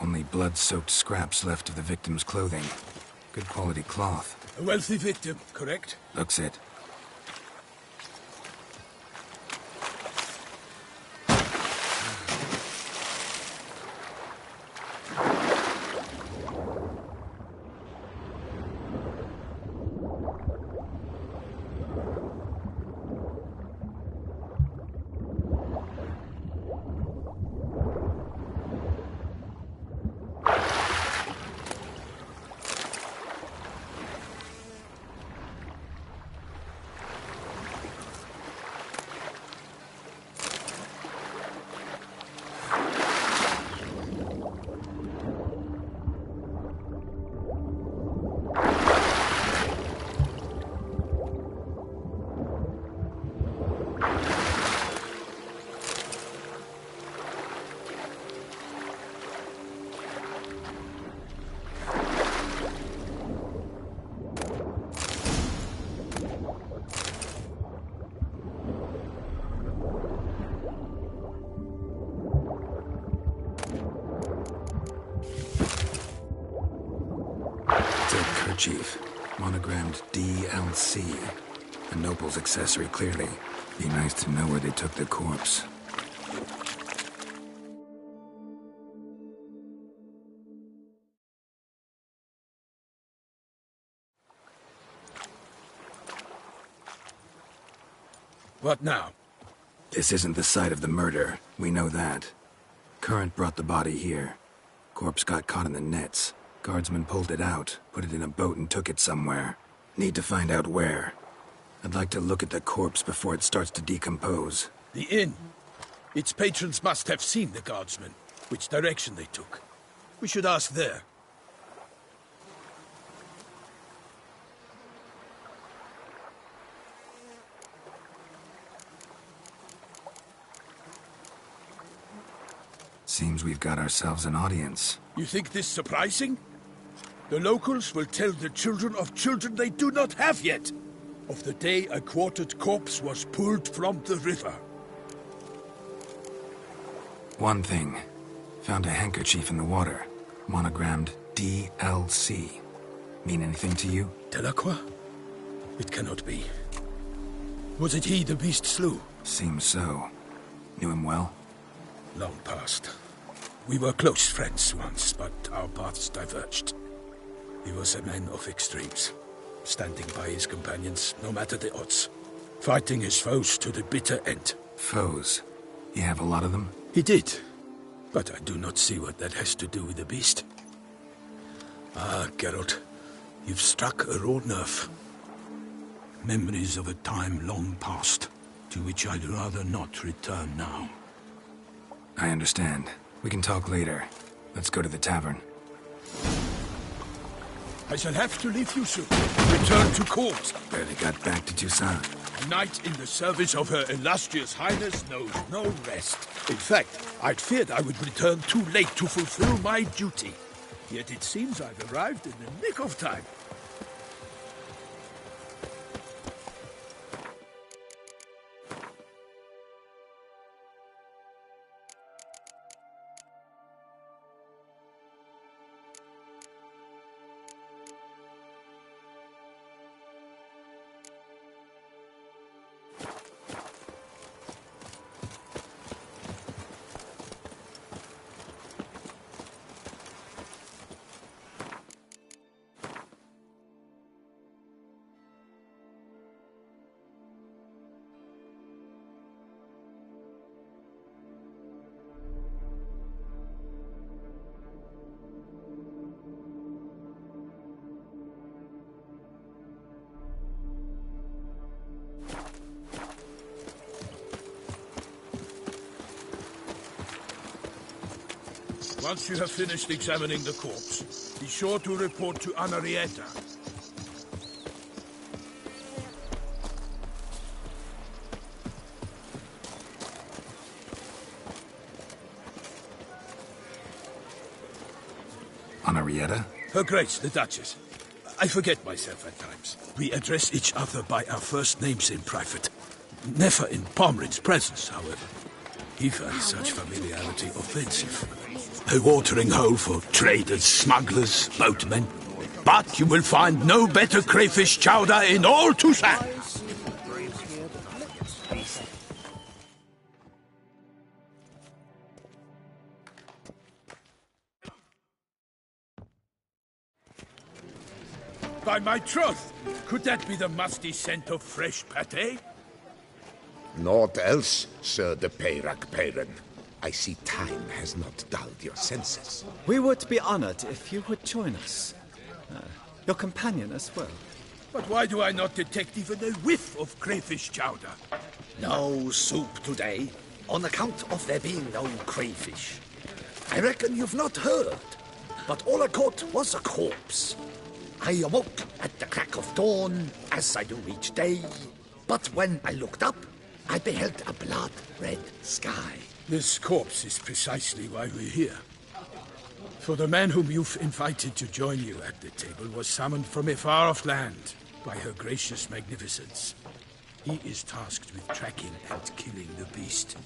Only blood-soaked scraps left of the victim's clothing. Good quality cloth. A wealthy victim, correct? Looks it. Chief, monogrammed DLC. A noble's accessory, clearly. Be nice to know where they took the corpse. What now? This isn't the site of the murder. We know that. Current brought the body here. Corpse got caught in the nets. Guardsmen pulled it out, put it in a boat and took it somewhere. Need to find out where. I'd like to look at the corpse before it starts to decompose. The inn. Its patrons must have seen the guardsmen, which direction they took. We should ask there. Seems we've got ourselves an audience. You think this surprising? The locals will tell the children of children they do not have yet, of the day a quartered corpse was pulled from the river. One thing. Found a handkerchief in the water. Monogrammed DLC. Mean anything to you? Delacroix? It cannot be. Was it he the beast slew? Seems so. Knew him well? Long past. We were close friends once, but our paths diverged. He was a man of extremes, standing by his companions, no matter the odds. Fighting his foes to the bitter end. Foes? You have a lot of them? He did, but I do not see what that has to do with the beast. Ah, Geralt, you've struck a raw nerve. Memories of a time long past, to which I'd rather not return now. I understand. We can talk later. Let's go to the tavern. I shall have to leave you soon. Return to court. Barely got back to Toussaint. A knight in the service of Her Illustrious Highness knows no rest. In fact, I'd feared I would return too late to fulfill my duty. Yet it seems I've arrived in the nick of time. Once you have finished examining the corpse, be sure to report to HENRIETTA. HENRIETTA? Her Grace, the Duchess. I forget myself at times. We address each other by our first names in private. Never in Pomrin's presence, however. He finds such familiarity offensive. A watering hole for traders, smugglers, boatmen. But you will find no better crayfish chowder in all Tucson. By my troth, could that be the musty scent of fresh pâté? Naught else, Sir de Peyrac-Peyran. I see time has not dulled your senses. We would be honored if you would join us. Your companion as well. But why do I not detect even a whiff of crayfish chowder? No soup today, on account of there being no crayfish. I reckon you've not heard, but all I caught was a corpse. I awoke at the crack of dawn, as I do each day, but when I looked up, I beheld a blood-red sky. This corpse is precisely why we're here. For the man whom you've invited to join you at the table was summoned from a far-off land by her gracious magnificence. He is tasked with tracking and killing the beast.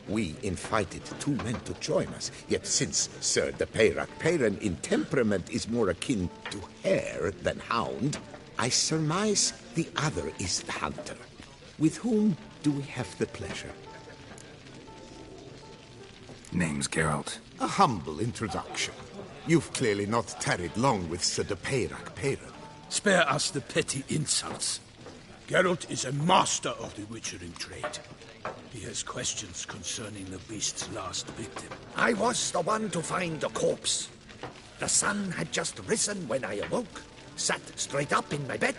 We invited 2 men to join us, yet since Sir de Peyrac-Peyran in temperament is more akin to hare than hound, I surmise the other is the hunter. With whom do we have the pleasure? Name's Geralt. A humble introduction. You've clearly not tarried long with Sir de Peyrac-Peyran. Spare us the petty insults. Geralt is a master of the witchering trade. He has questions concerning the beast's last victim. I was the one to find the corpse. The sun had just risen when I awoke, sat straight up in my bed,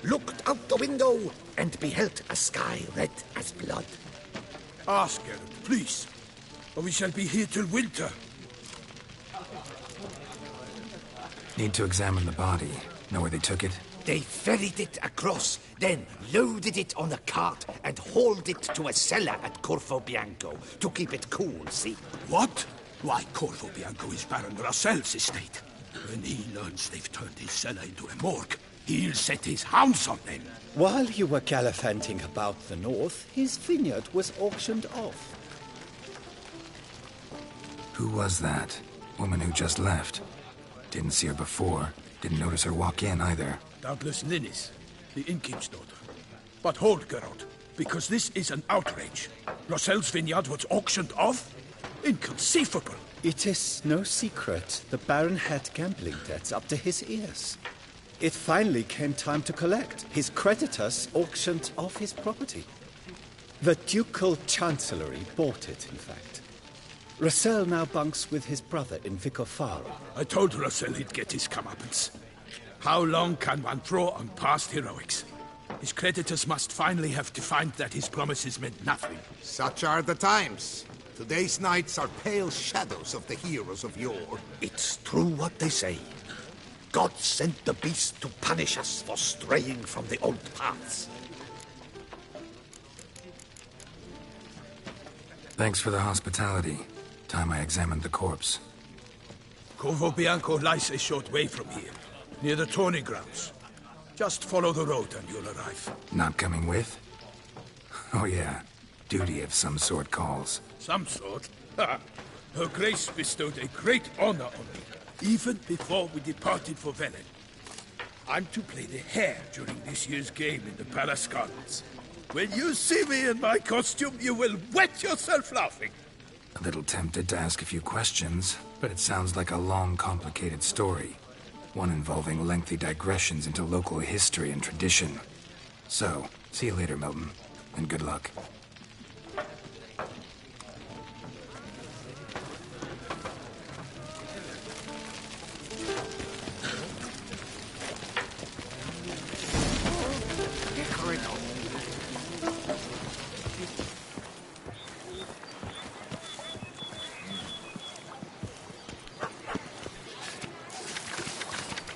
looked out the window, and beheld a sky red as blood. Ask Geralt, please, or we shall be here till winter. Need to examine the body. Know where they took it? They ferried it across, then loaded it on a cart and hauled it to a cellar at CORVO BIANCO to keep it cool, see? What? Why, CORVO BIANCO is Baron Russell's estate. When he learns they've turned his cellar into a morgue, he'll set his hounds on them. While you were gallivanting about the north, his vineyard was auctioned off. Who was that? Woman who just left. Didn't see her before. Didn't notice her walk in either. Doubtless Ninnis, the innkeep's daughter. But hold, Geralt, because this is an outrage. Russell's vineyard was auctioned off? Inconceivable. It is no secret the Baron had gambling debts up to his ears. It finally came time to collect. His creditors auctioned off his property. The Ducal Chancellery bought it, in fact. Russell now bunks with his brother in Vicofaro. I told Russell he'd get his comeuppance. How long can one throw on past heroics? His creditors must finally have defined that his promises meant nothing. Such are the times. Today's knights are pale shadows of the heroes of yore. It's true what they say. God sent the beast to punish us for straying from the old paths. Thanks for the hospitality. Time I examined the corpse. CORVO BIANCO lies a short way from here, near the tourney grounds. Just follow the road and you'll arrive. Not coming with? Oh yeah, duty of some sort calls. Some sort? Ha! Her Grace bestowed a great honor on me, even before we departed for Velen. I'm to play the hare during this year's game in the Palace Gardens. When you see me in my costume, you will wet yourself laughing. A little tempted to ask a few questions, but it sounds like a long, complicated story. One involving lengthy digressions into local history and tradition. So, see you later, Milton, and good luck.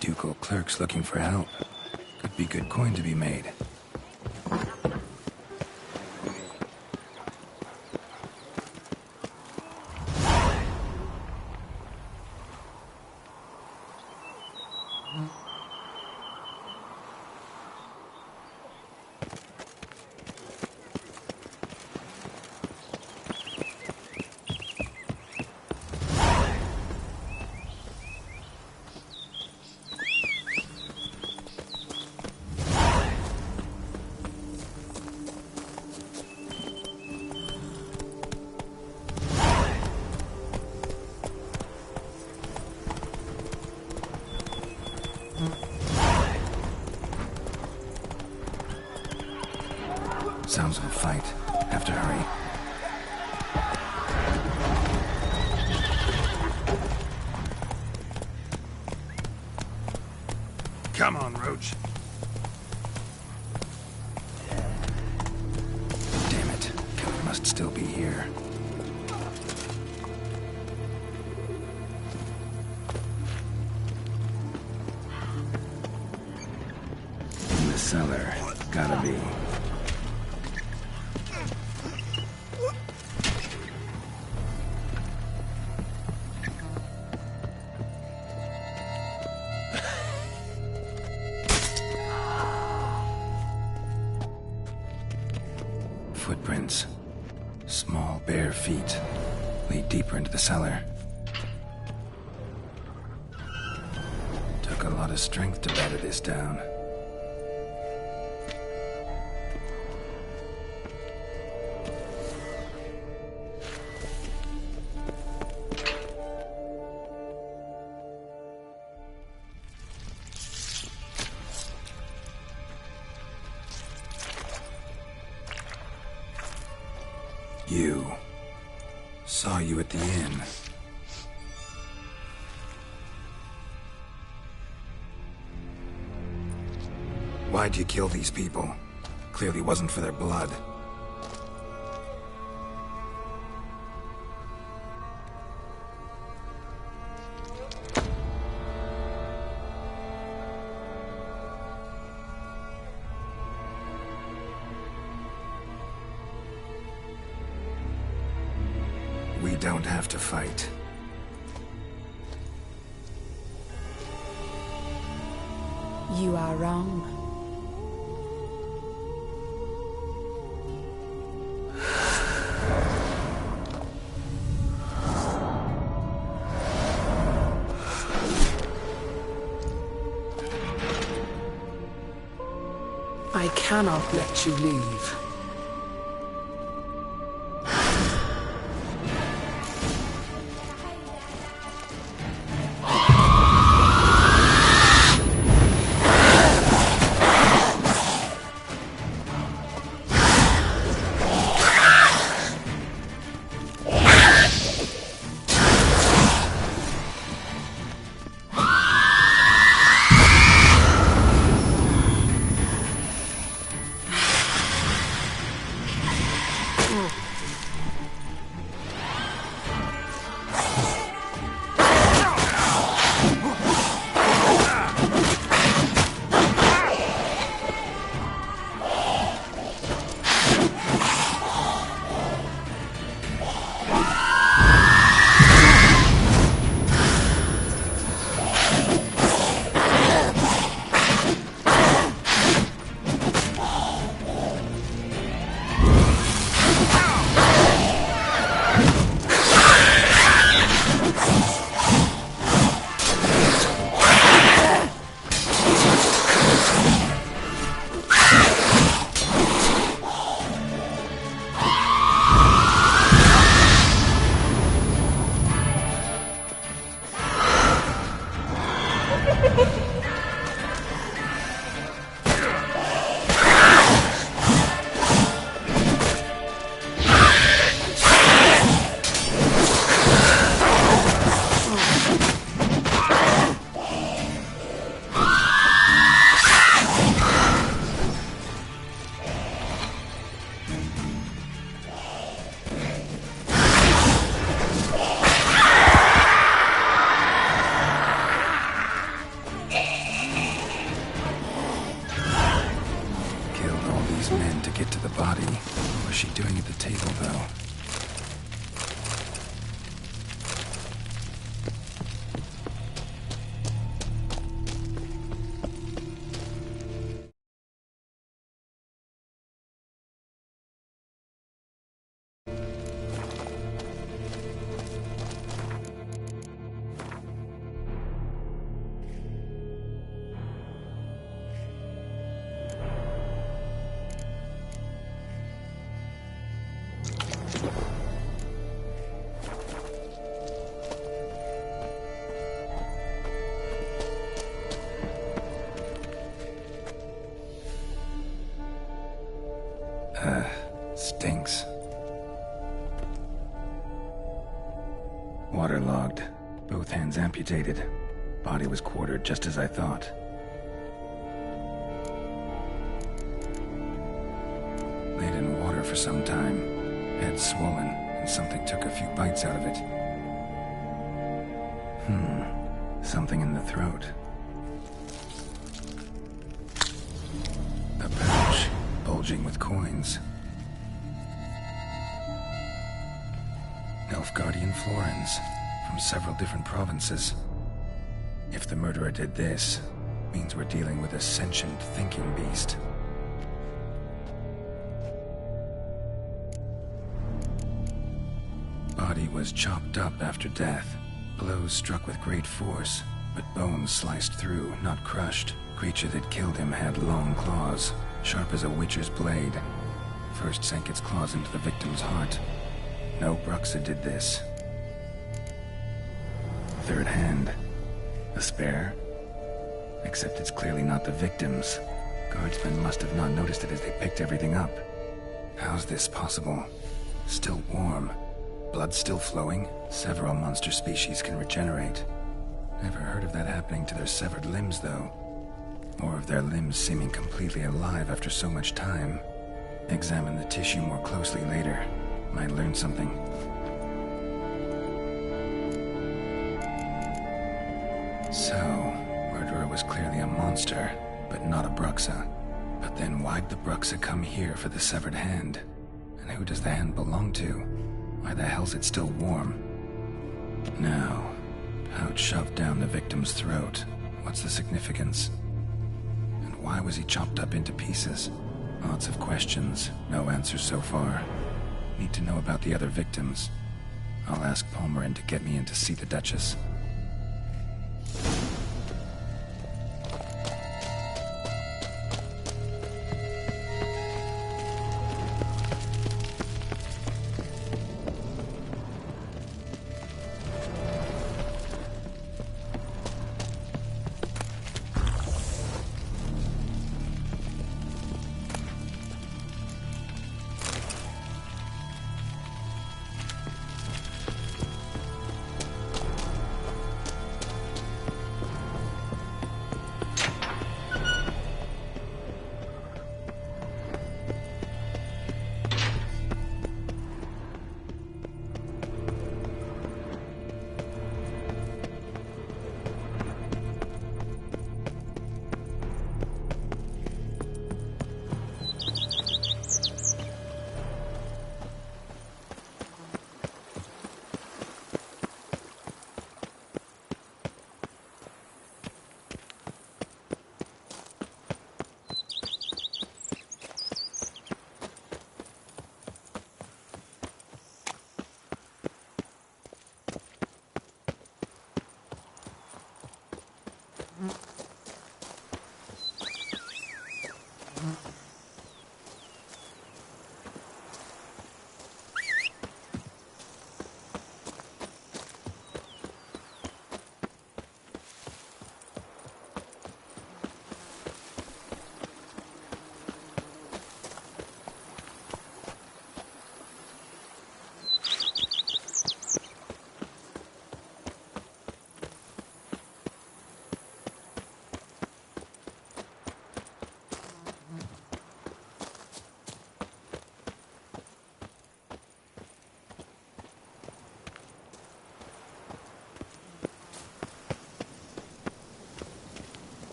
Ducal clerks looking for help. Could be good coin to be made. Sounds of a fight. Have to hurry. Come on, Roach. Damn it. Killer must still be here. In the cellar. Gotta be. Footprints. Small, bare feet. Lead deeper into the cellar. Took a lot of strength to batter this down. You. Saw you at the inn. Why'd you kill these people? Clearly wasn't for their blood. We don't have to fight. You are wrong. I cannot let you leave. amputated. Body was quartered just as I thought. Laid in water for some time. Head swollen, and something took a few bites out of it. Something in the throat. A pouch, bulging with coins. Nilfgaardian florins, from several different provinces. If the murderer did this, means we're dealing with a sentient thinking beast. Body was chopped up after death. Blows struck with great force, but bones sliced through, not crushed. Creature that killed him had long claws, sharp as a witcher's blade. First sank its claws into the victim's heart. No BRUXA did this. Third hand. A spare? Except it's clearly not the victim's. Guardsmen must have not noticed it as they picked everything up. How's this possible? Still warm. Blood still flowing. Several monster species can regenerate. Never heard of that happening to their severed limbs, though. Or of their limbs seeming completely alive after so much time. Examine the tissue more closely later. Might learn something. So, murderer was clearly a monster, but not a BRUXA. But then why'd the BRUXA come here for the severed hand? And who does the hand belong to? Why the hell's it still warm? Now, pouch shoved down the victim's throat. What's the significance? And why was he chopped up into pieces? Lots of questions, no answers so far. Need to know about the other victims. I'll ask Palmerin to get me in to see the Duchess.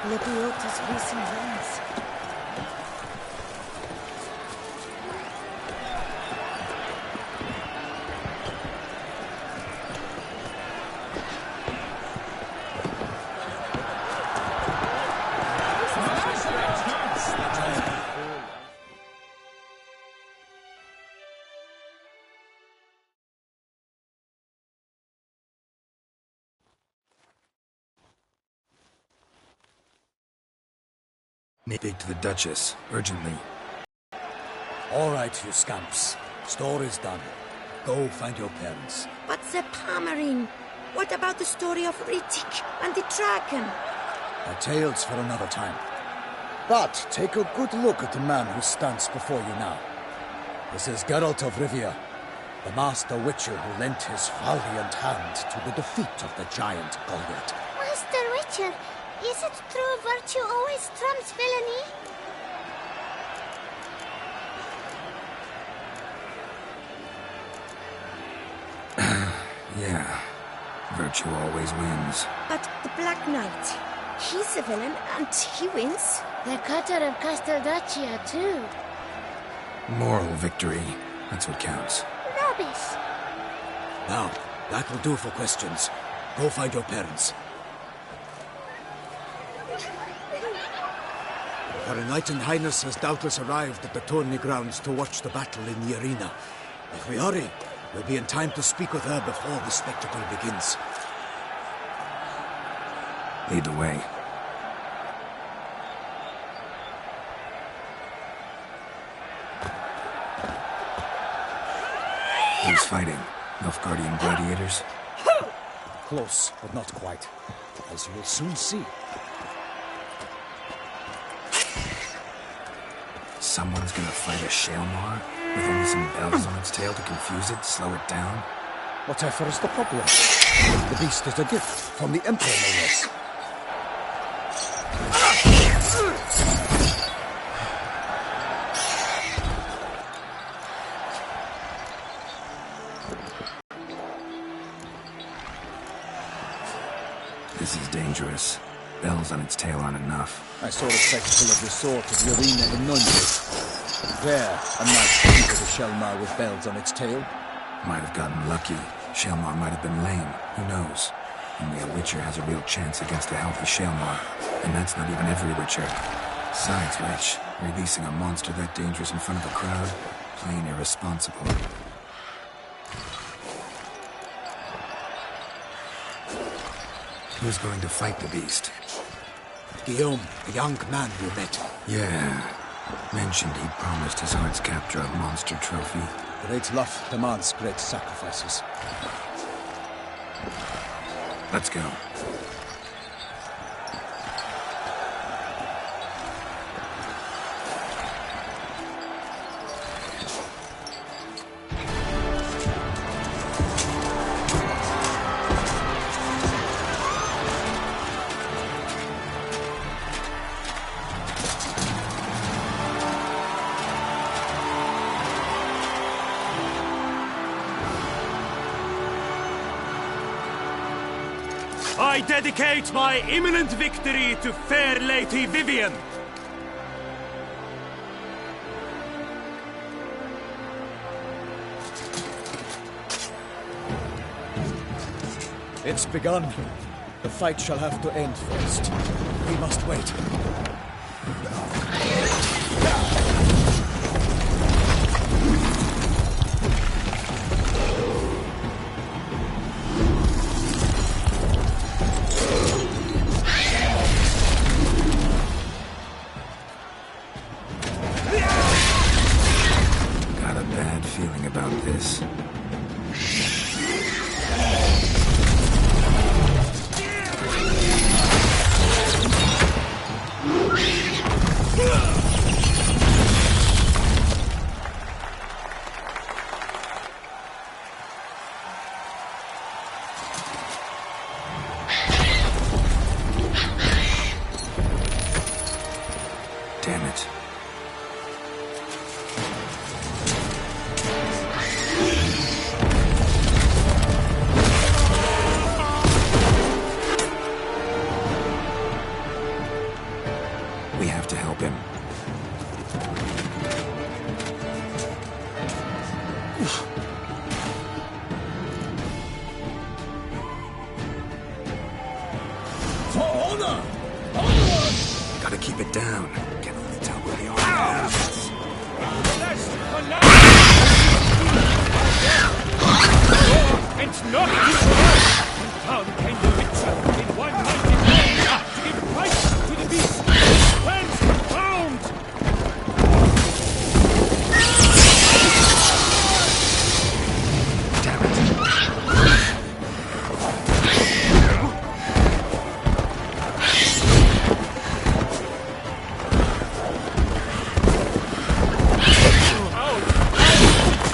Lebiota's recent runs. Speak to the Duchess, urgently. All right, you scamps. Store is done. Go find your parents. But the Palmerine, what about the story of Rittik and the dragon? A tale's for another time. But take a good look at the man who stands before you now. This is Geralt of Rivia, the master witcher who lent his valiant hand to the defeat of the giant Goliath. Master Witcher, is it true virtue always trumps villainy? Yeah, virtue always wins. But the Black Knight, he's a villain and he wins. The cutter of Casteldacia, too. Moral victory, that's what counts. Rubbish. Now, that will do for questions. Go find your parents. Her Enlightened Highness has doubtless arrived at the tourney grounds to watch the battle in the arena. If we hurry, we'll be in time to speak with her before the spectacle begins. Lead the way. Who's fighting? Nilfgaardian gladiators? Close, but not quite. As you will soon see. Someone's gonna fight a Shaelmar? With only some bells on its tail to confuse it, slow it down? Whatever is the problem? The beast is a gift from the Emperor, no less. This is dangerous. Bells on its tail aren't enough. I saw a spectacle of the sort at the arena in Nuremberg. There, a knight defeated a Shaelmar with bells on its tail. Might have gotten lucky. Shaelmar might have been lame. Who knows? Only a Witcher has a real chance against a healthy Shaelmar. And that's not even every Witcher. Besides which, releasing a monster that dangerous in front of a crowd, plain irresponsible. Who's going to fight the beast? Guillaume, the young man you met. Yeah. Mentioned he'd promised his heart's captor a monster trophy. Great love demands great sacrifices. Let's go. I dedicate my imminent victory to fair Lady Vivian. It's begun. The fight shall have to end first. We must wait. Got a bad feeling about this. Damn it. We have to help him. For honor! Onward! Gotta keep it down. Can't really tell where they are. And not down came the Witcher in one mighty blow to give fight to the beast. Hands bound! Damn it.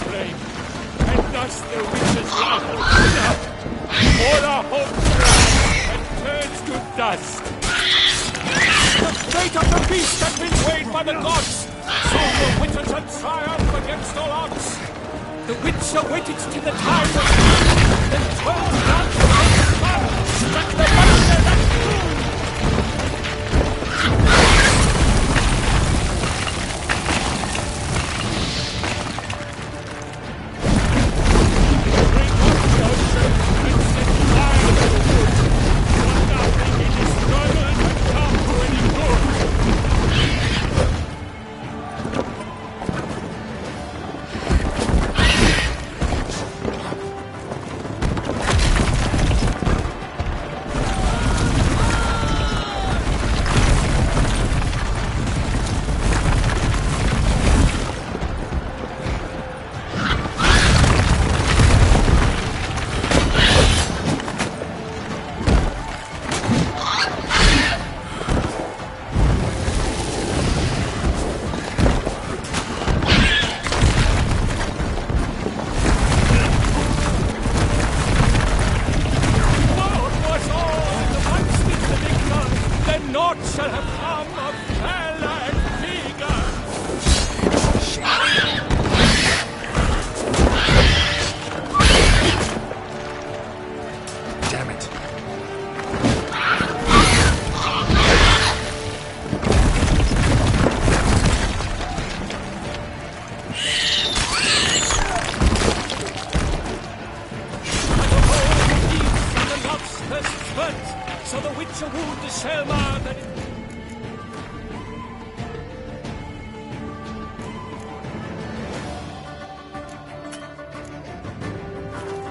Flame. And thus the Witcher's life all our hopes and turns to dust. The fate of the beast has been weighed by the gods. So the Witcher shall triumph against all odds. The Witcher waited till the time was come, then twirled down the sun, struck the thunder that boom. Bring up the ocean and set fire to the wood. For nothing in this struggle can come to any good. Naught shall have come of Bella and Vega. Damn it. And the lobster's burnt, so the Witcher wooed the Selma that it...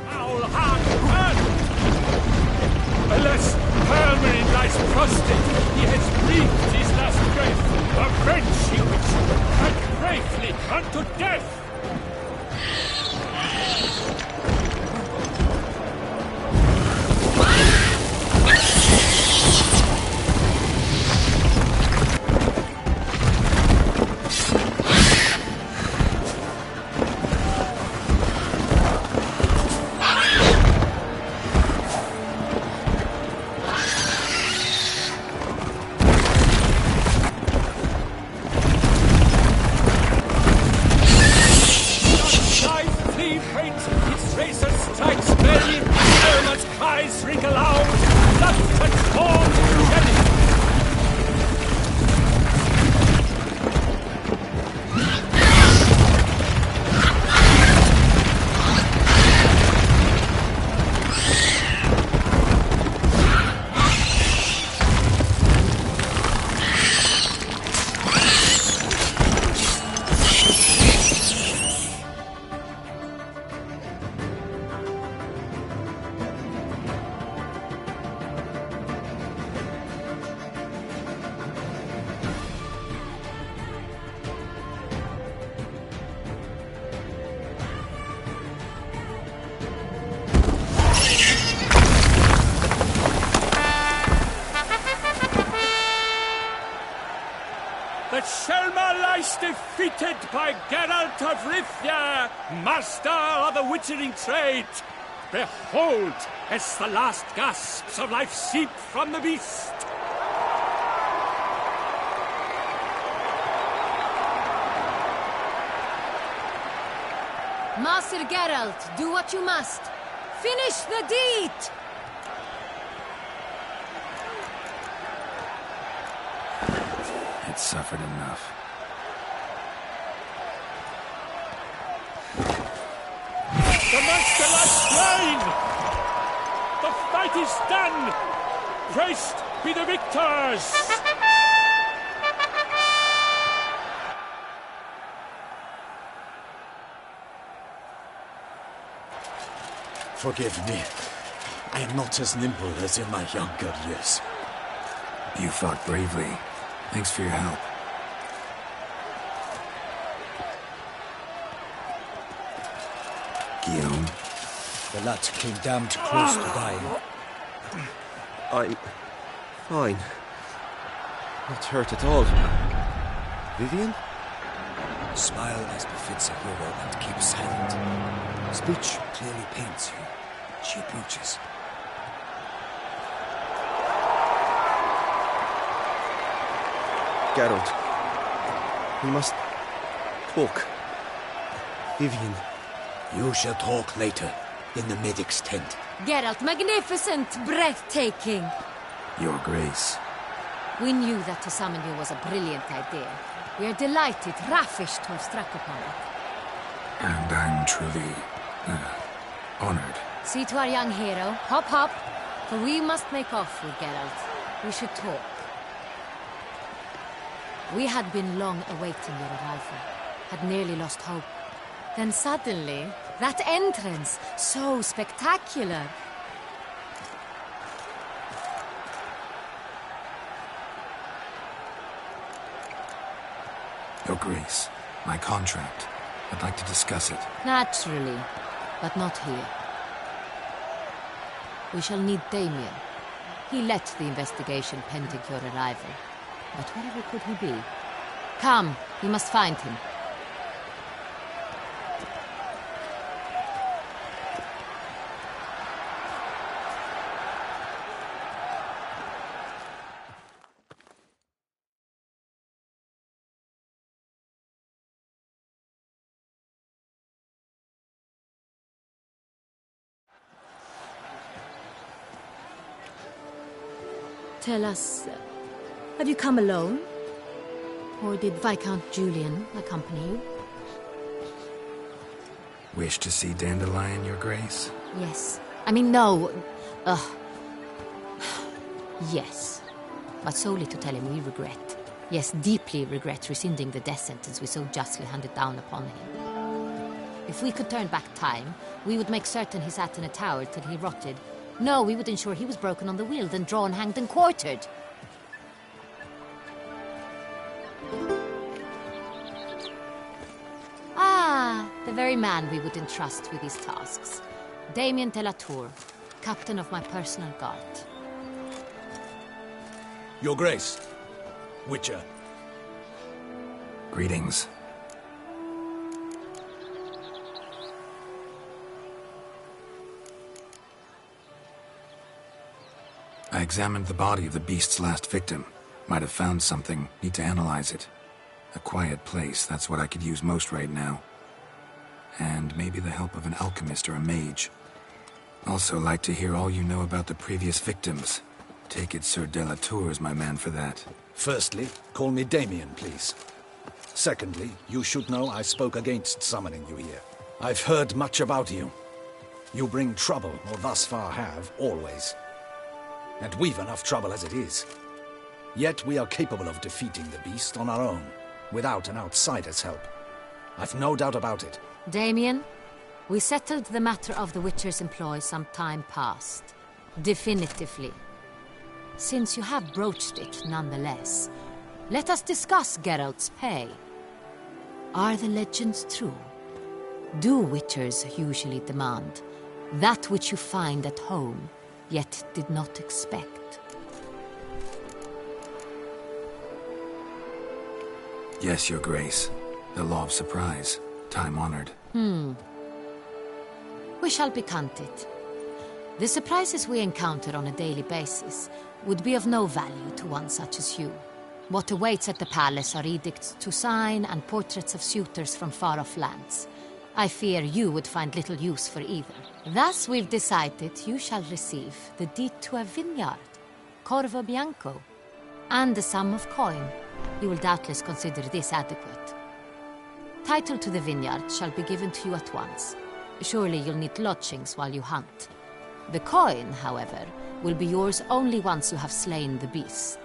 Owl hard burn! Alas, Hermelin lies prostrate. He has breathed his last breath. Avenge, ye Witcher, and bravely unto death! defeated by Geralt of Rivia, master of the witchering trade. Behold, as the last gasps of life seep from the beast. Master Geralt, do what you must. Finish the deed! It's suffered enough. The monster lies slain! The fight is done! Praised be the victors! Forgive me. I am not as nimble as in my younger years. You fought bravely. Thanks for your help. Guillaume? The lad came damned close to dying. I'm fine. Not hurt at all. Vivian? Smile as befits a hero and keep silent. Speech clearly paints you. She approaches. Geralt. We must talk. Vivian. You shall talk later, in the medic's tent. Geralt, magnificent, breathtaking. Your Grace. We knew that to summon you was a brilliant idea. We are delighted, ravished to have struck upon it. And I'm truly honored. See to our young hero. Hop, hop. For we must make off with Geralt. We should talk. We had been long awaiting your arrival. Had nearly lost hope. Then suddenly, that entrance, so spectacular. Your Grace, my contract. I'd like to discuss it. Naturally, but not here. We shall need Damien. He led the investigation pending your arrival. But wherever could he be? Come, we must find him. Tell us, have you come alone? Or did Viscount Julian accompany you? Wish to see Dandelion, Your Grace? Yes. I mean, no. Yes. But solely to tell him we regret. Yes, deeply regret rescinding the death sentence we so justly handed down upon him. If we could turn back time, we would make certain he sat in a tower till he rotted. No, we would ensure he was broken on the wheel, then drawn, hanged, and quartered. Ah, the very man we would entrust with these tasks. Damien de la Tour, captain of my personal guard. Your Grace, Witcher. Greetings. I examined the body of the beast's last victim. Might have found something. Need to analyze it. A quiet place, that's what I could use most right now. And maybe the help of an alchemist or a mage. Also like to hear all you know about the previous victims. Take it Sir de la Tour is my man for that. Firstly, call me Damien, please. Secondly, you should know I spoke against summoning you here. I've heard much about you. You bring trouble, or thus far have, always. And we've enough trouble as it is. Yet we are capable of defeating the beast on our own, without an outsider's help. I've no doubt about it. Damien, we settled the matter of the Witcher's employ some time past. Definitively. Since you have broached it nonetheless, let us discuss Geralt's pay. Are the legends true? Do Witchers usually demand that which you find at home, yet did not expect? Yes, Your Grace. The law of surprise. Time-honored. We shall be content. The surprises we encounter on a daily basis would be of no value to one such as you. What awaits at the palace are edicts to sign and portraits of suitors from far-off lands. I fear you would find little use for either. Thus we've decided you shall receive the deed to a vineyard, CORVO BIANCO, and the sum of coin. You will doubtless consider this adequate. Title to the vineyard shall be given to you at once. Surely you'll need lodgings while you hunt. The coin, however, will be yours only once you have slain the beast.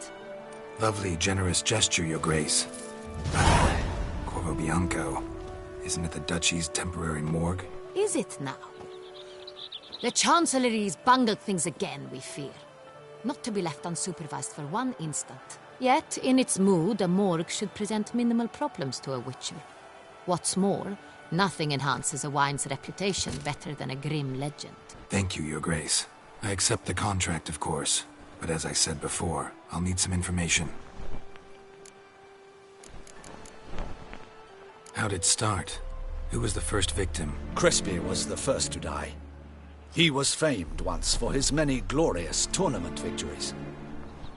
Lovely, generous gesture, Your Grace. CORVO BIANCO. Isn't it the Duchy's temporary morgue? Is it now? The Chancellery's bungled things again, we fear. Not to be left unsupervised for one instant. Yet, in its mood, a morgue should present minimal problems to a witcher. What's more, nothing enhances a wine's reputation better than a grim legend. Thank you, Your Grace. I accept the contract, of course. But as I said before, I'll need some information. How'd it start? Who was the first victim? Crespi was the first to die. He was famed once for his many glorious tournament victories.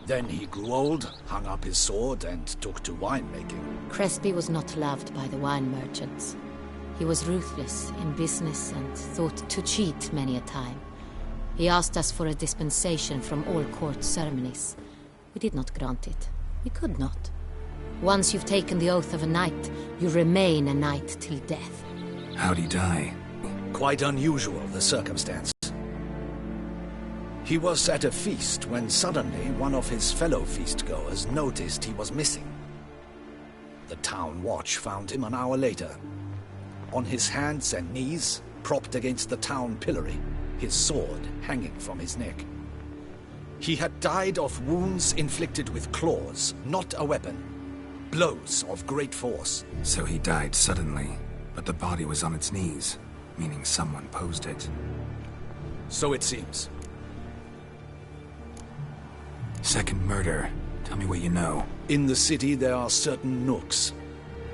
Then he grew old, hung up his sword, and took to winemaking. Crespi was not loved by the wine merchants. He was ruthless in business and thought to cheat many a time. He asked us for a dispensation from all court ceremonies. We did not grant it. We could not. Once you've taken the oath of a knight, you remain a knight till death. How'd he die? Quite unusual, the circumstance. He was at a feast when suddenly one of his fellow feastgoers noticed he was missing. The town watch found him an hour later. On his hands and knees, propped against the town pillory, his sword hanging from his neck. He had died of wounds inflicted with claws, not a weapon. Blows of great force. So he died suddenly, but the body was on its knees, meaning someone posed it. So it seems. Second murder. Tell me what you know. In the city there are certain nooks.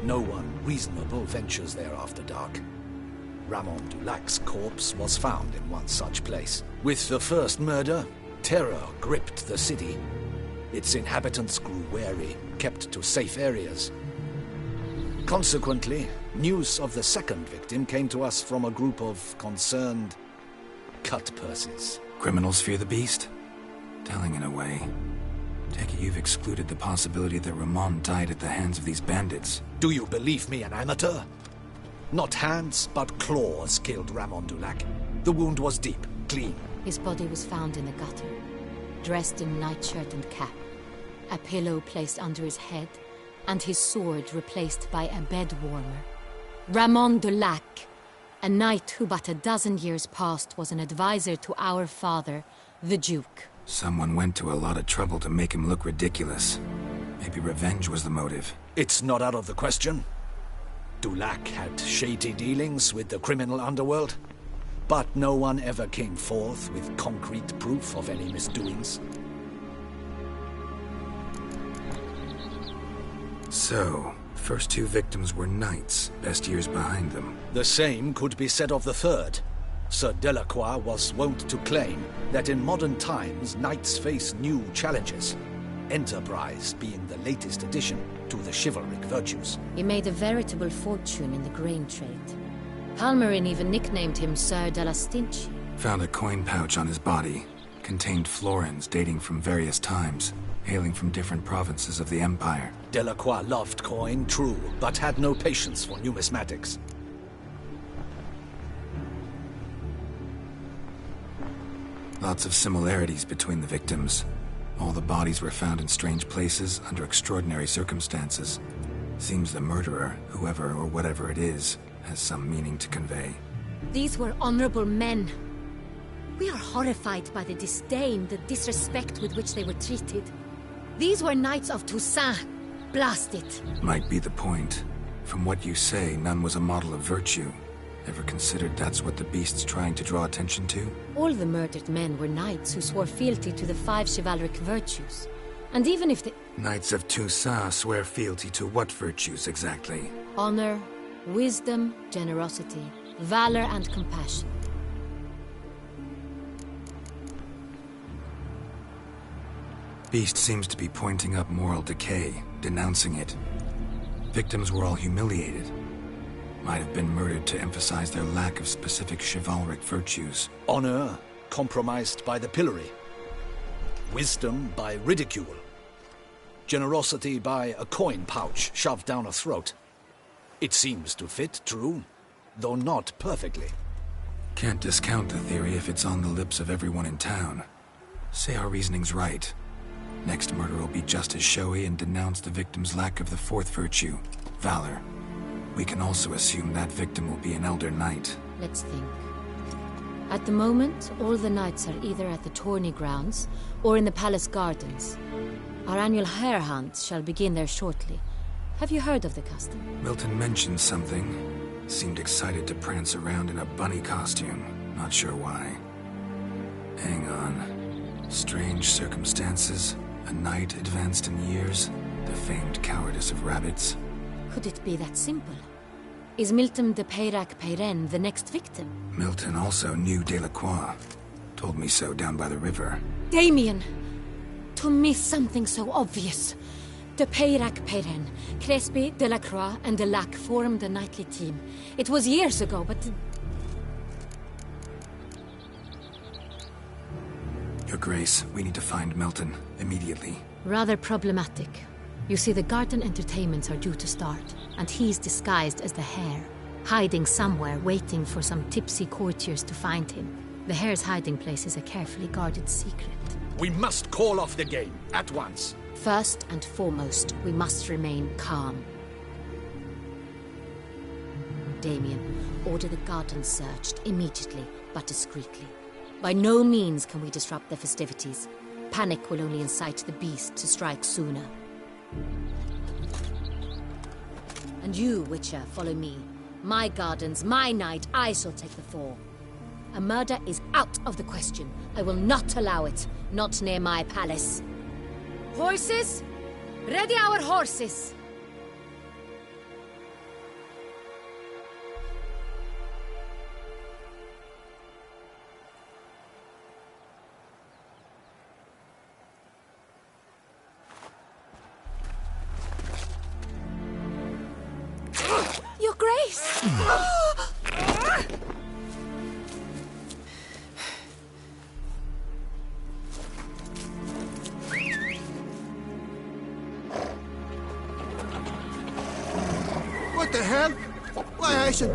No one reasonable ventures there after dark. Ramon Dulac's corpse was found in one such place. With the first murder, terror gripped the city. Its inhabitants grew wary, kept to safe areas. Consequently, news of the second victim came to us from a group of concerned cut-purses. Criminals fear the beast? Telling in a way. Take it you've excluded the possibility that Ramon died at the hands of these bandits. Do you believe me an amateur? Not hands, but claws killed Ramon Dulac. The wound was deep, clean. His body was found in the gutter, dressed in nightshirt and cap, a pillow placed under his head, and his sword replaced by a bed warmer. Ramon Dulac, a knight who but a dozen years past was an advisor to our father, the Duke. Someone went to a lot of trouble to make him look ridiculous. Maybe revenge was the motive. It's not out of the question. Dulac had shady dealings with the criminal underworld, but no one ever came forth with concrete proof of any misdoings. So, first two victims were knights, best years behind them. The same could be said of the third. Sir Delacroix was wont to claim that in modern times knights face new challenges, enterprise being the latest addition to the chivalric virtues. He made a veritable fortune in the grain trade. Palmerin even nicknamed him Sir de la Stinchi. Found a coin pouch on his body. Contained florins dating from various times, hailing from different provinces of the Empire. Delacroix loved coin, true, but had no patience for numismatics. Lots of similarities between the victims. All the bodies were found in strange places under extraordinary circumstances. Seems the murderer, whoever or whatever it is, has some meaning to convey. These were honorable men. We are horrified by the disdain, the disrespect with which they were treated. These were knights of Toussaint. Blast it. Might be the point. From what you say, none was a model of virtue. Ever considered that's what the beast's trying to draw attention to? All the murdered men were knights who swore fealty to the 5 chivalric virtues. And even if the... Knights of Toussaint swear fealty to what virtues exactly? Honor, wisdom, generosity, valor, and compassion. Beast seems to be pointing up moral decay, denouncing it. Victims were all humiliated. Might have been murdered to emphasize their lack of specific chivalric virtues. Honor compromised by the pillory. Wisdom by ridicule. Generosity by a coin pouch shoved down a throat. It seems to fit, true, though not perfectly. Can't discount the theory if it's on the lips of everyone in town. Say our reasoning's right. Next murder will be just as showy and denounce the victim's lack of the fourth virtue, valor. We can also assume that victim will be an elder knight. Let's think. At the moment, all the knights are either at the tourney grounds or in the palace gardens. Our annual hare hunt shall begin there shortly. Have you heard of the custom? Milton mentioned something. Seemed excited to prance around in a bunny costume. Not sure why. Hang on. Strange circumstances. A knight advanced in years. The famed cowardice of rabbits. Could it be that simple? Is Milton de Peyrac-Peyren the next victim? Milton also knew Delacroix. Told me so down by the river. Damien! To miss something so obvious. De Peyrac-Peyren, Crespi, Delacroix, and Delac formed a knightly team. It was years ago, but... Your Grace, we need to find Milton, immediately. Rather problematic. You see, the garden entertainments are due to start, and he's disguised as the hare, hiding somewhere, waiting for some tipsy courtiers to find him. The hare's hiding place is a carefully guarded secret. We must call off the game, at once. First and foremost, we must remain calm. Damien, order the garden searched immediately, but discreetly. By no means can we disrupt the festivities. Panic will only incite the beast to strike sooner. And you, Witcher, follow me. My gardens, my night, I shall take the fall. A murder is out of the question. I will not allow it. Not near my palace. Horses? Ready our horses! Your Grace! What the hell? Why, I said...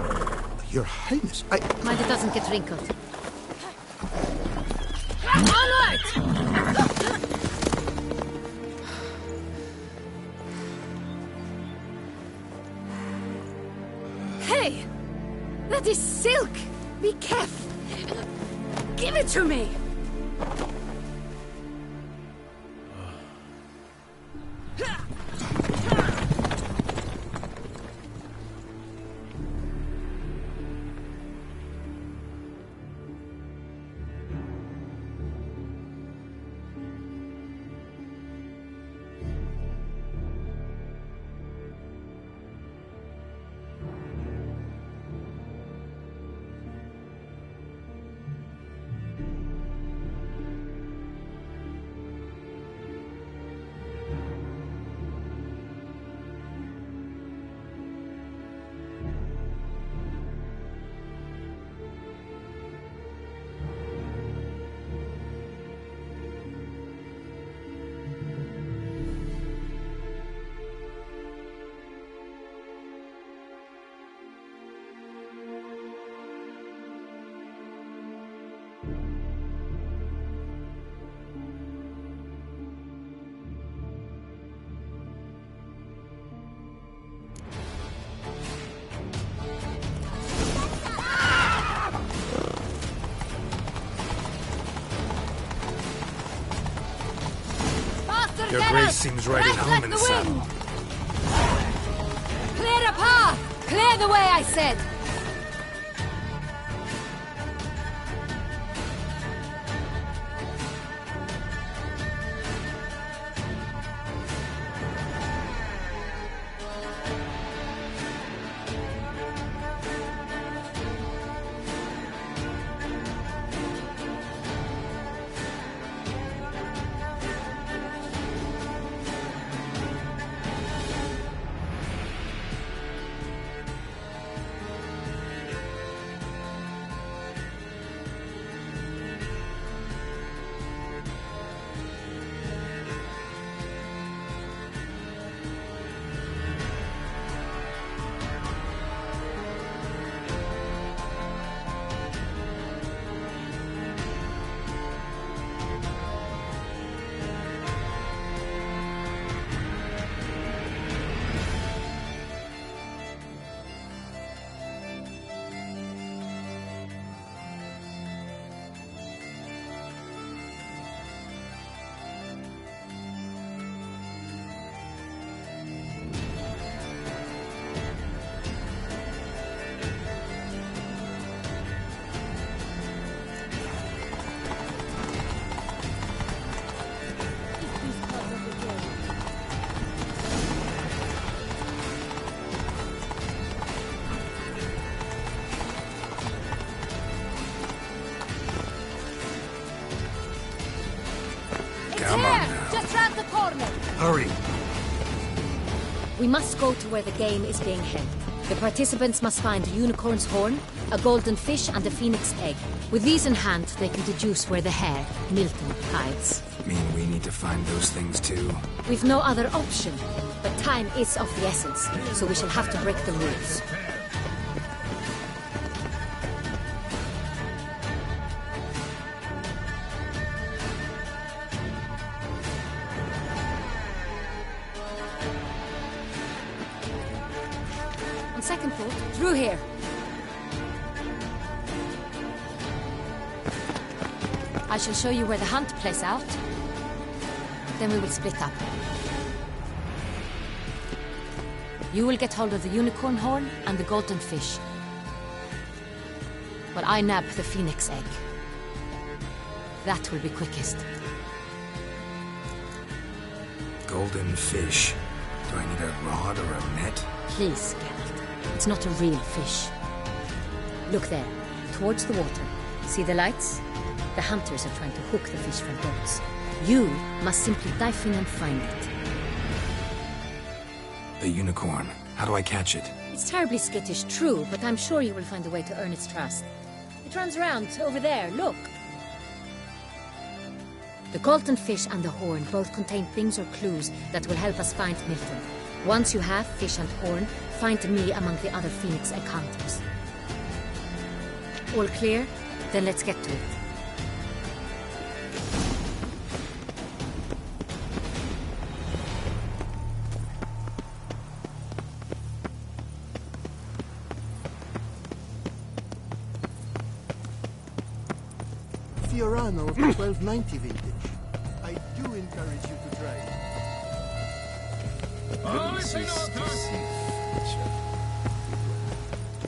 Your Highness, Mind it doesn't get wrinkled. Onward! Hey! That is silk! Be careful! Give it to me! Your Grace seems right at home in the saddle. Clear a path! Clear the way, I said! us round the corner! Hurry! We must go to where the game is being held. The participants must find a unicorn's horn, a golden fish, and a phoenix egg. With these in hand, they can deduce where the hare, Milton, hides. Mean we need to find those things too? We've no other option. But time is of the essence, so we shall have to break the rules. On second thought, through here. I shall show you where the hunt plays out. Then we will split up. You will get hold of the unicorn horn and the golden fish. While I nab the phoenix egg. That will be quickest. Golden fish. Do I need a rod or a net? Please, Geralt. It's not a real fish. Look there, towards the water. See the lights? The hunters are trying to hook the fish from boats. You must simply dive in and find it. The unicorn. How do I catch it? It's terribly skittish, true, but I'm sure you will find a way to earn its trust. It runs around, over there, look. The golden fish and the horn both contain things or clues that will help us find Milton. Once you have fish and horn, find me among the other phoenix egg hunters. All clear? Then let's get to it. Fiorano of the 1290 vintage. I do encourage you to try.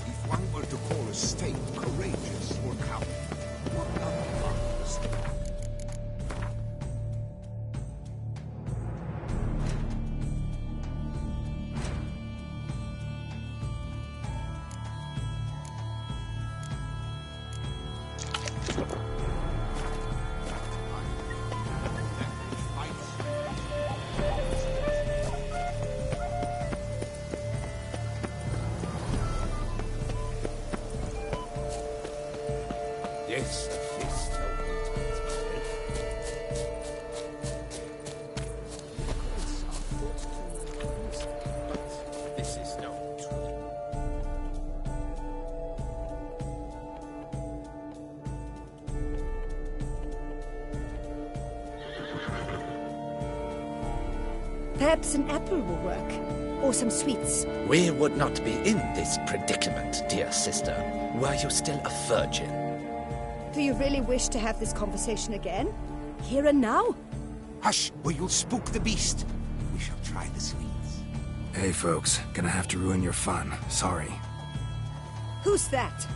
If one were to call a state courageous or coward, what other marvelous Yes, the fist told me to get prepared. But this is no truth. Perhaps an apple will work. Or some sweets. We would not be in this predicament, dear sister, were you still a virgin. Do you really wish to have this conversation again? Here and now? Hush, or you'll spook the beast. We shall try the sweets. Hey, folks. Gonna have to ruin your fun. Sorry. Who's that?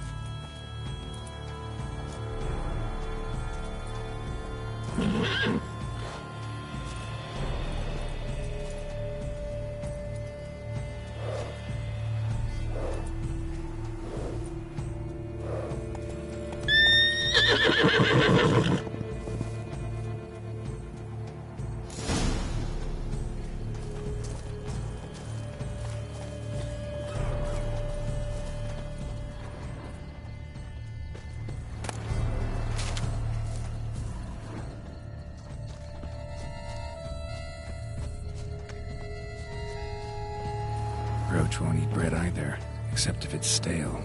Roach won't eat bread either, except if it's stale.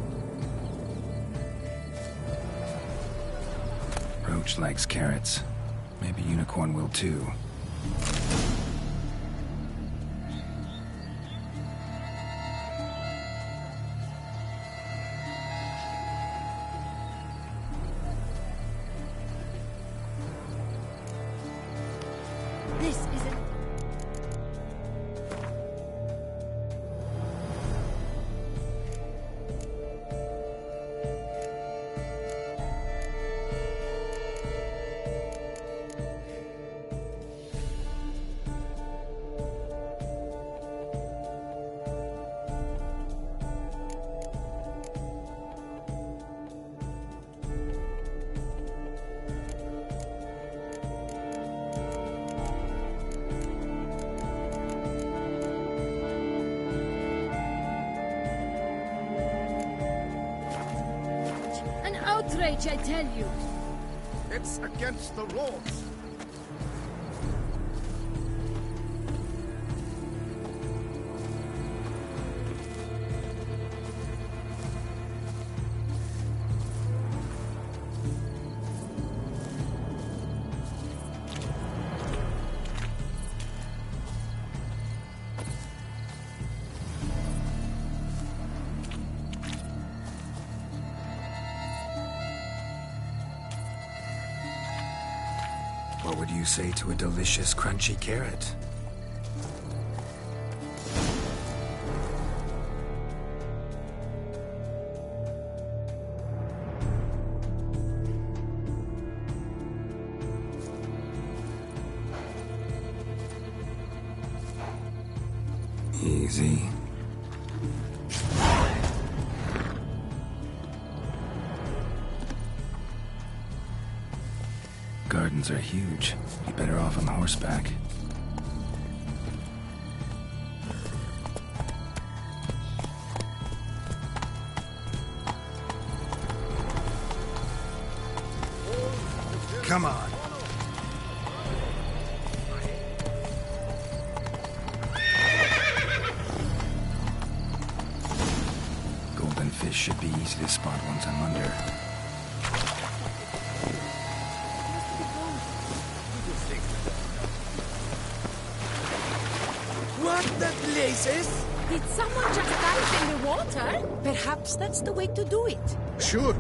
Roach likes carrots. Maybe Unicorn will too. This isn't... outrage, I tell you. It's against the laws. What would you say to a delicious, crunchy carrot? Easy. Gardens are huge. Be better off on horseback. Come on. Golden fish should be easy to spot once I'm under. What the blazes? Did someone just dive in the water? Perhaps that's the way to do it. Sure.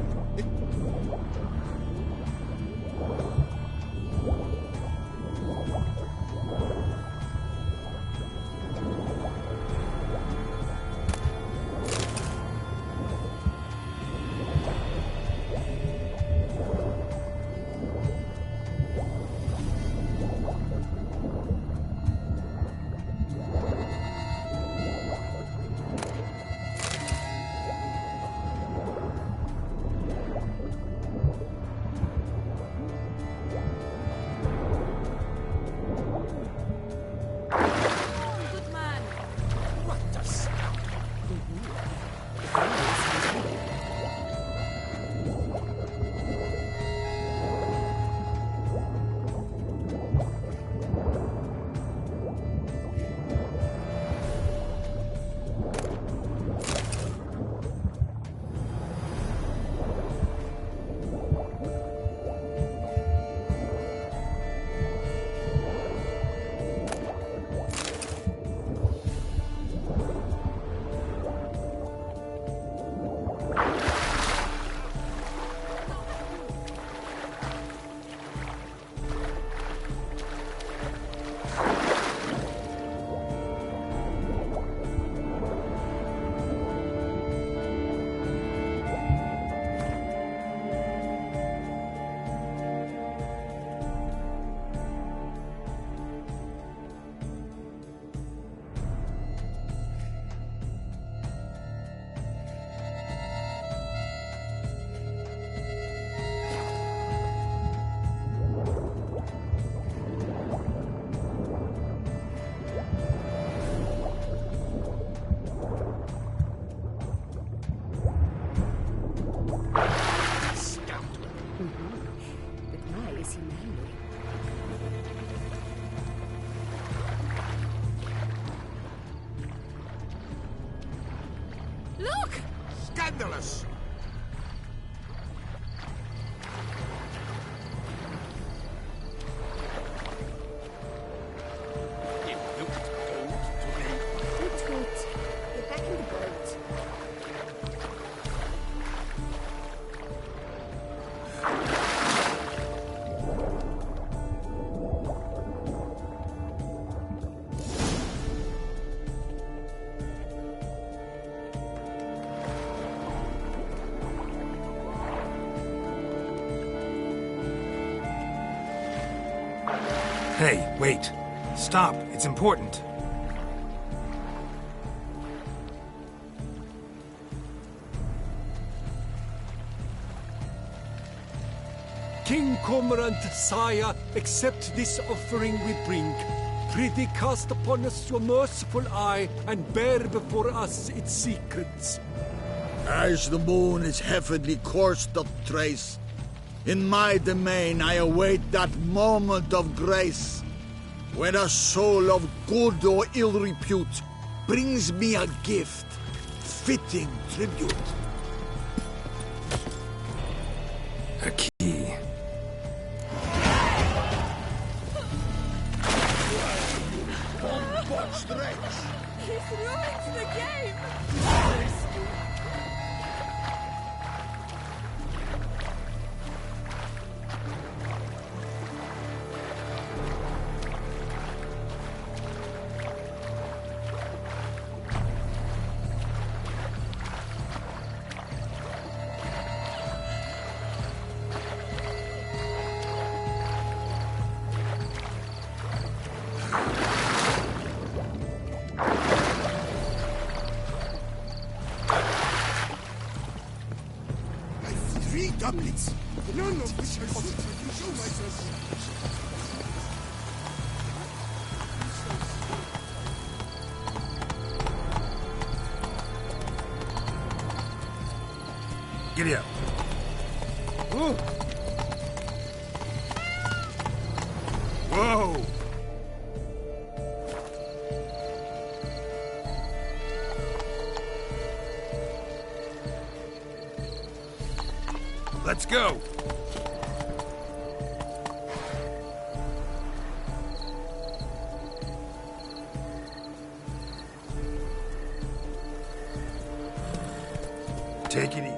Look! Scandalous! It looked old to me. Toot toot. Get back in the boat. Hey, wait. Stop. It's important. King Cormorant, sire, accept this offering we bring. Prithee cast upon us your merciful eye and bear before us its secrets. As the moon is heavily coursed of trace, in my domain I await that moment of grace, when a soul of good or ill repute brings me a gift, fitting tribute. A key. He's ruined the game! Dumplings! None of which are suitable to show myself. Giddy up. Whoa! Whoa! Let's go! Take it easy.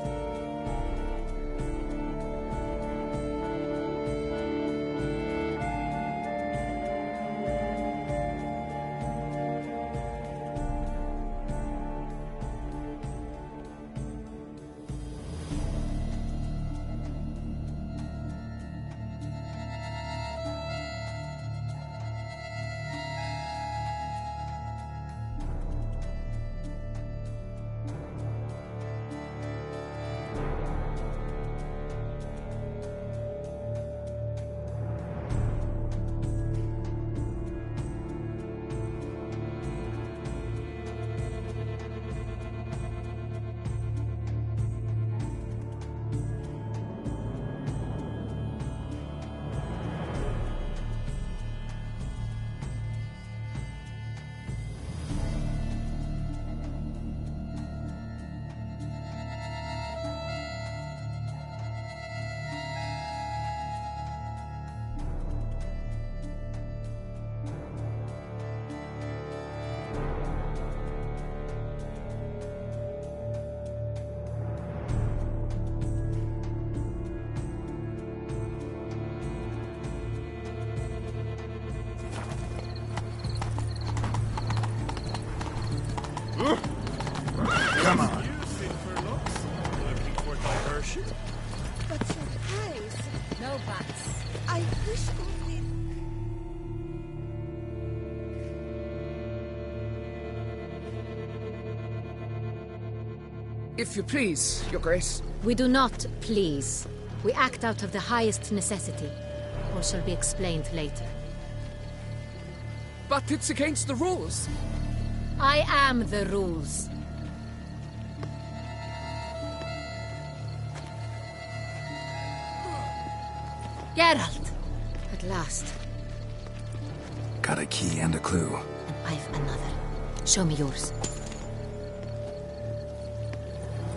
Come on. Looking for diversion? But your eyes. No buts. I wish only. If you please, Your Grace. We do not please. We act out of the highest necessity. Or shall be explained later. But it's against the rules. I am the rules. Geralt! At last. Got a key and a clue. And I've another. Show me yours.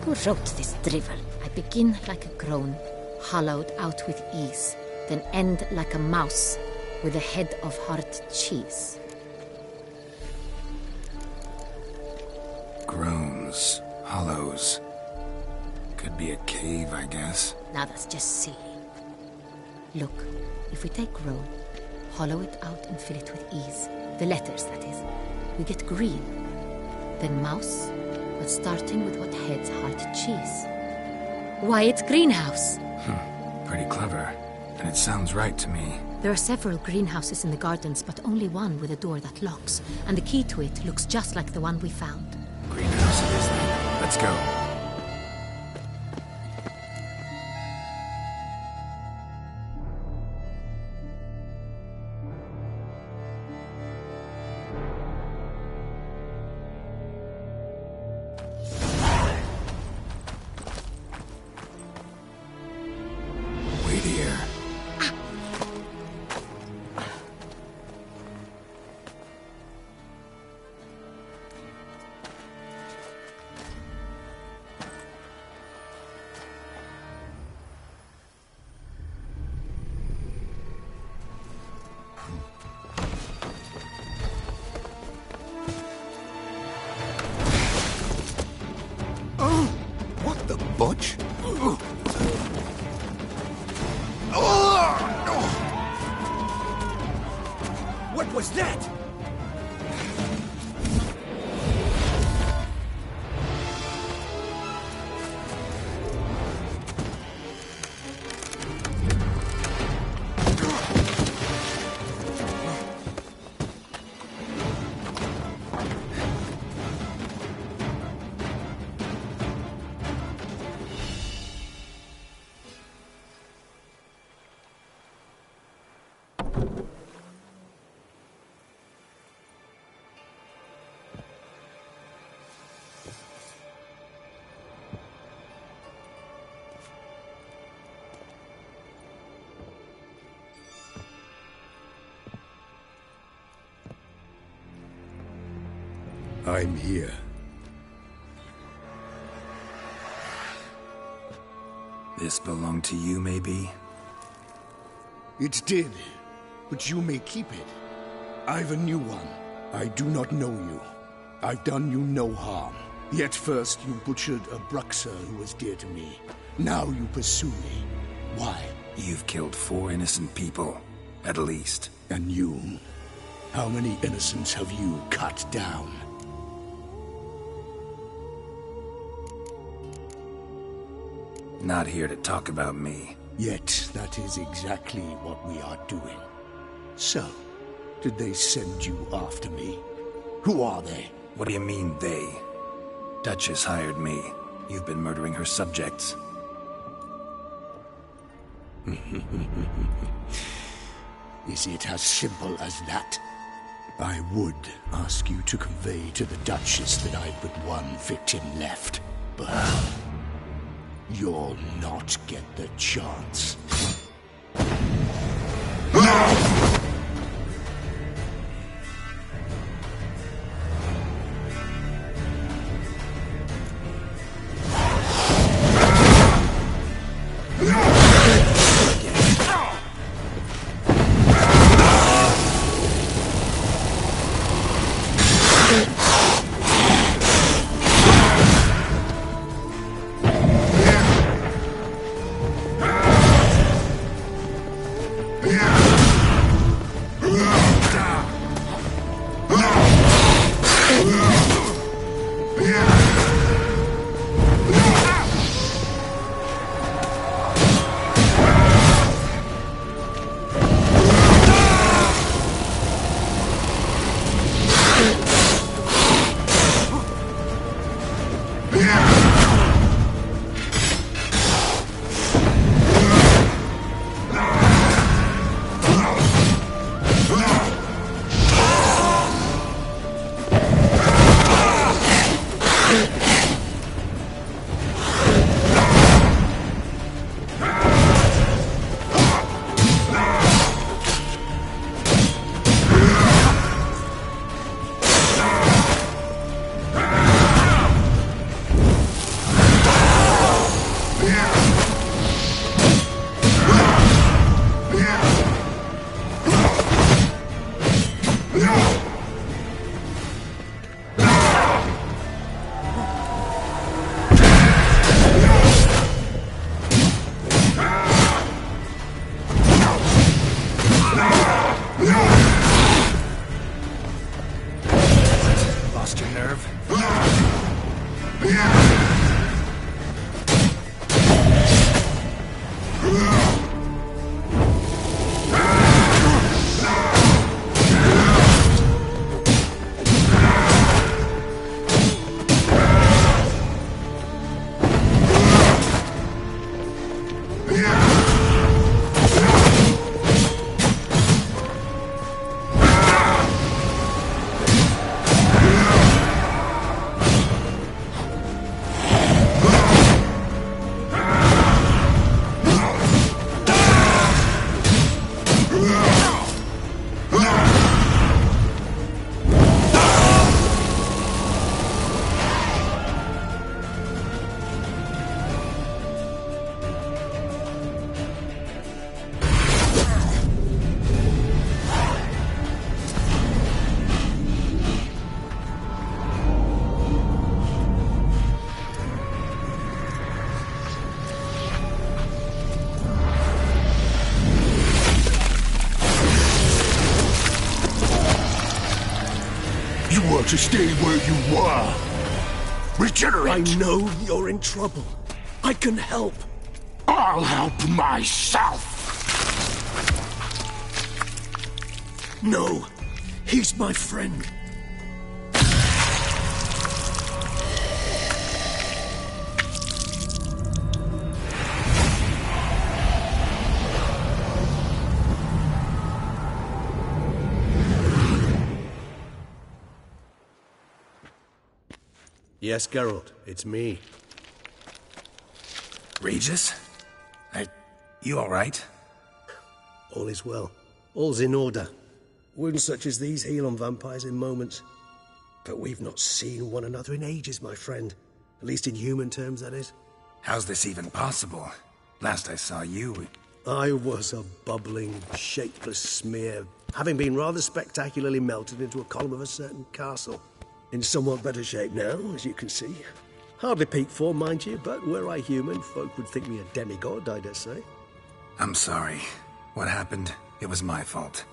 Who wrote this drivel? I begin like a groan, hollowed out with ease, then end like a mouse with a head of hard cheese. Groans, hollows. Could be a cave, I guess. Now that's just silly. Look, if we take groan, hollow it out and fill it with ease, the letters, that is, we get green. Then mouse, but starting with what heads hard cheese. Why, it's greenhouse. Pretty clever. And it sounds right to me. There are several greenhouses in the gardens, but only one with a door that locks, and the key to it looks just like the one we found. Greenhouse it is then. Let's go. What was that? I'm here. This belonged to you, maybe? It did, but you may keep it. I've a new one. I do not know you. I've done you no harm. Yet first you butchered a BRUXA who was dear to me. Now you pursue me. Why? You've killed 4 innocent people, at least. And you? How many innocents have you cut down? Not here to talk about me. Yet that is exactly what we are doing. So, did they send you after me? Who are they? What do you mean, they? Duchess hired me. You've been murdering her subjects. Is it as simple as that? I would ask you to convey to the Duchess that I've but one victim left, but you'll not get the chance. Lost your nerve? You were to stay where you were. Regenerate! I know you're in trouble. I can help. I'll help myself. No, he's my friend. Yes, Geralt, it's me. Regis? You all right? All is well. All's in order. Wounds such as these heal on vampires in moments. But we've not seen one another in ages, my friend. At least in human terms, that is. How's this even possible? Last I saw you... I was a bubbling, shapeless smear, having been rather spectacularly melted into a column of a certain castle. In somewhat better shape now, as you can see. Hardly peak form, mind you, but were I human, folk would think me a demigod, I dare say. I'm sorry. What happened, it was my fault.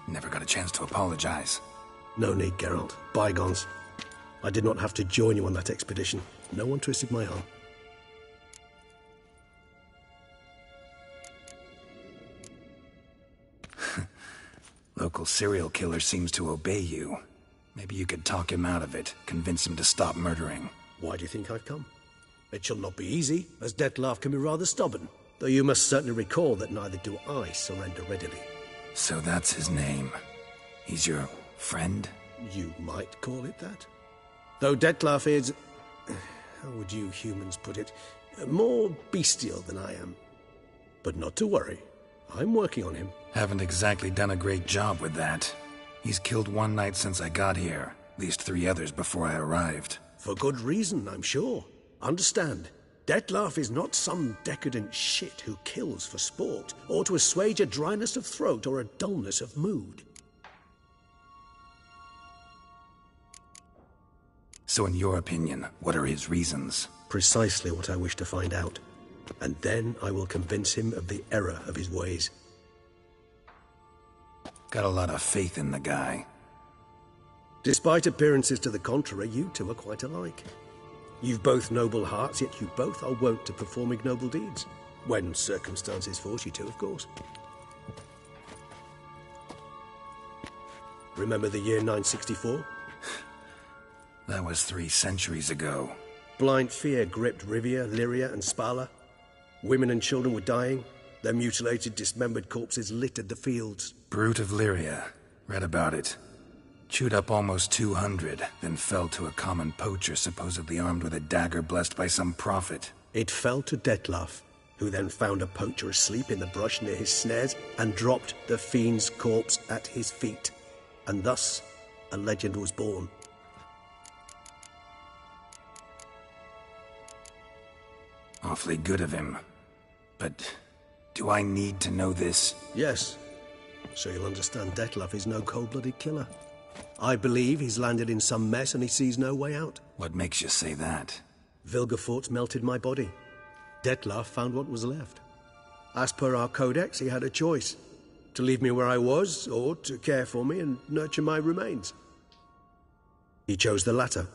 Never got a chance to apologize. No need, Geralt. Bygones. I did not have to join you on that expedition. No one twisted my arm. Local serial killer seems to obey you. Maybe you could talk him out of it, convince him to stop murdering. Why do you think I've come? It shall not be easy, as Dettlaff can be rather stubborn. Though you must certainly recall that neither do I surrender readily. So that's his name. He's your friend? You might call it that. Though Dettlaff is... how would you humans put it? More bestial than I am. But not to worry. I'm working on him. Haven't exactly done a great job with that. He's killed one knight since I got here. At least 3 others before I arrived. For good reason, I'm sure. Understand, Dettlaff is not some decadent shit who kills for sport, or to assuage a dryness of throat or a dullness of mood. So in your opinion, what are his reasons? Precisely what I wish to find out. And then I will convince him of the error of his ways. Got a lot of faith in the guy. Despite appearances to the contrary, you two are quite alike. You've both noble hearts, yet you both are wont to perform ignoble deeds. When circumstances force you to, of course. Remember the year 964? That was 3 centuries ago. Blind fear gripped Rivia, Lyria, and Spala. Women and children were dying. Their mutilated, dismembered corpses littered the fields. Brute of Lyria. Read about it. Chewed up almost 200, then fell to a common poacher supposedly armed with a dagger blessed by some prophet. It fell to Dettlaff, who then found a poacher asleep in the brush near his snares and dropped the fiend's corpse at his feet. And thus, a legend was born. Awfully good of him. But do I need to know this? Yes. So you'll understand Dettlaff is no cold-blooded killer. I believe he's landed in some mess and he sees no way out. What makes you say that? Vilgefortz melted my body. Dettlaff found what was left. As per our codex, he had a choice. To leave me where I was, or to care for me and nurture my remains. He chose the latter.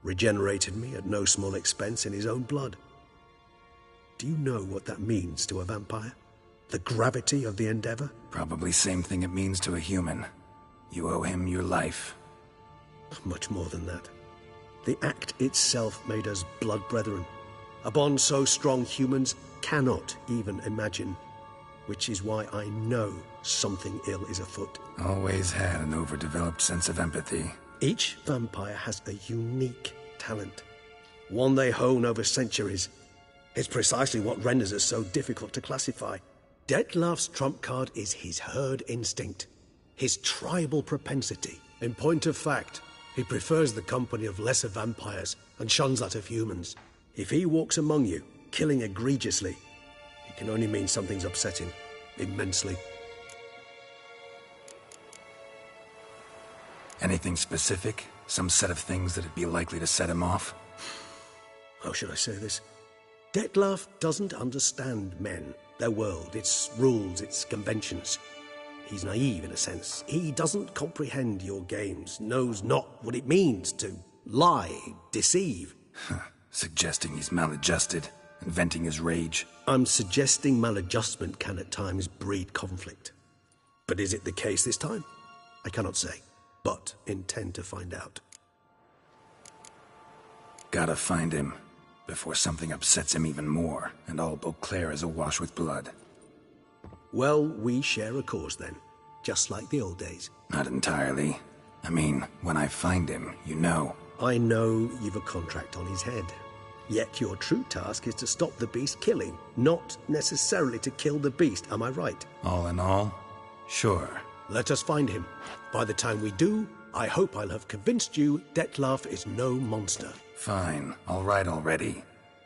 Regenerated me at no small expense in his own blood. Do you know what that means to a vampire? The gravity of the endeavor? Probably same thing it means to a human. You owe him your life. Much more than that. The act itself made us blood brethren. A bond so strong humans cannot even imagine. Which is why I know something ill is afoot. Always had an overdeveloped sense of empathy. Each vampire has a unique talent. One they hone over centuries. It's precisely what renders us so difficult to classify. Dettlaff's trump card is his herd instinct. His tribal propensity. In point of fact, he prefers the company of lesser vampires and shuns that of humans. If he walks among you, killing egregiously, it can only mean something's upsetting, immensely. Anything specific? Some set of things that'd be likely to set him off? How should I say this? Dettlaff doesn't understand men, their world, its rules, its conventions. He's naive in a sense. He doesn't comprehend your games, knows not what it means to lie, deceive. Suggesting he's maladjusted, and venting his rage. I'm suggesting maladjustment can at times breed conflict. But is it the case this time? I cannot say, but intend to find out. Gotta find him, before something upsets him even more, and all Beauclair is awash with blood. Well, we share a cause then, just like the old days. Not entirely. I mean, when I find him, you know. I know you've a contract on his head. Yet your true task is to stop the beast killing, not necessarily to kill the beast, am I right? All in all, sure. Let us find him. By the time we do, I hope I'll have convinced you Detlef is no monster. Fine, all right already.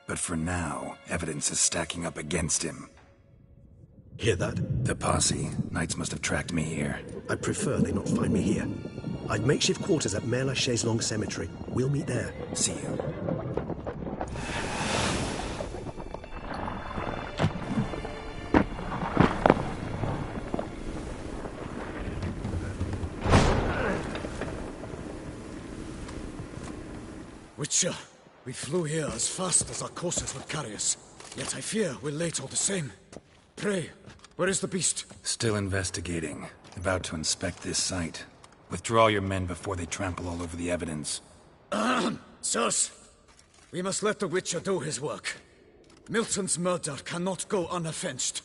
But for now, evidence is stacking up against him. Hear that? The posse. Knights must have tracked me here. I prefer they not find me here. I'd makeshift quarters at Mère Lachaise Long Cemetery. We'll meet there. See you. Witcher, we flew here as fast as our courses would carry us. Yet I fear we're late all the same. Pray, where is the beast? Still investigating. About to inspect this site. Withdraw your men before they trample all over the evidence. Sirs, we must let the Witcher do his work. Milton's murder cannot go unavenged.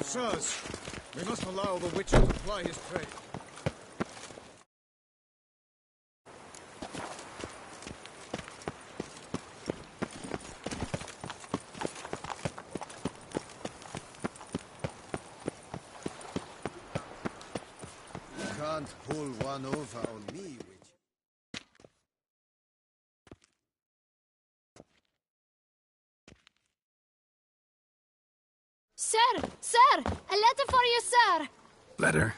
sirs. We must allow the Witcher to ply his trade. You can't pull one over on me, Witcher. Sir! Sir! A letter for you, sir! Letter?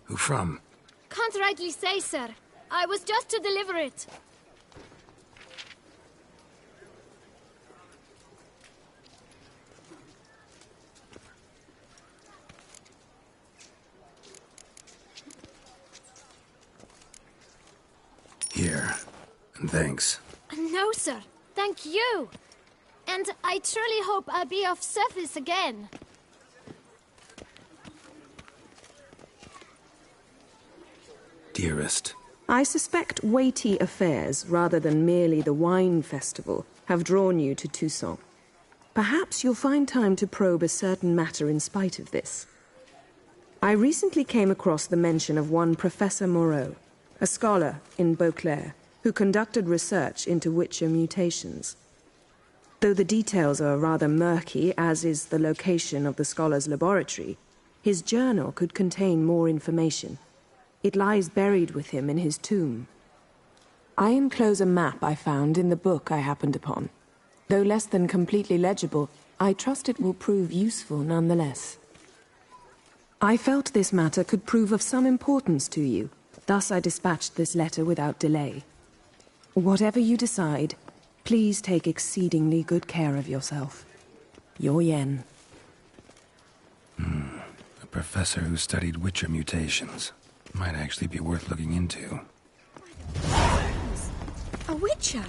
Who from? Can't rightly say, sir. I was just to deliver it. Here. And thanks. No, sir. Thank you. And I truly hope I'll be of service again. Dearest. I suspect weighty affairs, rather than merely the wine festival, have drawn you to Toussaint. Perhaps you'll find time to probe a certain matter in spite of this. I recently came across the mention of one Professor Moreau, a scholar in BEAUCLAIR, who conducted research into Witcher mutations. Though the details are rather murky, as is the location of the scholar's laboratory, his journal could contain more information. It lies buried with him in his tomb. I enclose a map I found in the book I happened upon. Though less than completely legible, I trust it will prove useful nonetheless. I felt this matter could prove of some importance to you, thus I dispatched this letter without delay. Whatever you decide, please take exceedingly good care of yourself. Your Yen. A professor who studied Witcher mutations. Might actually be worth looking into. A Witcher?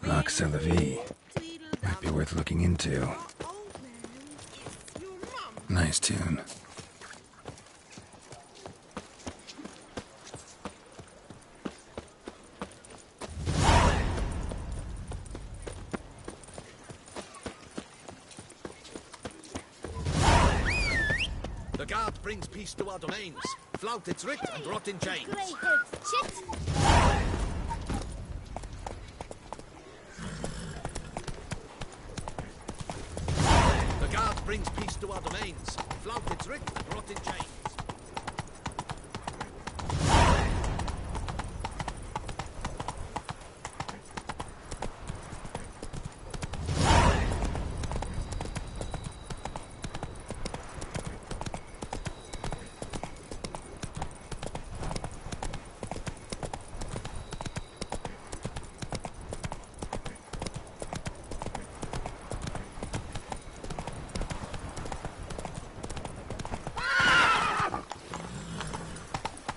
BRUXA might be worth looking into. Nice tune. The guard brings peace to our domains. Flout its writ and rot in chains. Shit! Brings peace to our domains. Flout its writ and rot in chains.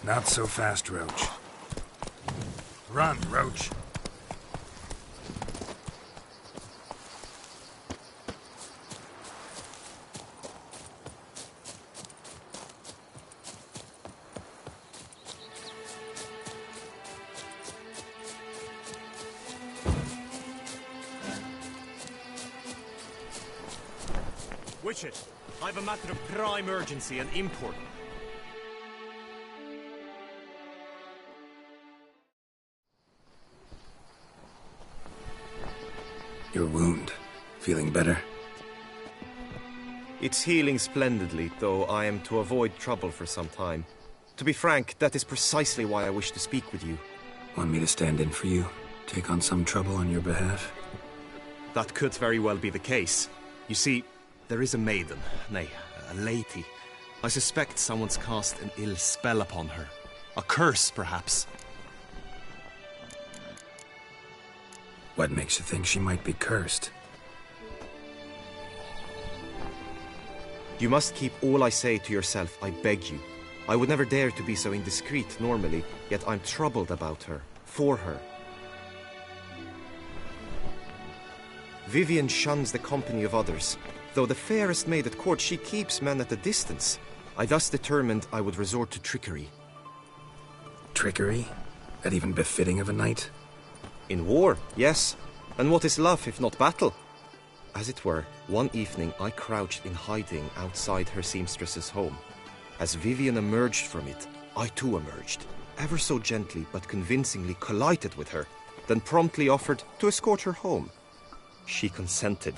Not so fast, Roach. Run, Roach. Witcher, I have a matter of prime urgency and import. Your wound. Feeling better? It's healing splendidly, though I am to avoid trouble for some time. To be frank, that is precisely why I wish to speak with you. Want me to stand in for you? Take on some trouble on your behalf? That could very well be the case. You see, there is a maiden, nay, a lady. I suspect someone's cast an ill spell upon her. A curse, perhaps. What makes you think she might be cursed? You must keep all I say to yourself, I beg you. I would never dare to be so indiscreet normally, yet I'm troubled about her, for her. Vivian shuns the company of others. Though the fairest maid at court, she keeps men at a distance. I thus determined I would resort to trickery. Trickery? That even befitting of a knight? In war, yes. And what is love if not battle? As it were, one evening I crouched in hiding outside her seamstress's home. As Vivian emerged from it, I too emerged, ever so gently but convincingly collided with her, then promptly offered to escort her home. She consented.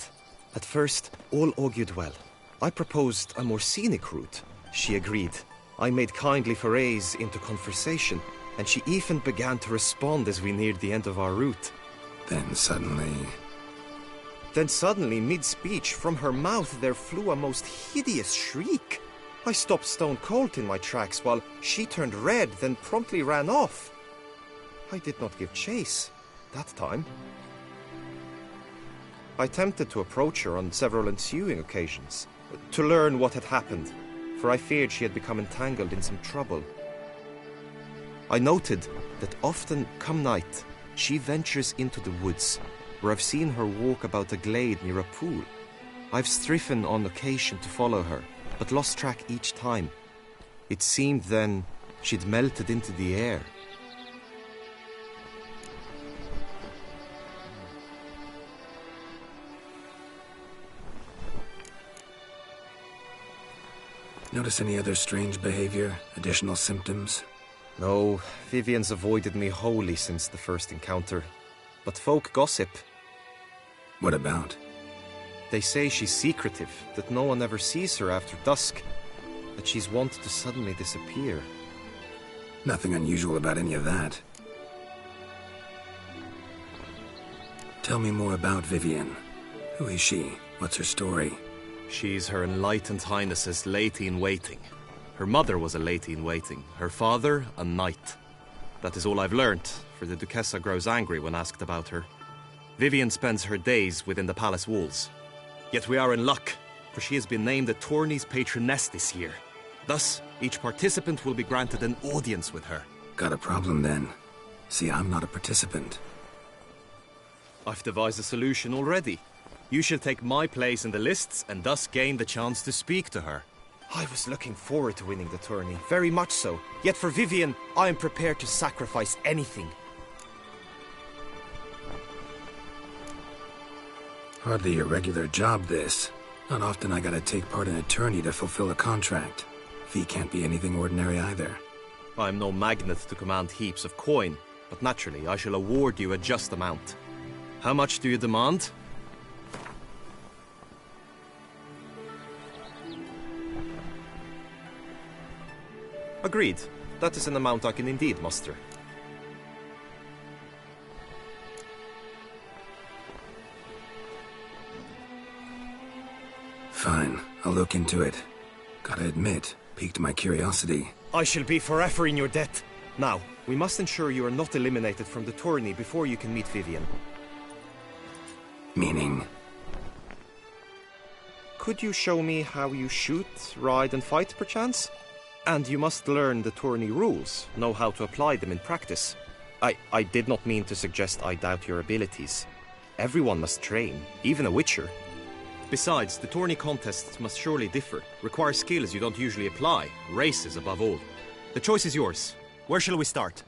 At first, all augured well. I proposed a more scenic route. She agreed. I made kindly forays into conversation, and she even began to respond as we neared the end of our route. Then suddenly, mid-speech, from her mouth there flew a most hideous shriek. I stopped stone cold in my tracks, while she turned red, then promptly ran off. I did not give chase, that time. I attempted to approach her on several ensuing occasions, to learn what had happened, for I feared she had become entangled in some trouble. I noted that often, come night, she ventures into the woods, where I've seen her walk about a glade near a pool. I've striven on occasion to follow her, but lost track each time. It seemed then she'd melted into the air. notice any other strange behavior, additional symptoms? No, Vivian's avoided me wholly since the first encounter. But folk gossip. What about? They say she's secretive, that no one ever sees her after dusk, that she's wont to suddenly disappear. Nothing unusual about any of that. Tell me more about Vivian. Who is she? What's her story? She's Her Enlightened Highness's lady-in-waiting. Her mother was a lady-in-waiting, her father a knight. That is all I've learnt, for the Duchessa grows angry when asked about her. Vivian spends her days within the palace walls. Yet we are in luck, for she has been named the tourney's patroness this year. Thus, each participant will be granted an audience with her. Got a problem then. See, I'm not a participant. I've devised a solution already. You shall take my place in the lists and thus gain the chance to speak to her. I was looking forward to winning the tourney, very much so. Yet for Vivian, I am prepared to sacrifice anything. Hardly a regular job, this. Not often I gotta take part in a tourney to fulfill a contract. Fee can't be anything ordinary either. I'm no magnet to command heaps of coin, but naturally I shall award you a just amount. How much do you demand? Agreed. That is an amount I can indeed muster. Fine, I'll look into it. Gotta admit, piqued my curiosity. I shall be forever in your debt. Now, we must ensure you are not eliminated from the tourney before you can meet Vivian. Meaning? Could you show me how you shoot, ride and fight, perchance? And you must learn the tourney rules, know how to apply them in practice. I did not mean to suggest I doubt your abilities. Everyone must train, even a witcher. Besides, the tourney contests must surely differ, require skills you don't usually apply, races above all. The choice is yours. Where shall we start?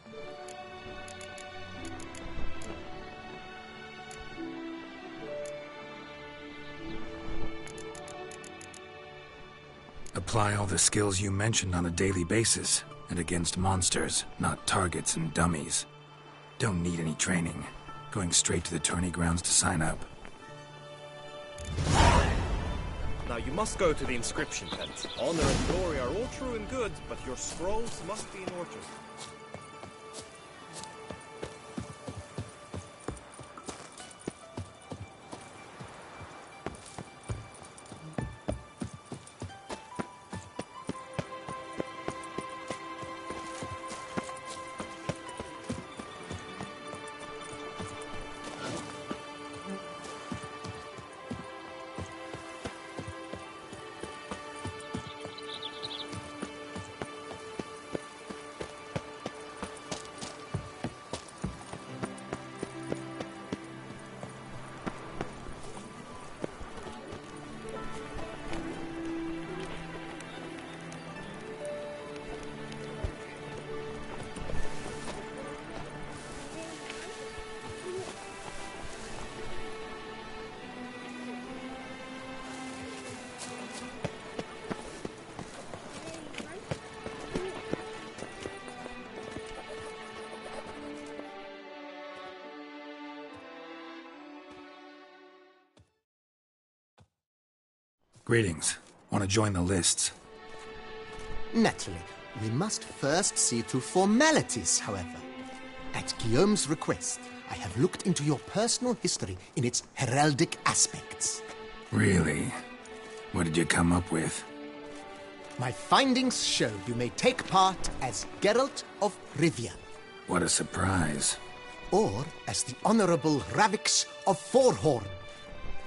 Apply all the skills you mentioned on a daily basis, and against monsters, not targets and dummies. Don't need any training. Going straight to the tourney grounds to sign up. Now you must go to the inscription tent. Honor and glory are all true and good, but your scrolls must be in order. Greetings. Want to join the lists? Naturally. We must first see to formalities, however. At Guillaume's request, I have looked into your personal history in its heraldic aspects. Really? What did you come up with? My findings show you may take part as Geralt of Rivia. What a surprise. Or as the Honorable Ravix of Forhorn.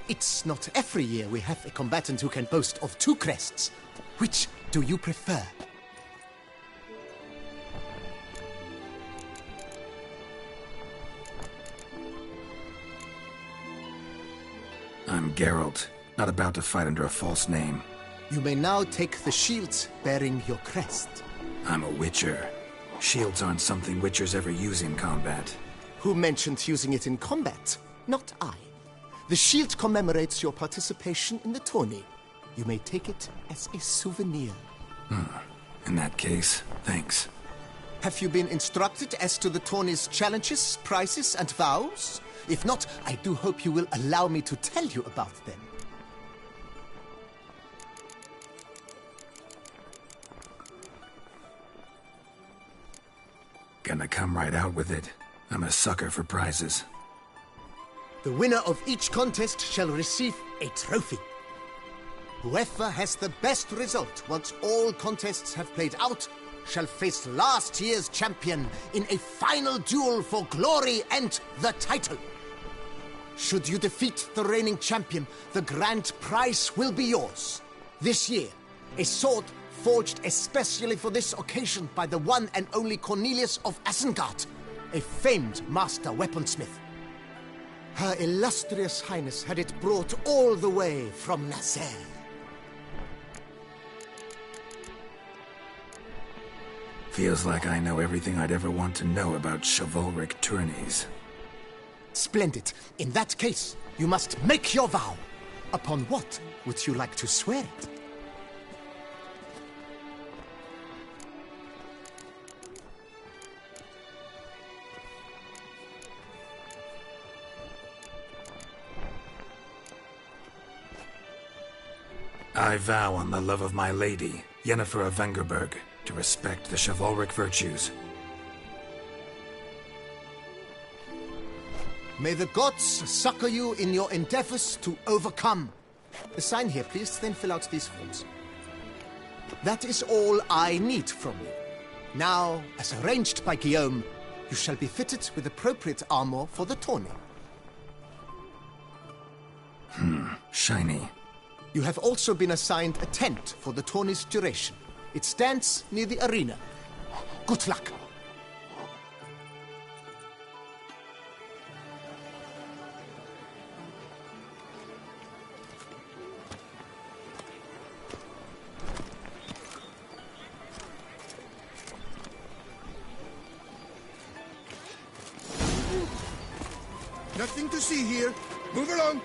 It's not every year we have a combatant who can boast of 2 crests. Which do you prefer? I'm Geralt, not about to fight under a false name. You may now take the shields bearing your crest. I'm a witcher. Shields aren't something witchers ever use in combat. Who mentioned using it in combat? Not I. The shield commemorates your participation in the tourney. You may take it as a souvenir. In that case, thanks. Have you been instructed as to the tourney's challenges, prizes, and vows? If not, I do hope you will allow me to tell you about them. Gonna come right out with it. I'm a sucker for prizes. The winner of each contest shall receive a trophy. Whoever has the best result once all contests have played out shall face last year's champion in a final duel for glory and the title. Should you defeat the reigning champion, the grand prize will be yours. This year, a sword forged especially for this occasion by the one and only Cornelius of Isengard, a famed master weaponsmith. Her illustrious highness had it brought all the way from Nazaire. Feels like I know everything I'd ever want to know about chivalric tourneys. Splendid. In that case, you must make your vow. Upon what would you like to swear it? I vow on the love of my lady, Yennefer of Vengerberg, to respect the chivalric virtues. May the gods succor you in your endeavors to overcome. Sign here, please, then fill out these forms. That is all I need from you. Now, as arranged by Guillaume, you shall be fitted with appropriate armor for the tourney. Shiny. You have also been assigned a tent for the tourney's duration. It stands near the arena. Good luck. Nothing to see here. Move along.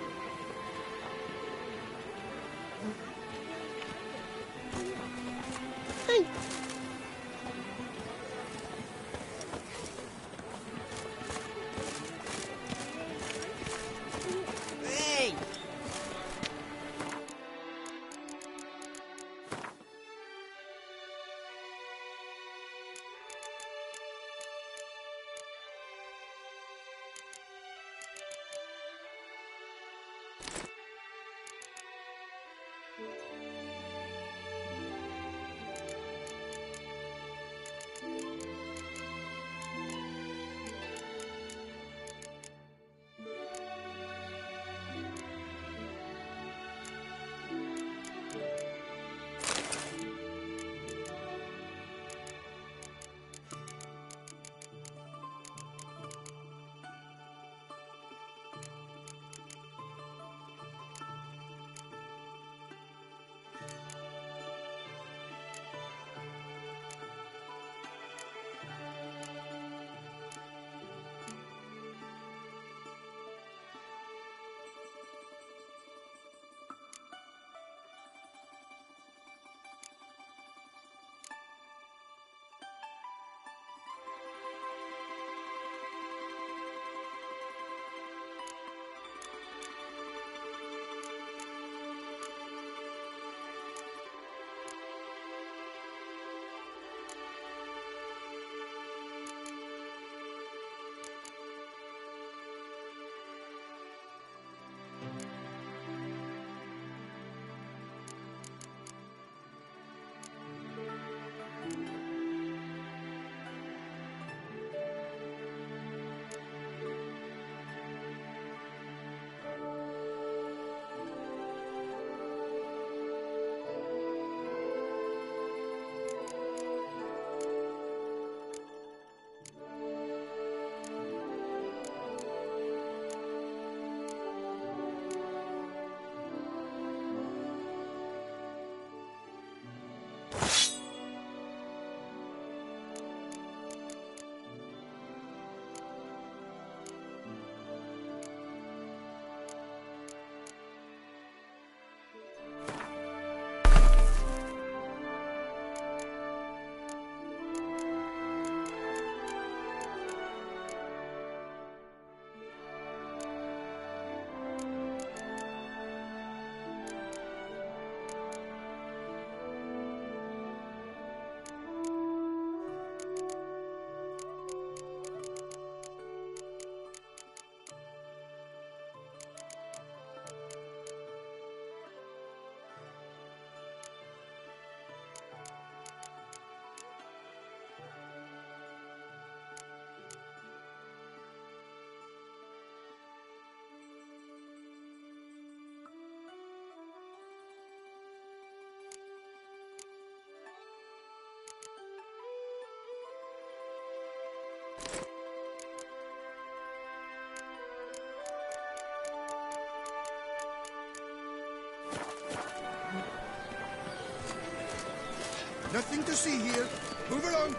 Nothing to see here. Move along.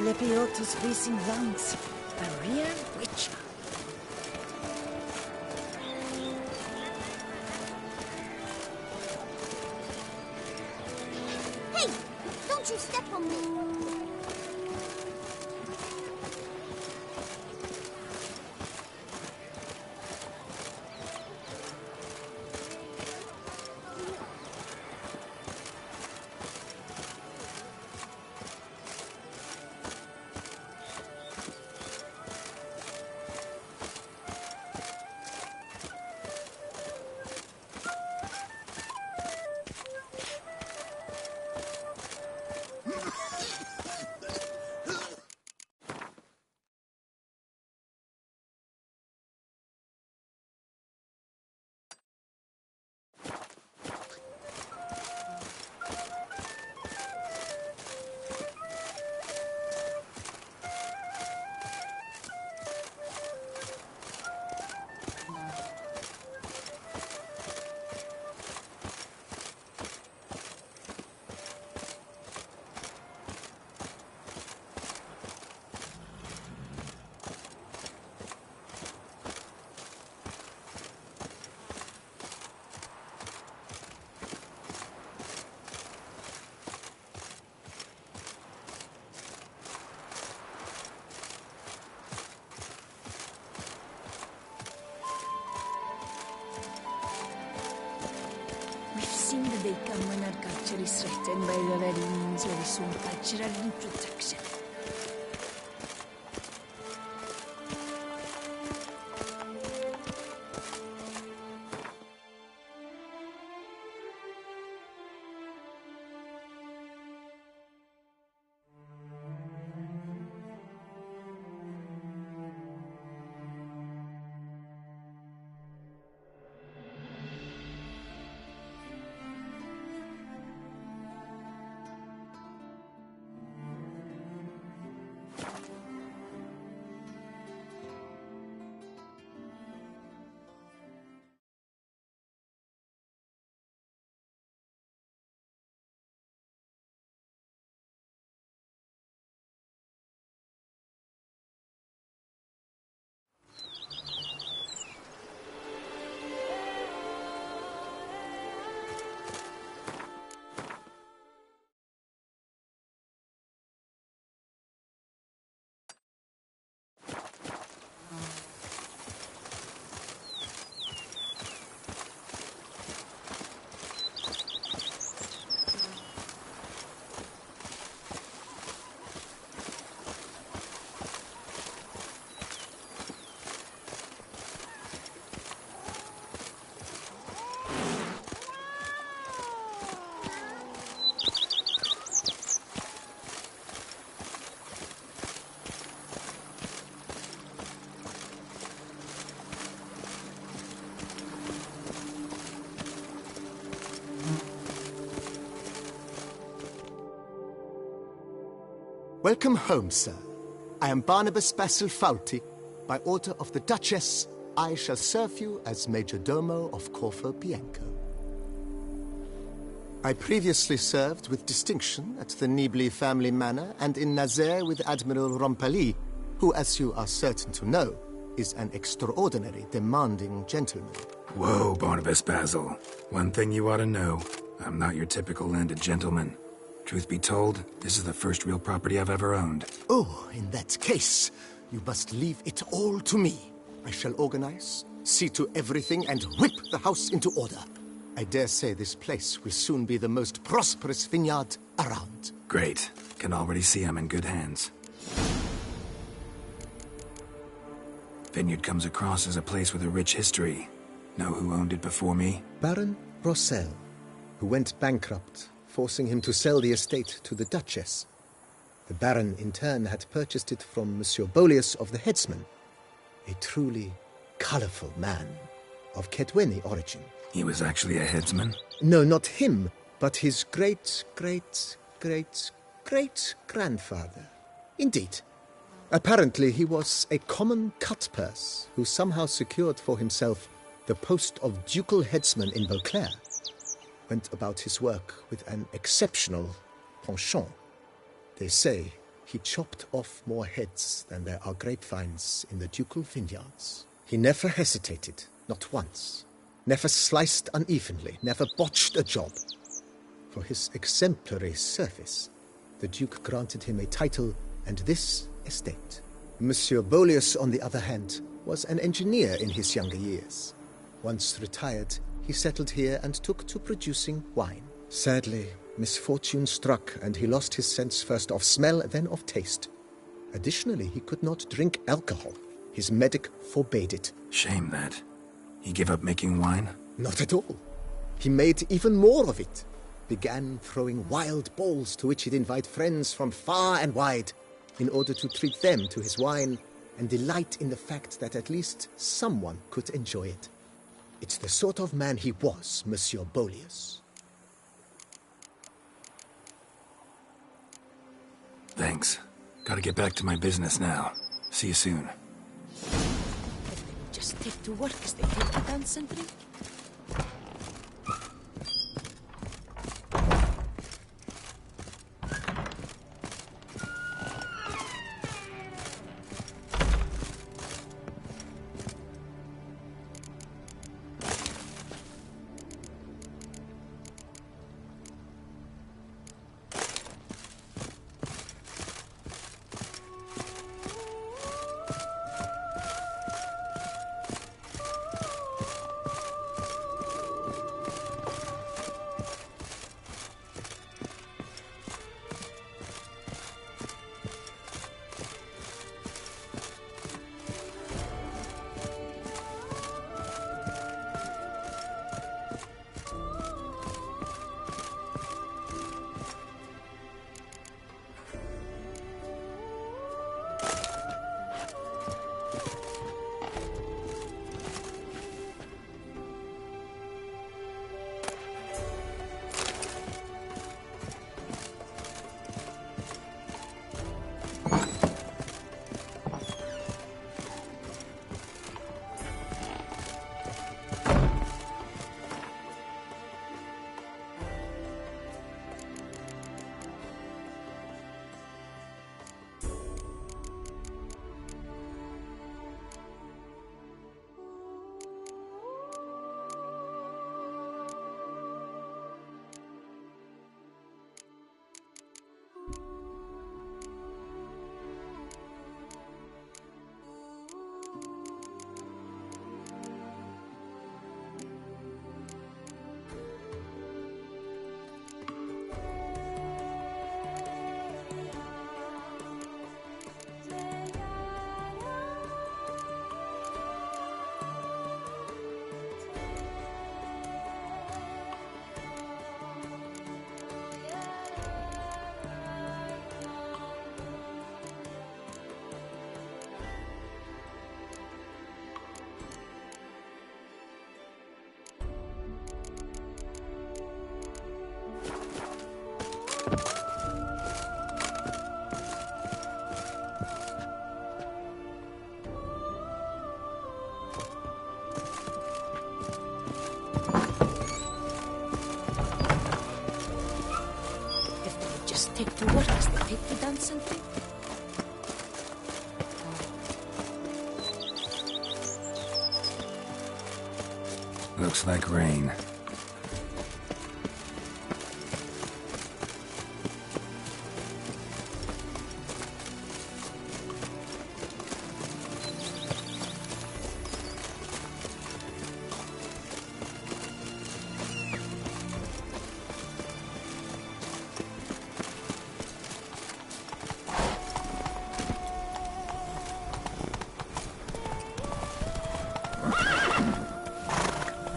Lepiotus facing lungs. A real witcher. Hey! Don't you step on me! Seen the day come when our culture is threatened by the very means of its own cultural reproduction. Welcome home, sir. I am Barnabas Basil Fawlty. By order of the Duchess, I shall serve you as Major Domo of CORVO BIANCO. I previously served with distinction at the Nibli family manor and in Nazaire with Admiral Rompali, who, as you are certain to know, is an extraordinary, demanding gentleman. Whoa, Barnabas Basil. One thing you ought to know. I'm not your typical landed gentleman. Truth be told, this is the first real property I've ever owned. Oh, in that case, you must leave it all to me. I shall organize, see to everything, and whip the house into order. I dare say this place will soon be the most prosperous vineyard around. Great. Can already see I'm in good hands. Vineyard comes across as a place with a rich history. Know who owned it before me? Baron Rossel, who went bankrupt, forcing him to sell the estate to the Duchess. The Baron, in turn, had purchased it from Monsieur Bolius of the Headsman, a truly colorful man of Kedweni origin. He was actually a headsman? No, not him, but his great-great-great-great-grandfather. Indeed. Apparently, he was a common cut-purse who somehow secured for himself the post of ducal headsman in BEAUCLAIR. Went about his work with an exceptional penchant. They say he chopped off more heads than there are grapevines in the ducal vineyards. He never hesitated, not once. Never sliced unevenly, never botched a job. For his exemplary service, the Duke granted him a title and this estate. Monsieur Bolius, on the other hand, was an engineer in his younger years. Once retired, he settled here and took to producing wine. Sadly, misfortune struck and he lost his sense first of smell, then of taste. Additionally, he could not drink alcohol. His medic forbade it. Shame that. He gave up making wine? Not at all. He made even more of it. Began throwing wild balls to which he'd invite friends from far and wide in order to treat them to his wine and delight in the fact that at least someone could enjoy it. It's the sort of man he was, Monsieur Bolius. Thanks. Gotta get back to my business now. See you soon. Just take to work as they take to dance and drink. Take to work as they take to dance and drink. Looks like rain.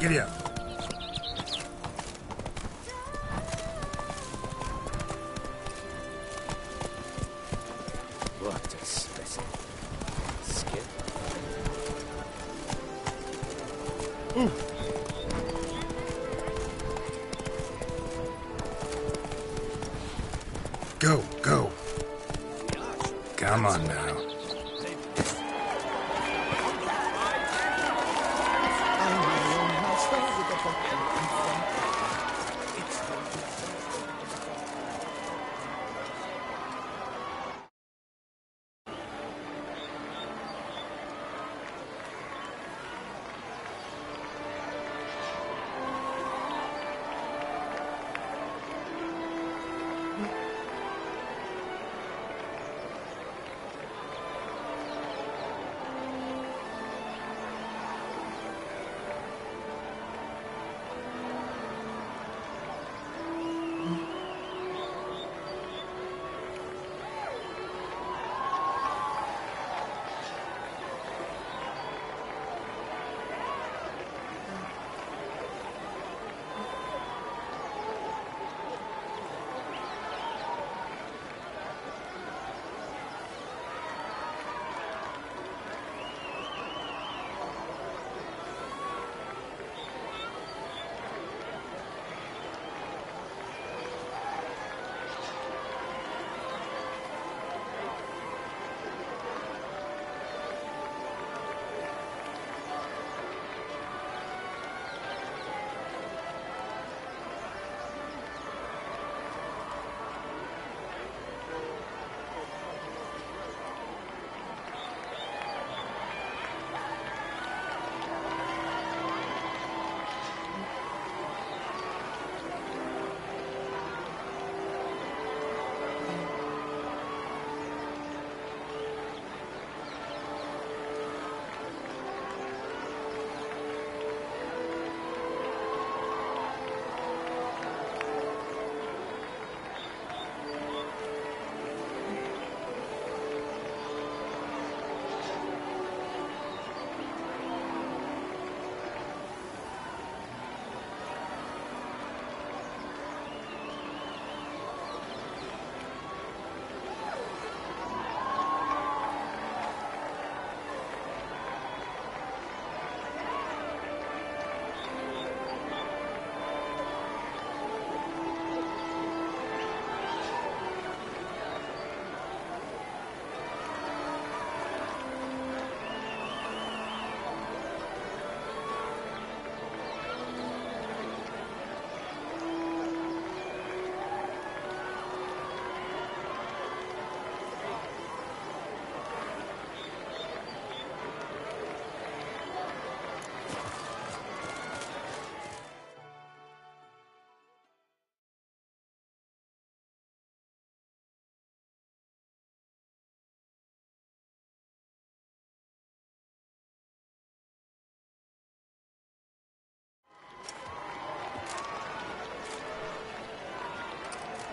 Giddy up. What a specimen. Skin. Go, go. Come on now.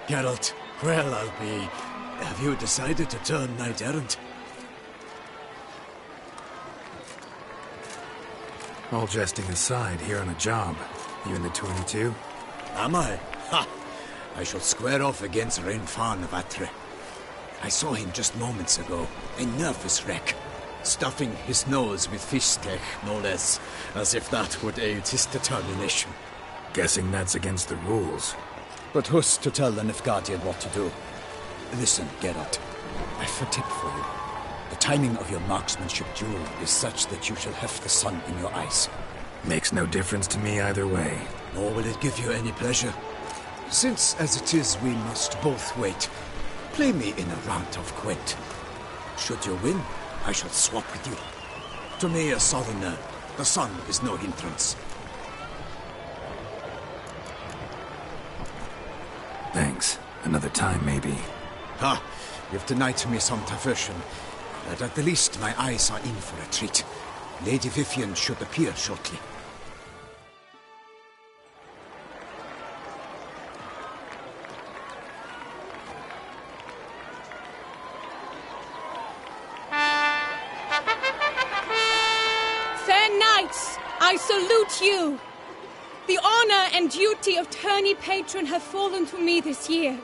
Geralt, well, I'll be... Have you decided to turn knight-errant? All jesting aside, here on a job. You in the 22? Am I? Ha! I shall square off against Renfan of Atre. I saw him just moments ago, a nervous wreck, stuffing his nose with fish steak, no less, as if that would aid his determination. Guessing that's against the rules. But who's to tell the Nilfgaardian what to do? Listen, Geralt, I've a tip for you. The timing of your marksmanship duel is such that you shall have the sun in your eyes. Makes no difference to me either way. Nor will it give you any pleasure. Since, as it is, we must both wait, play me in a round of Gwent. Should you win, I shall swap with you. To me, a southerner, the sun is no hindrance. Thanks. Another time, maybe. Ha! You've denied me some diversion, but at the least my eyes are in for a treat. Lady Vivian should appear shortly. Fair knights, I salute you! The honor and duty of tourney patron have fallen to me this year.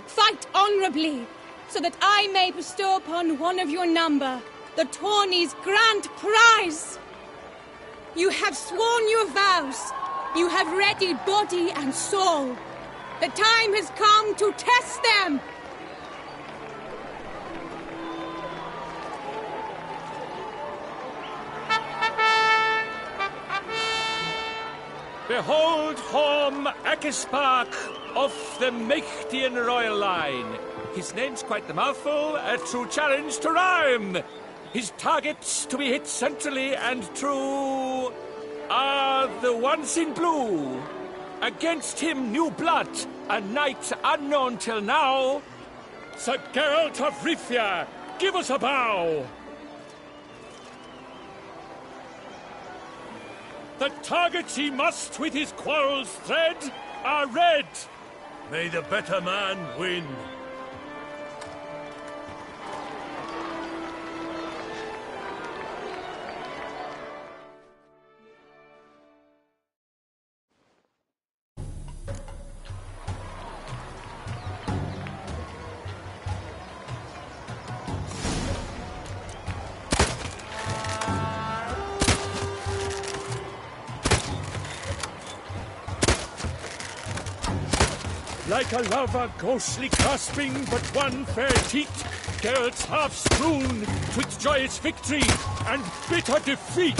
Fight honorably, so that I may bestow upon one of your number the tourney's grand prize. You have sworn your vows. You have readied body and soul. The time has come to test them. Behold Horm Akispark of the Mechtian royal line. His name's quite the mouthful, a true challenge to rhyme. His targets to be hit centrally and true are the ones in blue. Against him new blood, a knight unknown till now. Sir Geralt of Rivia, give us a bow. The targets he must with his quarrels thread are red. May the better man win. Like a lover ghostly grasping but one fair cheat, Geralt's half strewn with joyous victory and bitter defeat.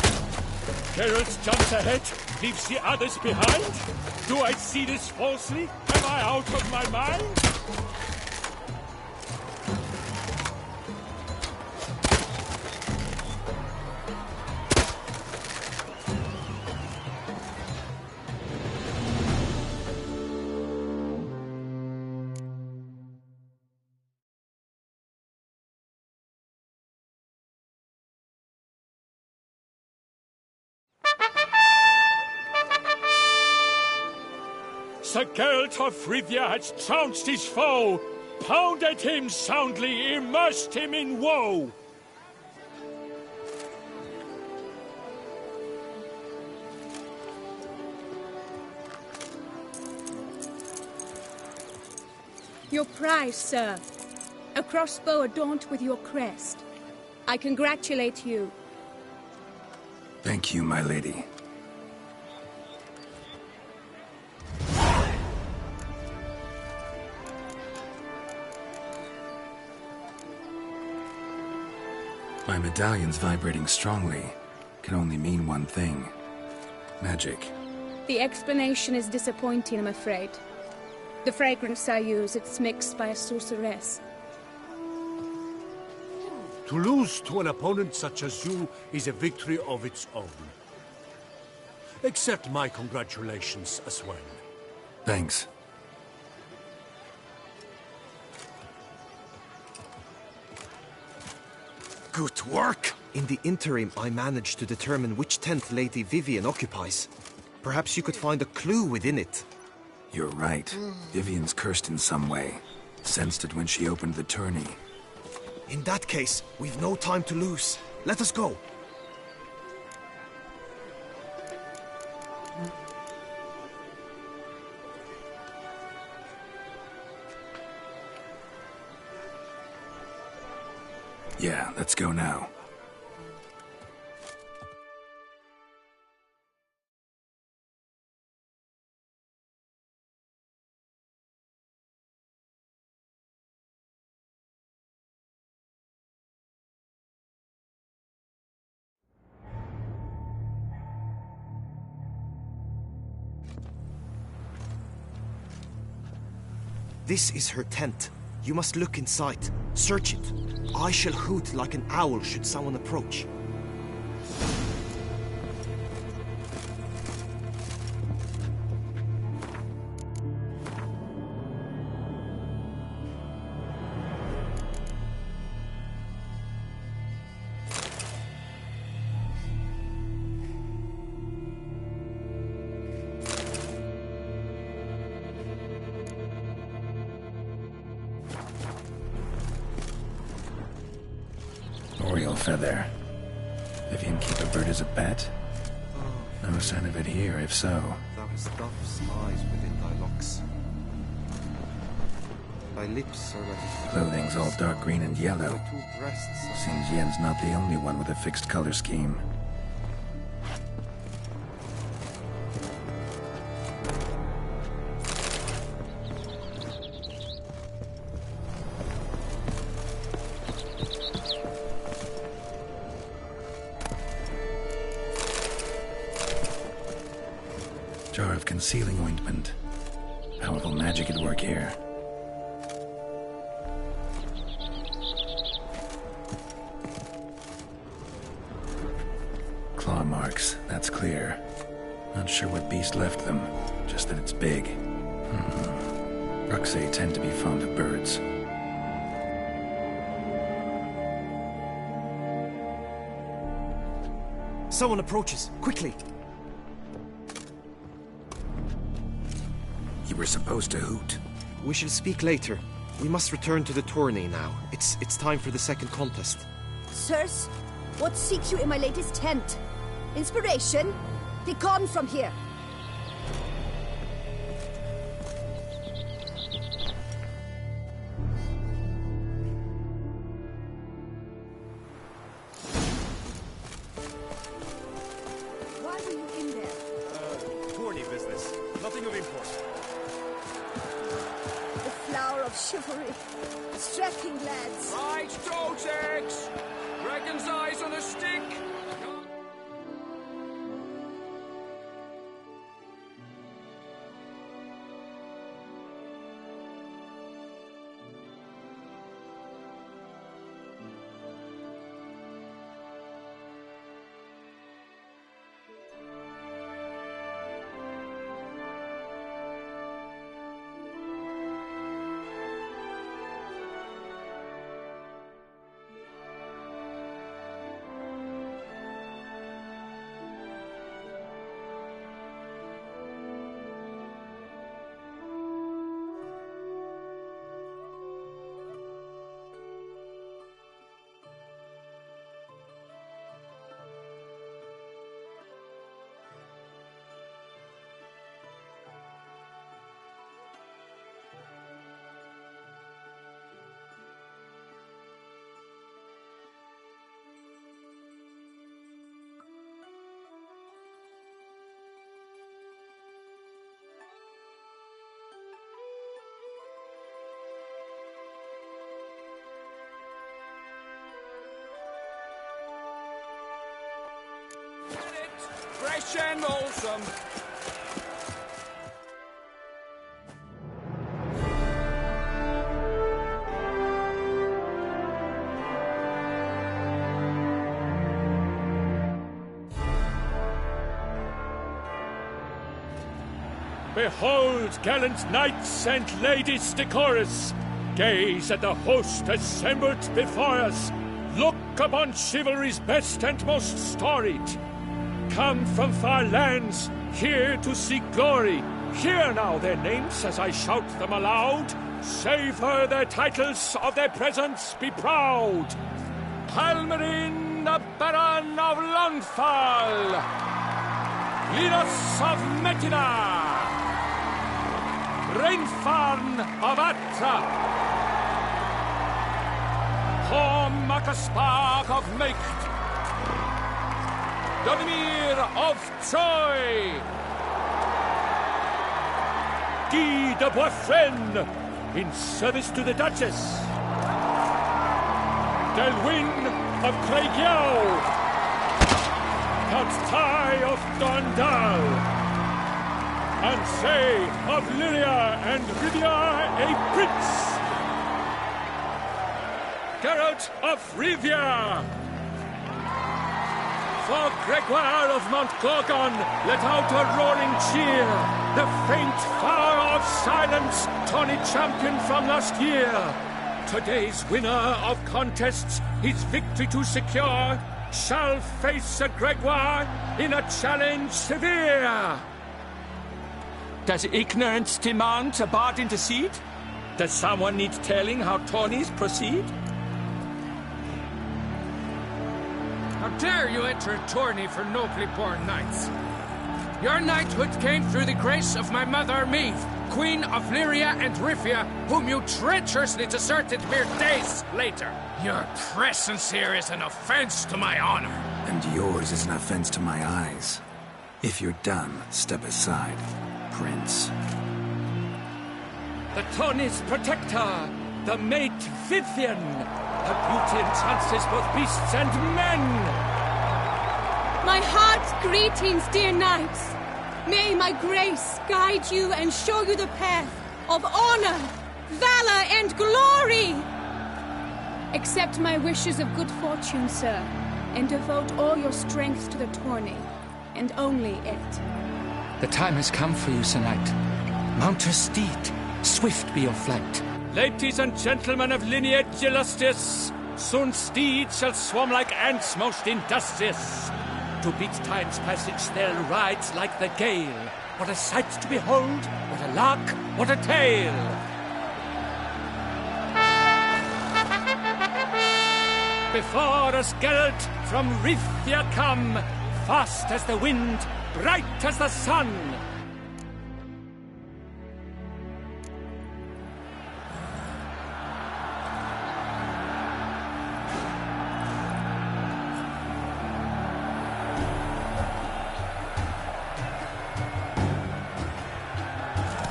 Geralt jumps ahead, leaves the others behind. Do I see this falsely? Am I out of my mind? Sir Geralt of Rivia has trounced his foe, pounded him soundly, immersed him in woe. Your prize, sir. A crossbow adorned with your crest. I congratulate you. Thank you, my lady. My medallion's vibrating strongly. Can only mean one thing. Magic. The explanation is disappointing, I'm afraid. The fragrance I use, it's mixed by a sorceress. To lose to an opponent such as you is a victory of its own. Accept my congratulations as well. Thanks. Good work! In the interim, I managed to determine which tent Lady Vivian occupies. Perhaps you could find a clue within it. You're right. Vivian's cursed in some way. Sensed it when she opened the tourney. In that case, we've no time to lose. Let us go. Yeah, let's go now. This is her tent. You must look inside. Search it. I shall hoot like an owl should someone approach. Oriole feather. Vivian keep a bird as a pet? No No sign of it here, if so. Thou hast dove's eyes within thy locks. Thy lips are like... Clothing's all dark green and yellow. Thy two breasts are... Seems Yen's not the only one with a fixed color scheme. Jar of concealing ointment. Powerful magic at work here. Claw marks, that's clear. Not sure what beast left them, just that it's big. BRUXA tend to be fond of birds. Someone approaches, quickly! You were supposed to hoot. We shall speak later. We must return to the tourney now. It's time for the second contest. Sirs, what seeks you in my latest tent? Inspiration? Begone from here! Why were you in there? Tourney business. Nothing of import. The flower of chivalry. Strapping lads. Right, Totex! Dragon's eyes on a stick! Fresh and wholesome. Behold, gallant knights and ladies decorous, gaze at the host assembled before us. Look upon chivalry's best and most storied. Come from far lands, here to seek glory. Hear now their names as I shout them aloud. Savor their titles, of their presence be proud. Palmerin, the Baron of Longfall. Linus of Metina. Reinfarn of Atra. Hormakaspar of Mecht. Donimir of Troy! Guy de Boisfren, in service to the Duchess. Delwyn of Craigiau. Count Tai of Dondal. Ansay of Lyria and Rivia a prince. Geralt of Rivia. For Gregoire of Montgorgon, let out a roaring cheer. The faint fire of silence, tourney champion from last year. Today's winner of contests, his victory to secure, shall face a Gregoire in a challenge severe. Does ignorance demand a bard intercede? Does someone need telling how tourneys proceed? How dare you enter a tourney for nobly born knights? Your knighthood came through the grace of my mother, Meve, Queen of Lyria and Rifia, whom you treacherously deserted mere days later. Your presence here is an offense to my honor. And yours is an offense to my eyes. If you're done, step aside, Prince. The Tony's protector, the mate Vivian. Her beauty enhances both beasts and men. My heart's greetings, dear knights. May my grace guide you and show you the path of honor, valor, and glory. Accept my wishes of good fortune, sir, and devote all your strength to the tourney, and only it. The time has come for you, Sir Knight. Mount your steed. Swift be your flight. Ladies and gentlemen of lineage illustrious, soon steeds shall swarm like ants most industrious. To beat time's passage they'll ride like the gale. What a sight to behold, what a lark, what a tale! Before us Geralt from Rithia come, fast as the wind, bright as the sun.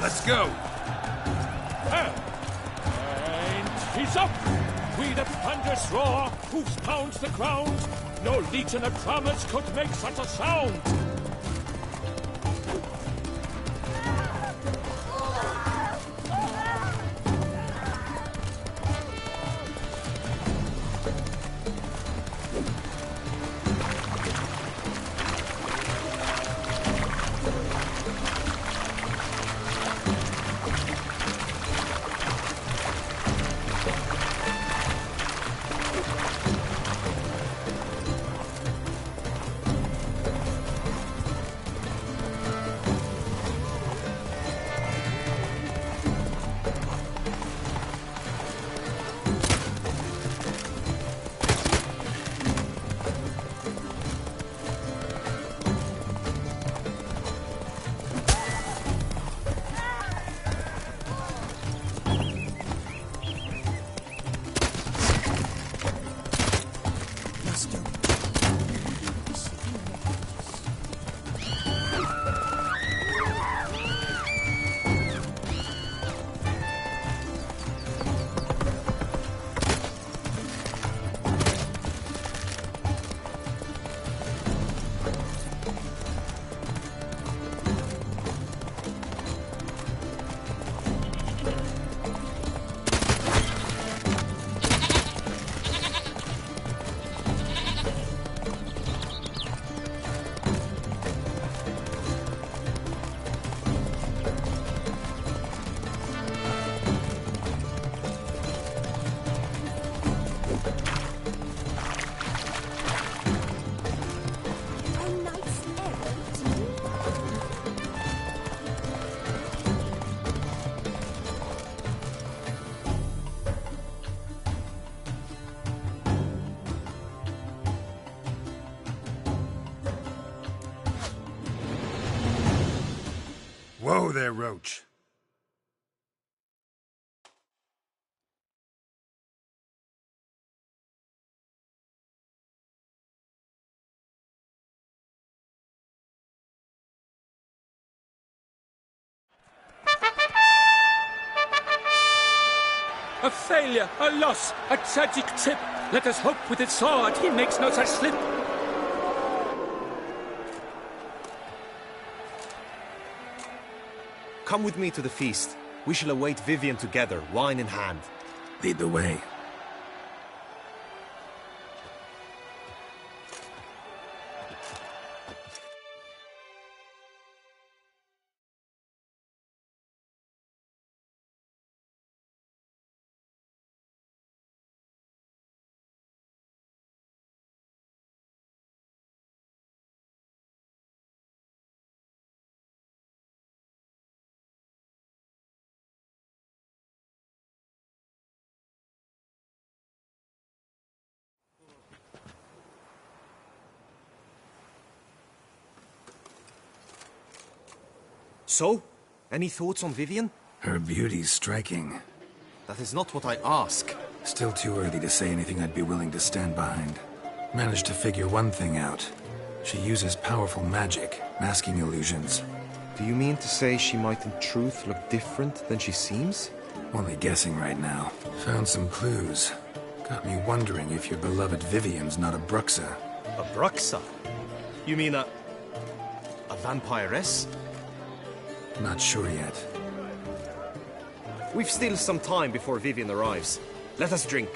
Let's go. And he's up. We the thunderous roar, hoofs pounds the ground. No legion of drummers could make such a sound. Whoa there, Roach. A failure, a loss, a tragic trip. Let us hope with its sword he makes no such slip. Come with me to the feast. We shall await Vivian together, wine in hand. Lead the way. So? Any thoughts on Vivian? Her beauty's striking. That is not what I ask. Still too early to say anything I'd be willing to stand behind. Managed to figure one thing out. She uses powerful magic, masking illusions. Do you mean to say she might in truth look different than she seems? Only guessing right now. Found some clues. Got me wondering if your beloved Vivian's not a BRUXA. A BRUXA? You mean a vampiress? Not sure yet. We've still some time before Vivian arrives. Let us drink.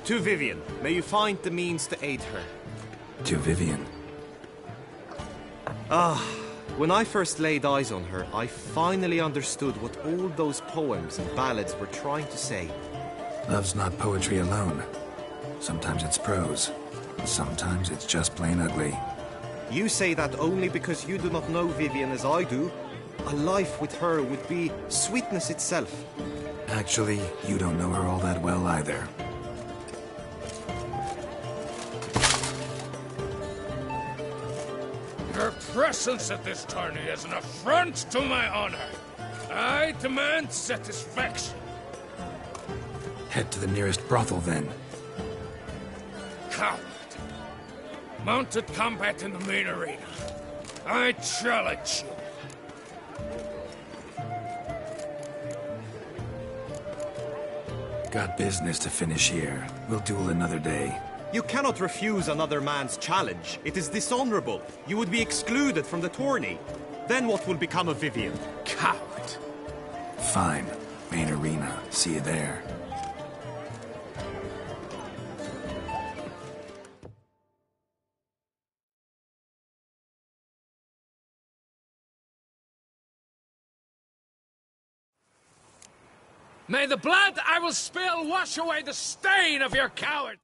To Vivian, may you find the means to aid her. To Vivian. When I first laid eyes on her, I finally understood what all those poems and ballads were trying to say. Love's not poetry alone. Sometimes it's prose. Sometimes it's just plain ugly. You say that only because you do not know Vivian as I do. A life with her would be sweetness itself. Actually, you don't know her all that well either. Your presence at this tourney is an affront to my honor. I demand satisfaction. Head to the nearest brothel, then. Coward. Mounted combat in the main arena. I challenge you. Got business to finish here. We'll duel another day. You cannot refuse another man's challenge. It is dishonorable. You would be excluded from the tourney. Then what will become of Vivian? Coward. Fine. Main arena. See you there. May the blood I will spill wash away the stain of your coward!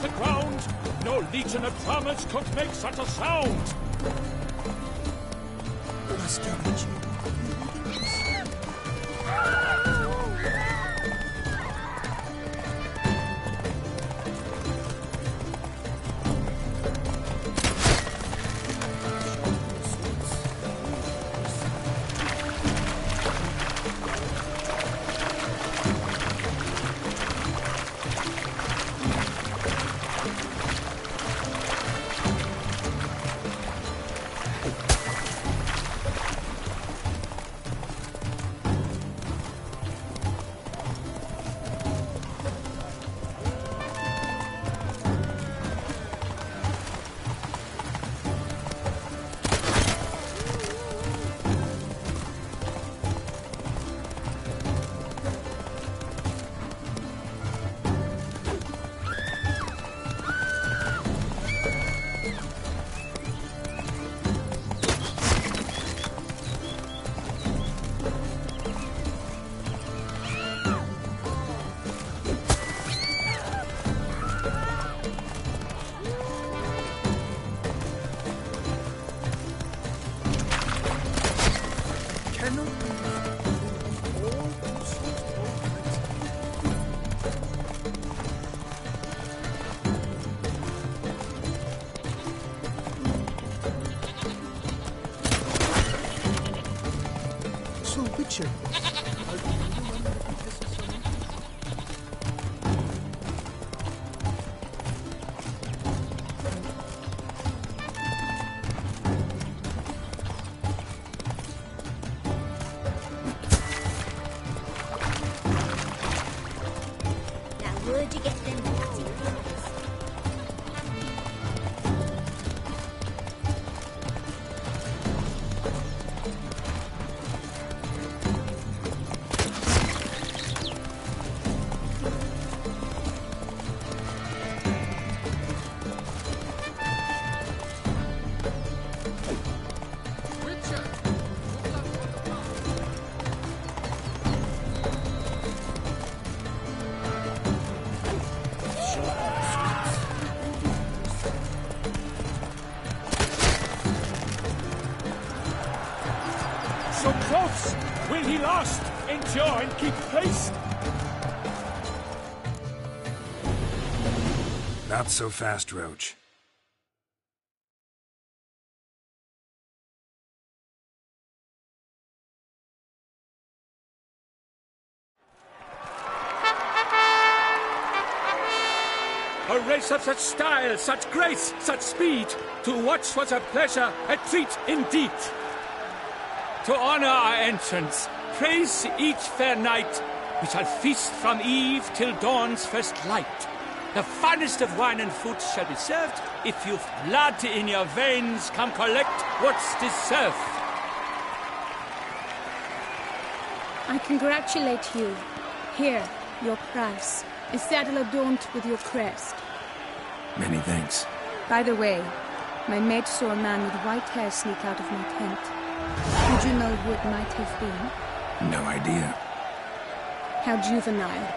the ground. No legion of drummers could make such a sound. Master Richard. Witcher. Now, where'd you get them cutting things? So close! Will he last? Endure and keep pace? Not so fast, Roach. A race of such style, such grace, such speed. To watch was a pleasure, a treat indeed. To honor our entrance, praise each fair night. We shall feast from eve till dawn's first light. The finest of wine and food shall be served. If you've blood in your veins, come collect what's deserved. I congratulate you. Here, your price. A saddle adorned with your crest. Many thanks. By the way, my mate saw a man with white hair sneak out of my tent. Would you know who it might have been? No idea. How juvenile.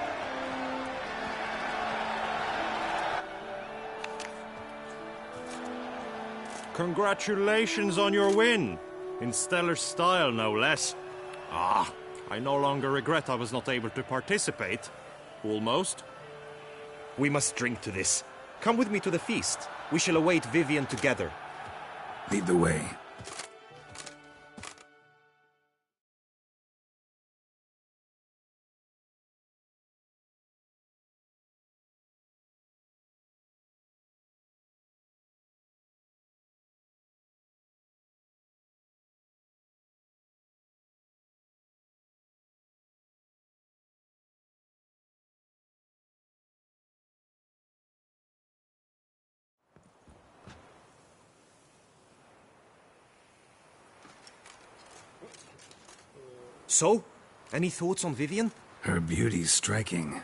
Congratulations on your win. In stellar style, no less. Ah, I no longer regret I was not able to participate. Almost. We must drink to this. Come with me to the feast. We shall await Vivian together. Lead the way. So, any thoughts on Vivian? Her beauty's striking.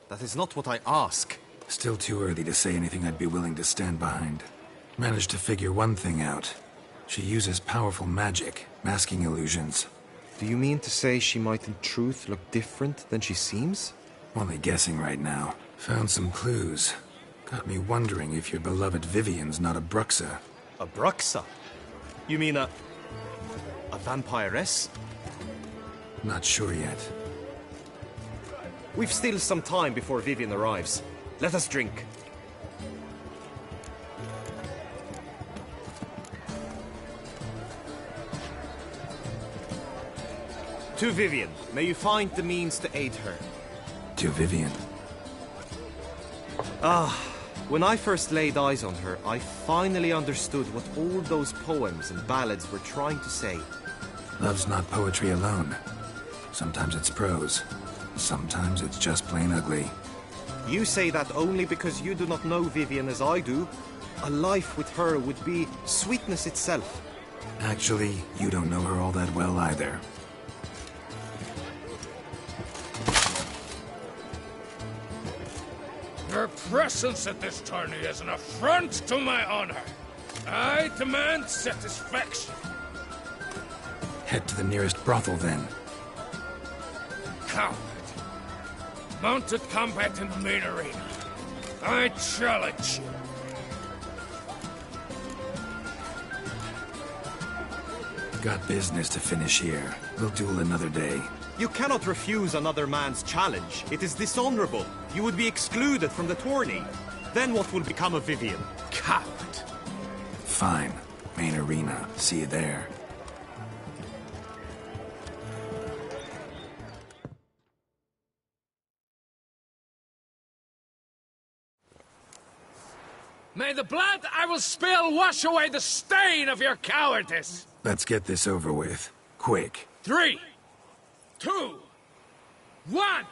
That is not what I ask. Still too early to say anything I'd be willing to stand behind. Managed to figure one thing out. She uses powerful magic, masking illusions. Do you mean to say she might in truth look different than she seems? Only guessing right now. Found some clues. Got me wondering if your beloved Vivian's not a BRUXA. A BRUXA? You mean a vampiress? Not sure yet. We've still some time before Vivian arrives. Let us drink. To Vivian, may you find the means to aid her. To Vivian. When I first laid eyes on her, I finally understood what all those poems and ballads were trying to say. Love's not poetry alone. Sometimes it's prose. Sometimes it's just plain ugly. You say that only because you do not know Vivian as I do. A life with her would be sweetness itself. Actually, you don't know her all that well either. Your presence at this tourney is an affront to my honor. I demand satisfaction. Head to the nearest brothel, then. Coward. Mounted combat in the main arena. I challenge you. Got business to finish here. We'll duel another day. You cannot refuse another man's challenge. It is dishonorable. You would be excluded from the tourney. Then what will become of Vivian? Coward. Fine. Main arena. See you there. May the blood I will spill wash away the stain of your cowardice! Let's get this over with. Quick. 3, 2, 1!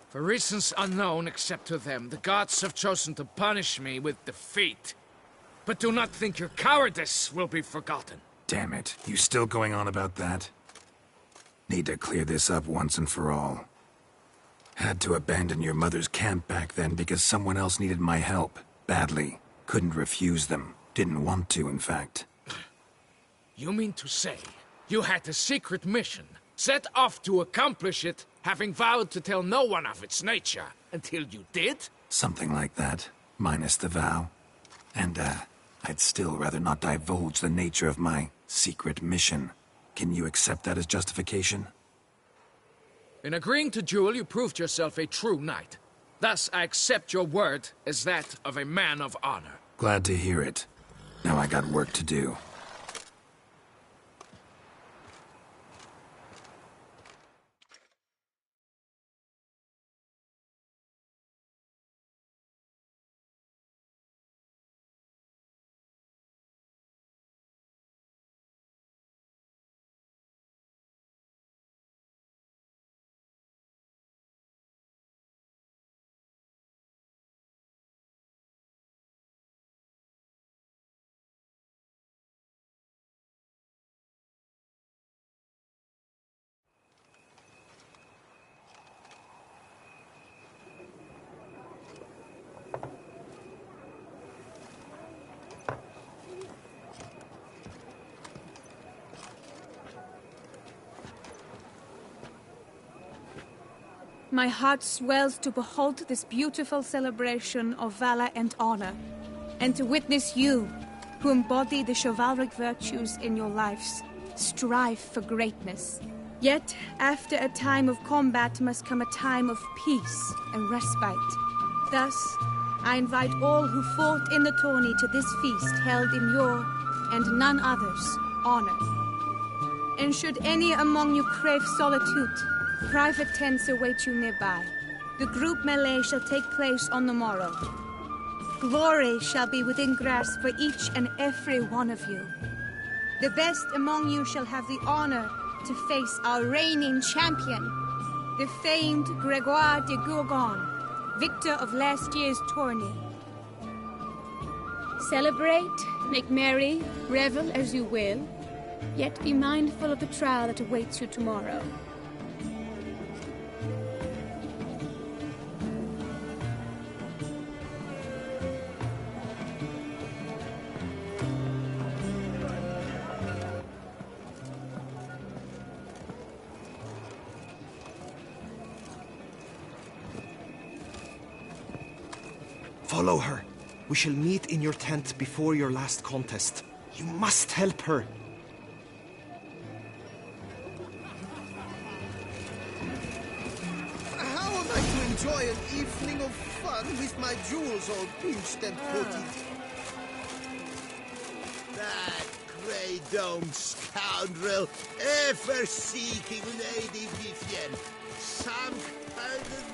For reasons unknown except to them, the gods have chosen to punish me with defeat. But do not think your cowardice will be forgotten. Damn it. You still going on about that? Need to clear this up once and for all. Had to abandon your mother's camp back then because someone else needed my help. Badly. Couldn't refuse them. Didn't want to, in fact. You mean to say you had a secret mission, set off to accomplish it, having vowed to tell no one of its nature, until you did? Something like that, minus the vow. And, I'd still rather not divulge the nature of my secret mission. Can you accept that as justification? In agreeing to duel, you proved yourself a true knight. Thus, I accept your word as that of a man of honor. Glad to hear it. Now I got work to do. My heart swells to behold this beautiful celebration of valor and honor, and to witness you, who embody the chivalric virtues in your lives, strive for greatness. Yet, after a time of combat must come a time of peace and respite. Thus, I invite all who fought in the tourney to this feast held in your, and none other's, honor. And should any among you crave solitude, private tents await you nearby. The group melee shall take place on the morrow. Glory shall be within grasp for each and every one of you. The best among you shall have the honor to face our reigning champion, the famed Gregoire de Gourgon, victor of last year's tourney. Celebrate, make merry, revel as you will, yet be mindful of the trial that awaits you tomorrow. Follow her. We shall meet in your tent before your last contest. You must help her. How am I to enjoy an evening of fun with my jewels all pinched and potted? That grey-domed scoundrel, ever-seeking Lady Vivienne, HANK-Baileygates.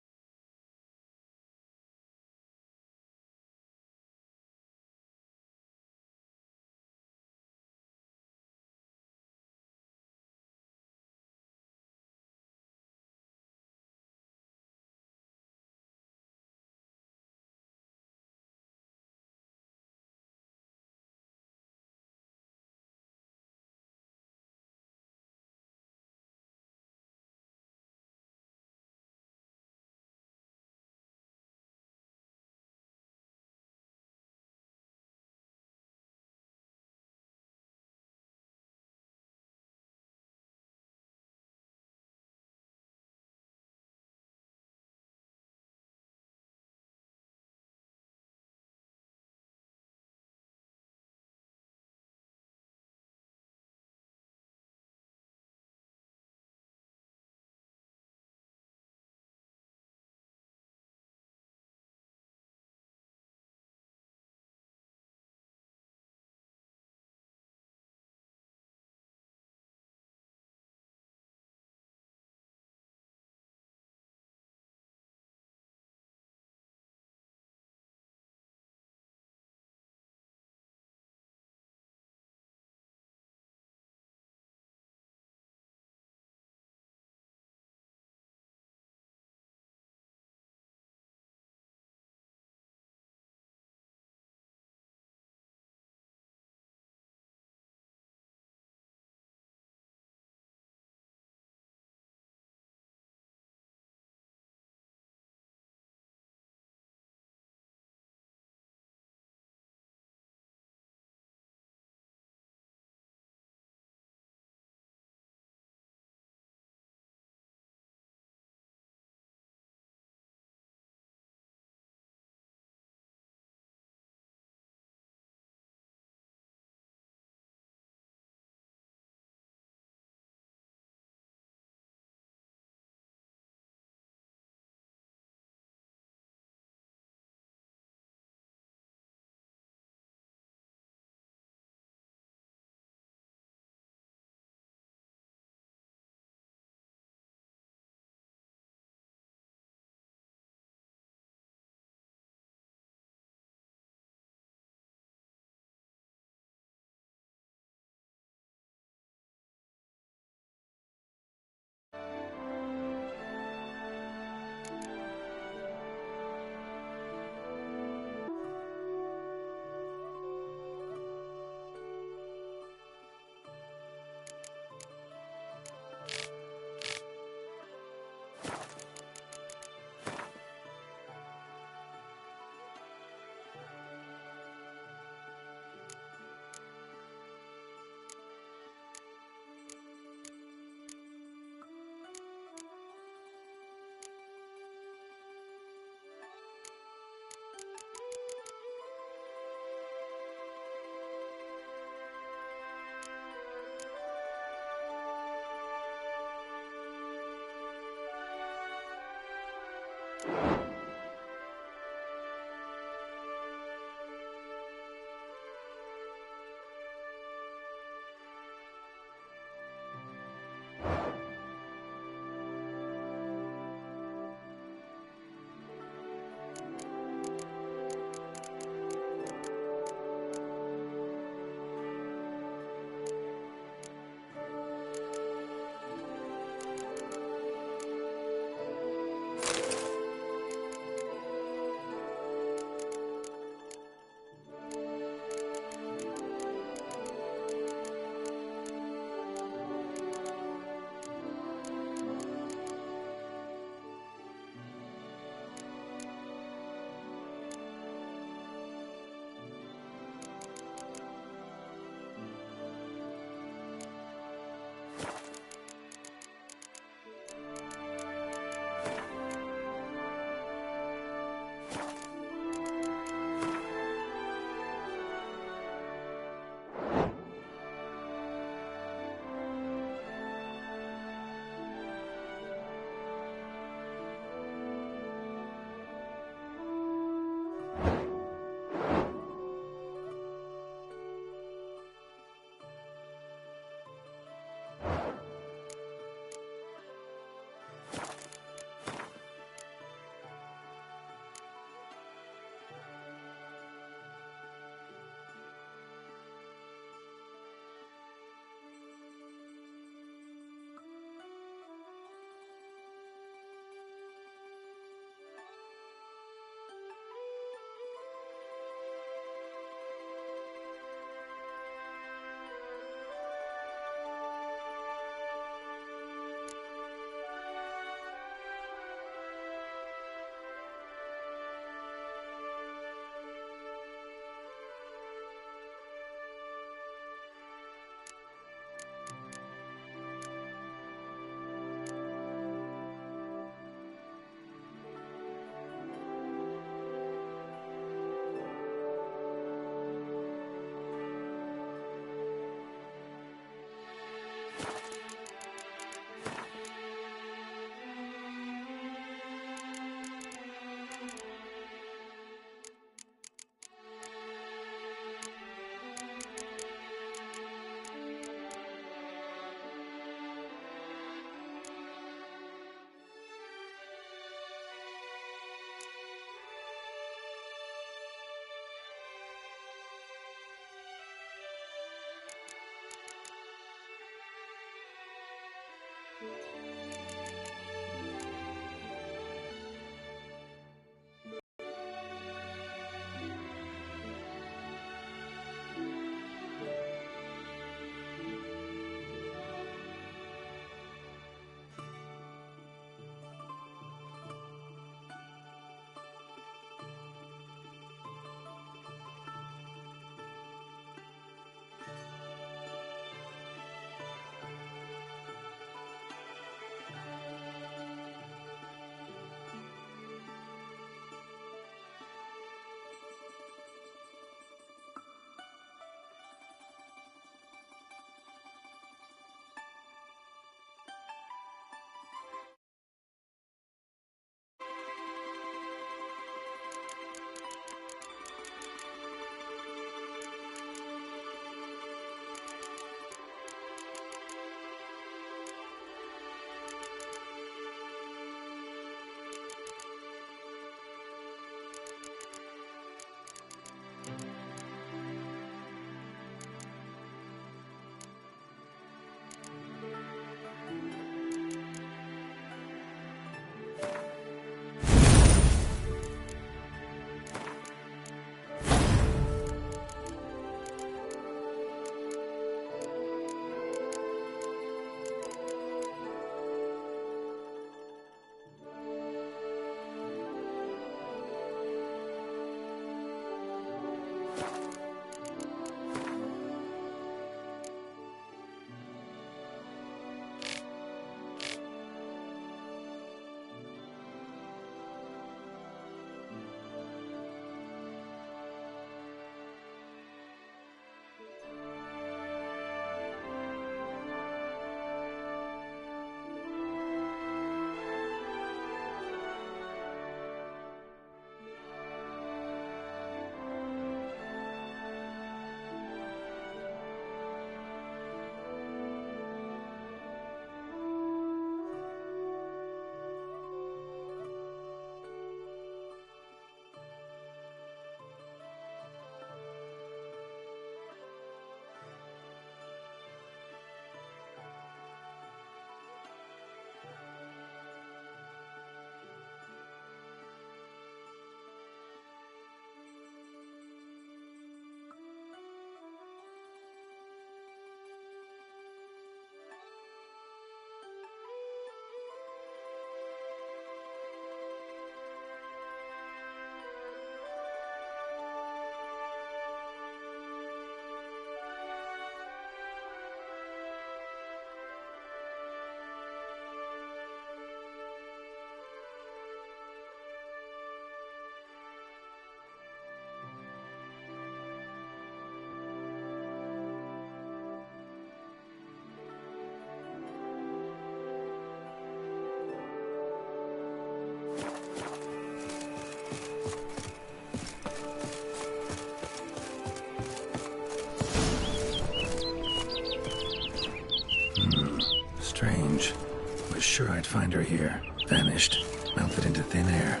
sure I'd find her here. Vanished, melted into thin air.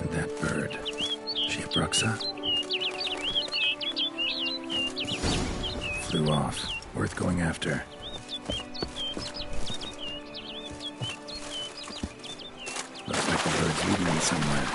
And that bird. She a BRUXA? Flew off. Worth going after. Looks like the bird's leading me somewhere.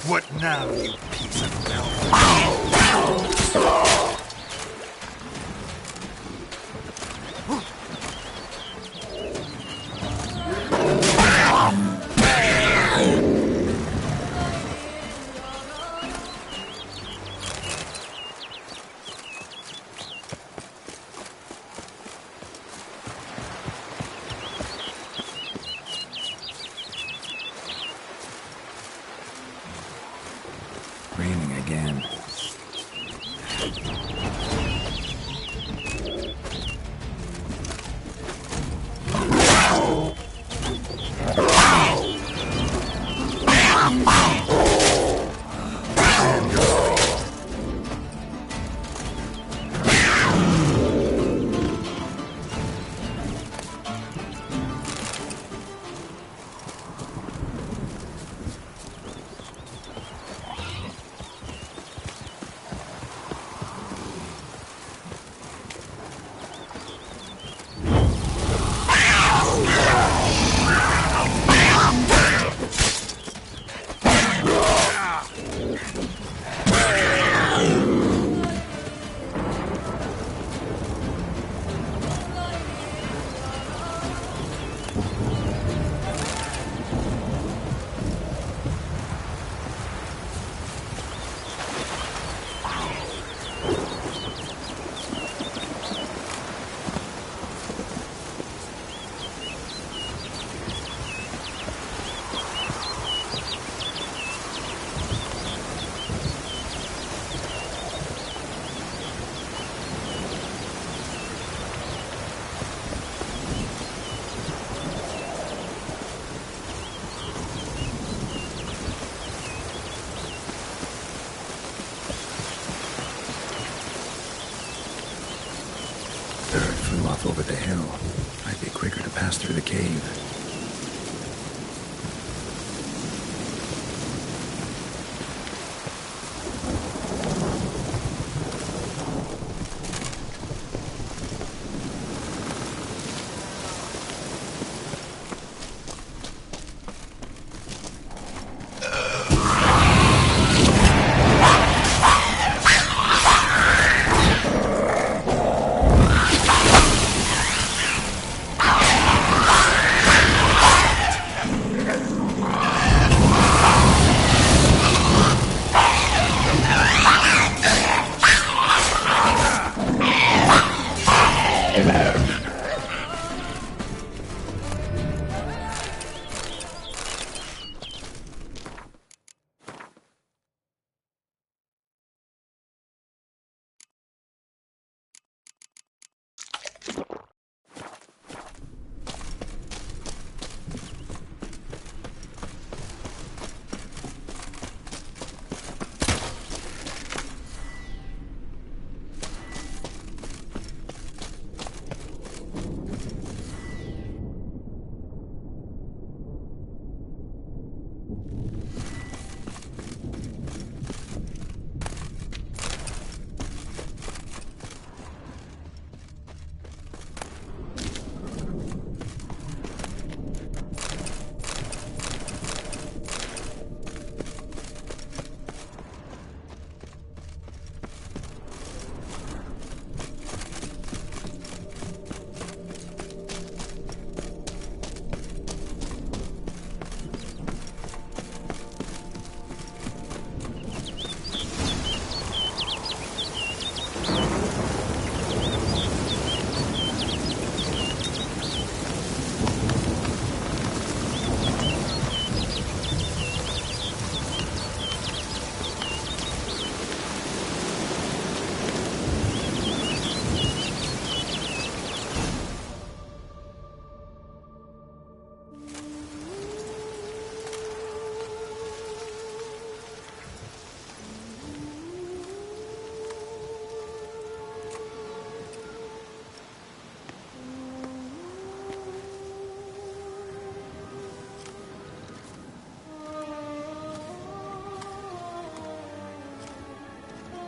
What now, you piece of milk? Raining again. Flew off over the hill. Might be quicker to pass through the cave.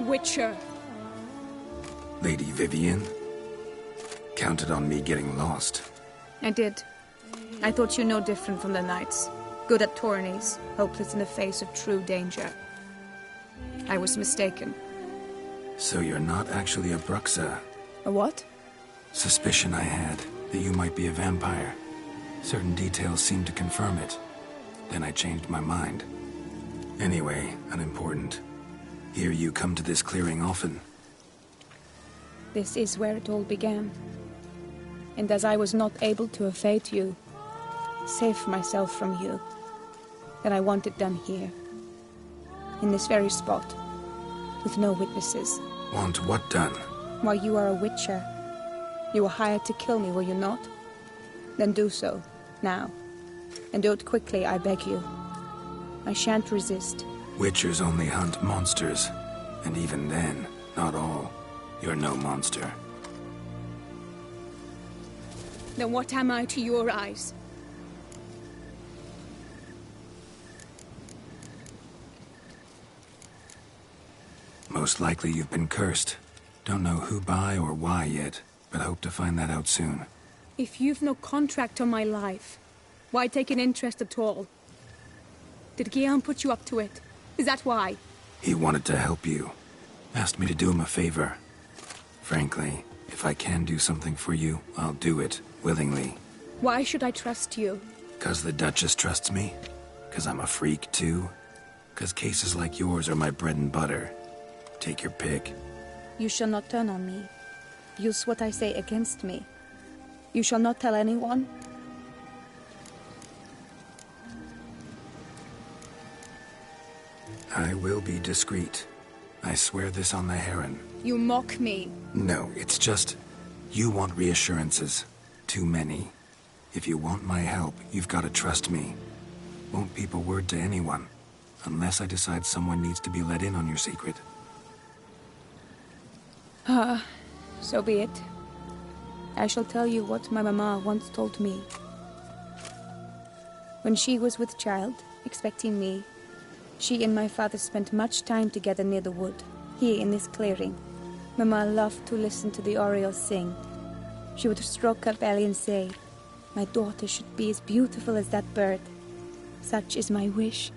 Witcher. Lady Vivian? Counted on me getting lost. I did. I thought you no different from the knights. Good at tourneys, hopeless in the face of true danger. I was mistaken. So you're not actually a BRUXA? A what? Suspicion I had, that you might be a vampire. Certain details seemed to confirm it. Then I changed my mind. Anyway, unimportant. Hear you come to this clearing often. This is where it all began. And as I was not able to evade you, save myself from you, then I want it done here. In this very spot. With no witnesses. Want what done? Why, you are a witcher. You were hired to kill me, were you not? Then do so, now. And do it quickly, I beg you. I shan't resist. Witchers only hunt monsters. And even then, not all. You're no monster. Then what am I to your eyes? Most likely you've been cursed. Don't know who by or why yet, but hope to find that out soon. If you've no contract on my life, why take an interest at all? Did Guillaume put you up to it? Is that why? He wanted to help you. Asked me to do him a favor. Frankly, if I can do something for you, I'll do it, willingly. Why should I trust you? 'Cause the Duchess trusts me? 'Cause I'm a freak, too? 'Cause cases like yours are my bread and butter? Take your pick. You shall not turn on me. Use what I say against me. You shall not tell anyone? I will be discreet. I swear this on the Heron. You mock me. No, it's just... You want reassurances. Too many. If you want my help, you've got to trust me. Won't peep a word to anyone. Unless I decide someone needs to be let in on your secret. So be it. I shall tell you what my mama once told me. When she was with child, expecting me, she and my father spent much time together near the wood, here in this clearing. Mama loved to listen to the orioles sing. She would stroke her belly and say, "My daughter should be as beautiful as that bird. Such is my wish."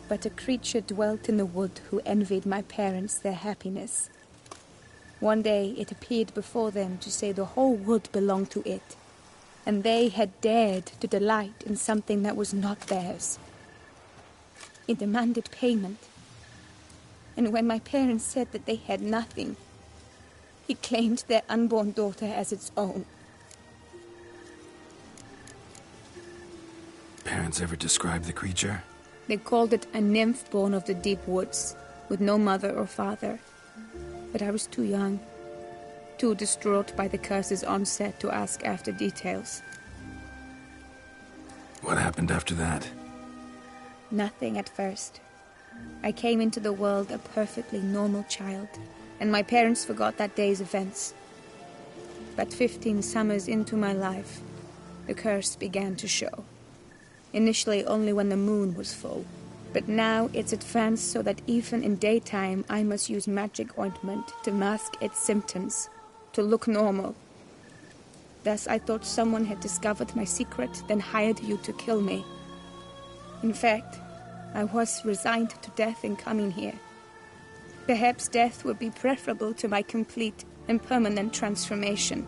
But a creature dwelt in the wood who envied my parents their happiness. One day it appeared before them to say the whole wood belonged to it, and they had dared to delight in something that was not theirs. It demanded payment, and when my parents said that they had nothing, it claimed their unborn daughter as its own. Parents ever describe the creature? They called it a nymph born of the deep woods, with no mother or father. But I was too young, too distraught by the curse's onset to ask after details. What happened after that? Nothing at first. I came into the world a perfectly normal child, and my parents forgot that day's events. But 15 summers into my life, the curse began to show. Initially only when the moon was full, but now it's advanced so that even in daytime I must use magic ointment to mask its symptoms, to look normal. Thus I thought someone had discovered my secret, then hired you to kill me. In fact, I was resigned to death in coming here. Perhaps death would be preferable to my complete and permanent transformation,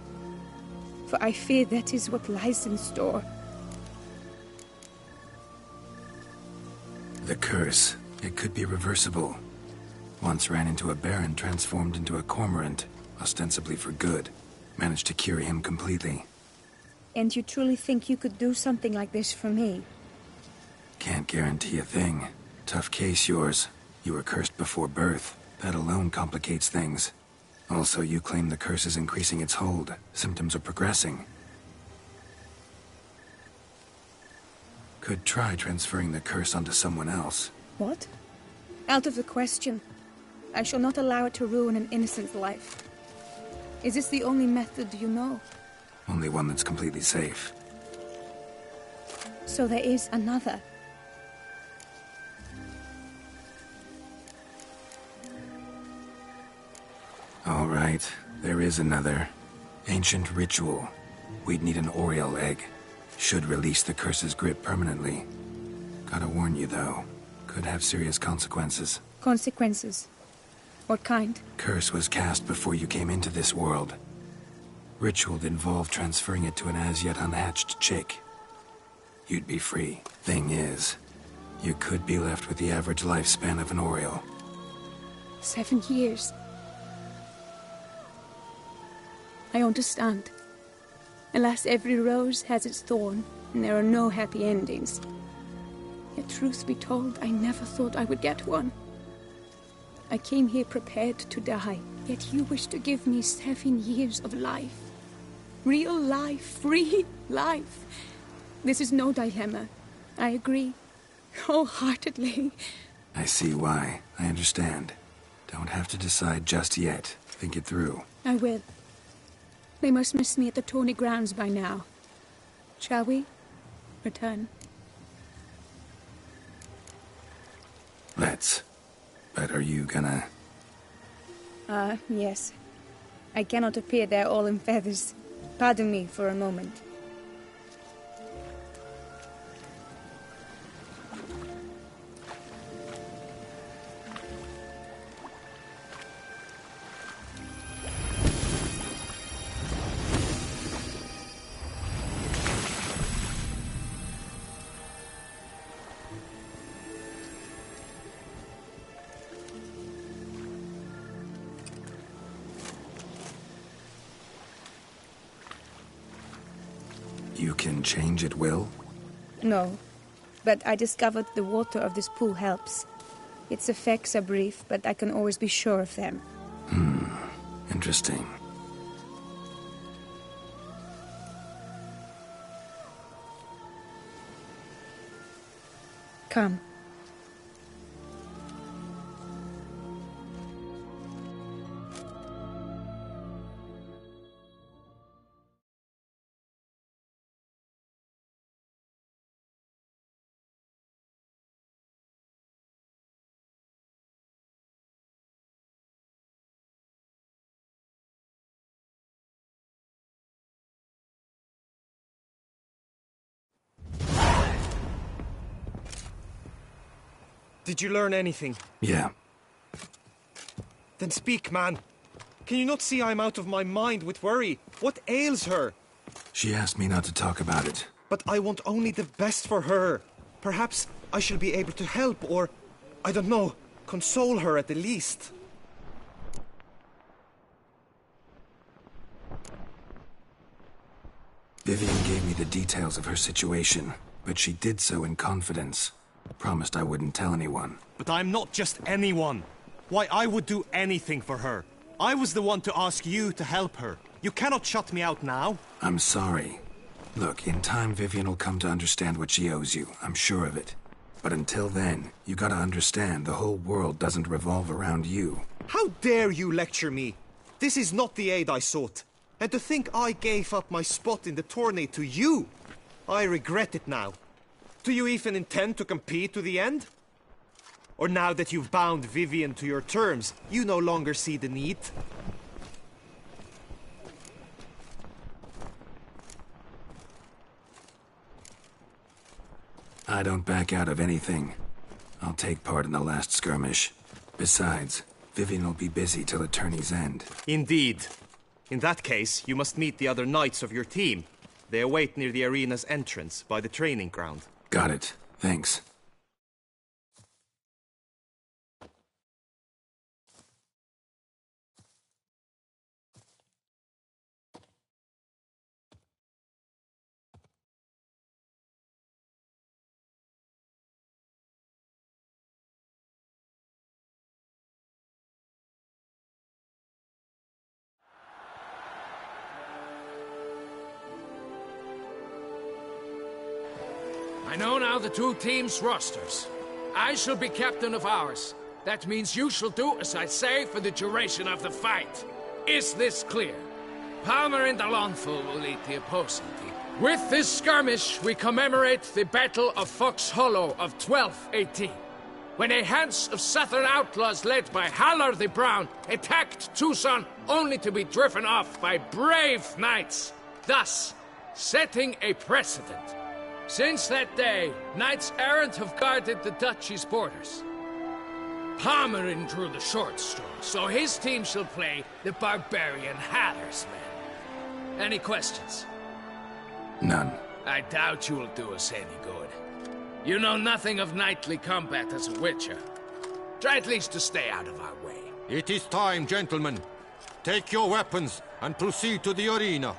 for I fear that is what lies in store. The curse. It could be reversible. Once ran into a baron transformed into a cormorant, ostensibly for good. Managed to cure him completely. And you truly think you could do something like this for me? Can't guarantee a thing. Tough case, yours. You were cursed before birth. That alone complicates things. Also, you claim the curse is increasing its hold. Symptoms are progressing. Could try transferring the curse onto someone else. What? Out of the question. I shall not allow it to ruin an innocent's life. Is this the only method you know? Only one that's completely safe. So there is another. Right, there is another. Ancient ritual. We'd need an Oriole egg. Should release the curse's grip permanently. Gotta warn you, though. Could have serious consequences. Consequences? What kind? Curse was cast before you came into this world. Ritual involved transferring it to an as-yet unhatched chick. You'd be free. Thing is, you could be left with the average lifespan of an Oriole. 7 years. I understand. Alas, every rose has its thorn, and there are no happy endings. Yet, truth be told, I never thought I would get one. I came here prepared to die, yet you wish to give me 7 years of life. Real life, free life. This is no dilemma. I agree. Wholeheartedly. I see why. I understand. Don't have to decide just yet. Think it through. I will. They must miss me at the tourney grounds by now. Shall we? Return. Let's. But are you gonna... Yes. I cannot appear there all in feathers. Pardon me for a moment. You can change at will? No, but I discovered the water of this pool helps. Its effects are brief, but I can always be sure of them. Interesting. Come. Did you learn anything? Yeah. Then speak, man. Can you not see I'm out of my mind with worry? What ails her? She asked me not to talk about it. But I want only the best for her. Perhaps I shall be able to help or, I don't know, console her at the least. Vivian gave me the details of her situation, but she did so in confidence. Promised I wouldn't tell anyone. But I'm not just anyone. Why, I would do anything for her. I was the one to ask you to help her. You cannot shut me out now. I'm sorry. Look, in time Vivian will come to understand what she owes you. I'm sure of it. But until then, you gotta understand the whole world doesn't revolve around you. How dare you lecture me? This is not the aid I sought. And to think I gave up my spot in the tourney to you. I regret it now. Do you even intend to compete to the end? Or now that you've bound Vivian to your terms, you no longer see the need? I don't back out of anything. I'll take part in the last skirmish. Besides, Vivian will be busy till the tourney's end. Indeed. In that case, you must meet the other knights of your team. They await near the arena's entrance, by the training ground. Got it. Thanks. I know now the two teams' rosters. I shall be captain of ours. That means you shall do as I say for the duration of the fight. Is this clear? Palmer and Alonful will lead the opposing team. With this skirmish, we commemorate the Battle of Fox Hollow of 1218. when a Hans of Southern outlaws led by Haller the Brown attacked Tucson only to be driven off by brave knights, thus setting a precedent. Since that day, knights-errant have guarded the duchy's borders. Palmerin drew the short straw, so his team shall play the barbarian Haller's men. Any questions? None. I doubt you'll do us any good. You know nothing of knightly combat as a witcher. Try at least to stay out of our way. It is time, gentlemen. Take your weapons and proceed to the arena.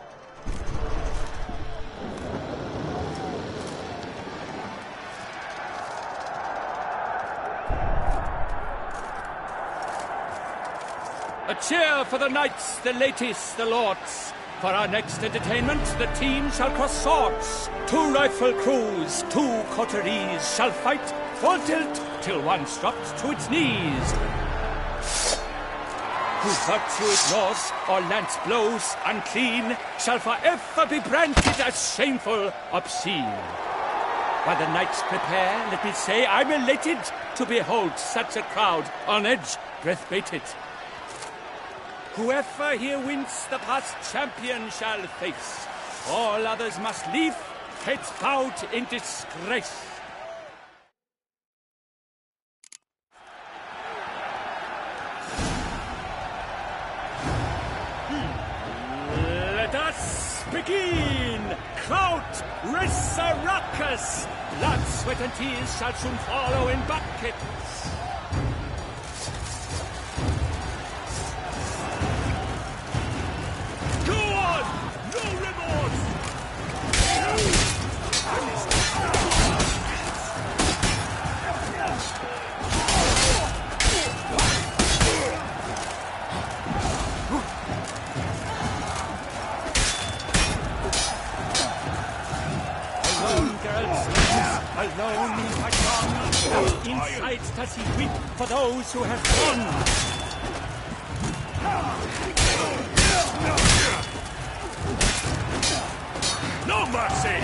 A cheer for the knights, the ladies, the lords. For our next entertainment, the team shall cross swords. 2 rifle crews, 2 coteries shall fight full tilt till one's dropped to its knees. Who virtue ignores or lance blows unclean shall forever be branded as shameful, obscene. While the knights prepare, let me say I'm elated to behold such a crowd on edge, breath-baited. Whoever here wins the past champion shall face. All others must leave, heads bowed in disgrace. Let us begin! Kraut, Resurrecus! Blood, sweat, and tears shall soon follow in buckets. Alone in my tongue, inside does he weep for those who have gone. No mercy!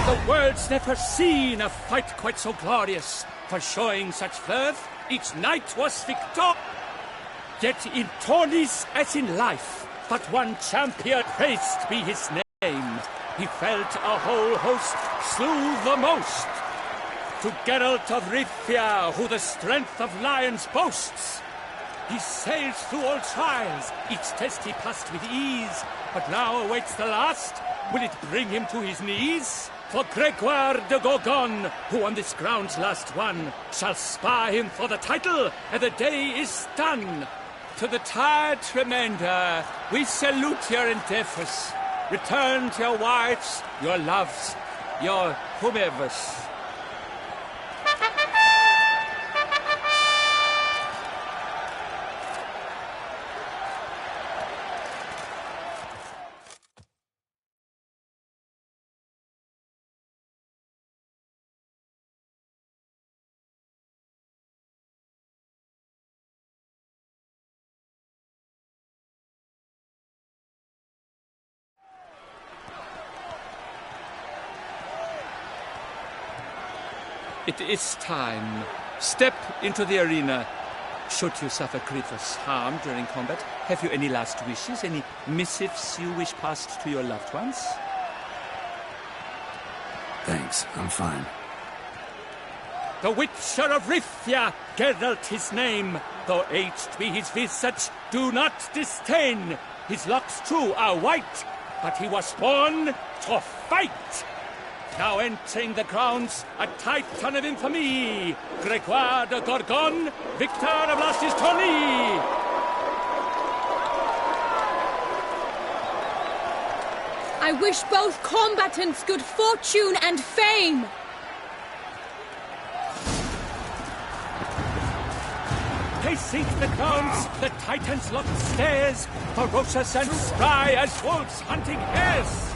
The world's never seen a fight quite so glorious. For showing such verve, each knight was victor. Yet in tourneys as in life, but one champion praised be his name. He felt a whole host slew the most. To Geralt of Rivia, who the strength of lions boasts. He sailed through all trials, each test he passed with ease. But now awaits the last. Will it bring him to his knees? For Gregoire de Gorgon, who on this ground's last won, shall spar him for the title, and the day is done. To the tired remainder, we salute your endeavors. Return to your wives, your loves, your whomevers. It is time. Step into the arena. Should you suffer grievous harm during combat, have you any last wishes, any missives you wish passed to your loved ones? Thanks, I'm fine. The Witcher of Rivia, Geralt his name. Though aged be his visage, do not disdain. His locks too are white, but he was born to fight. Now entering the grounds, a titan of infamy, Gregoire de Gorgon, victor of last year's tourney. I wish both combatants good fortune and fame. They seek the grounds, the titans lock stairs, ferocious and spry as wolves hunting hares.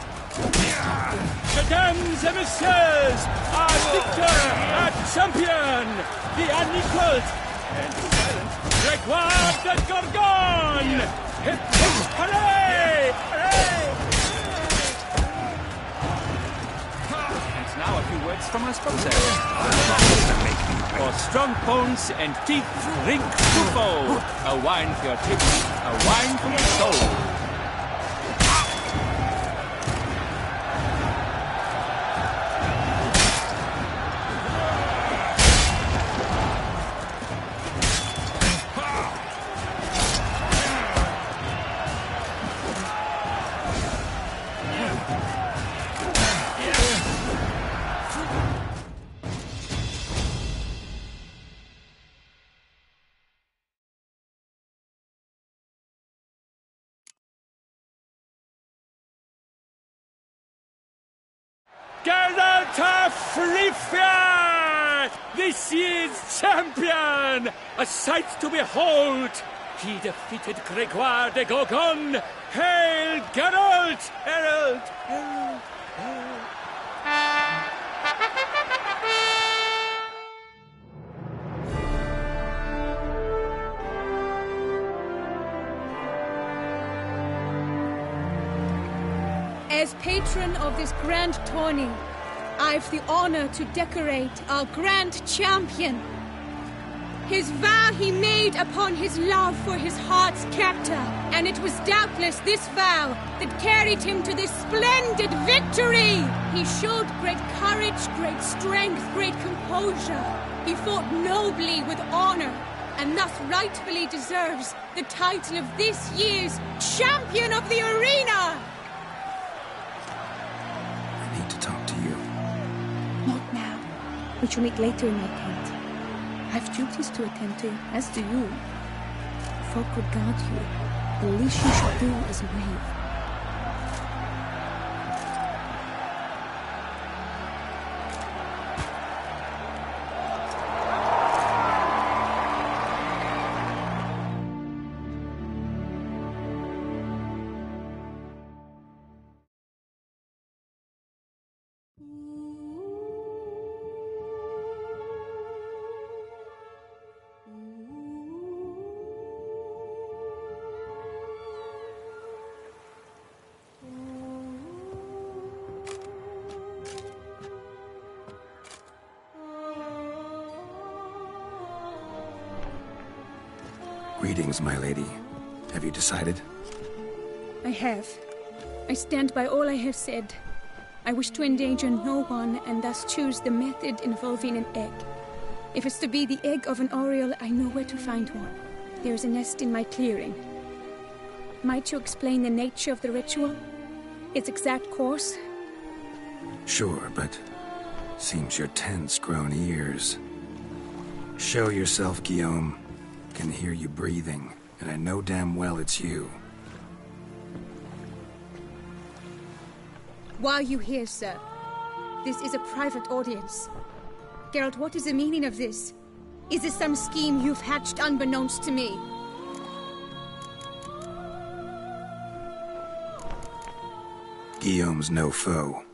Mesdames et messieurs, our victor, our champion, the unequaled, and silent. Gregoire de Gorgon! Hip, hip, hooray! Hooray! And now a few words from our sponsor. For strong bones and teeth, drink CORVO. A wine for your teeth, a wine for your soul. Geralt of Rivia, this year's champion! A sight to behold! He defeated Gregoire de Gorgon! Hail, Geralt! Herald! Herald! Herald! As patron of this grand tourney, I've the honor to decorate our grand champion. His vow he made upon his love for his heart's captor, and it was doubtless this vow that carried him to this splendid victory. He showed great courage, great strength, great composure. He fought nobly with honor, and thus rightfully deserves the title of this year's Champion of the Arena. Talk to you. Not now. We shall meet later in my tent. I have duties to attend to, as do you. Folk would guard you. The least you should do is wave. Greetings, my lady. Have you decided? I have. I stand by all I have said. I wish to endanger no one, and thus choose the method involving an egg. If it's to be the egg of an oriole, I know where to find one. There is a nest in my clearing. Might you explain the nature of the ritual? Its exact course? Sure, but seems your tent's grown ears. Show yourself, Guillaume. Can hear you breathing, and I know damn well it's you. Why are you here, sir? This is a private audience. Geralt, what is the meaning of this? Is this some scheme you've hatched unbeknownst to me? Guillaume's no foe.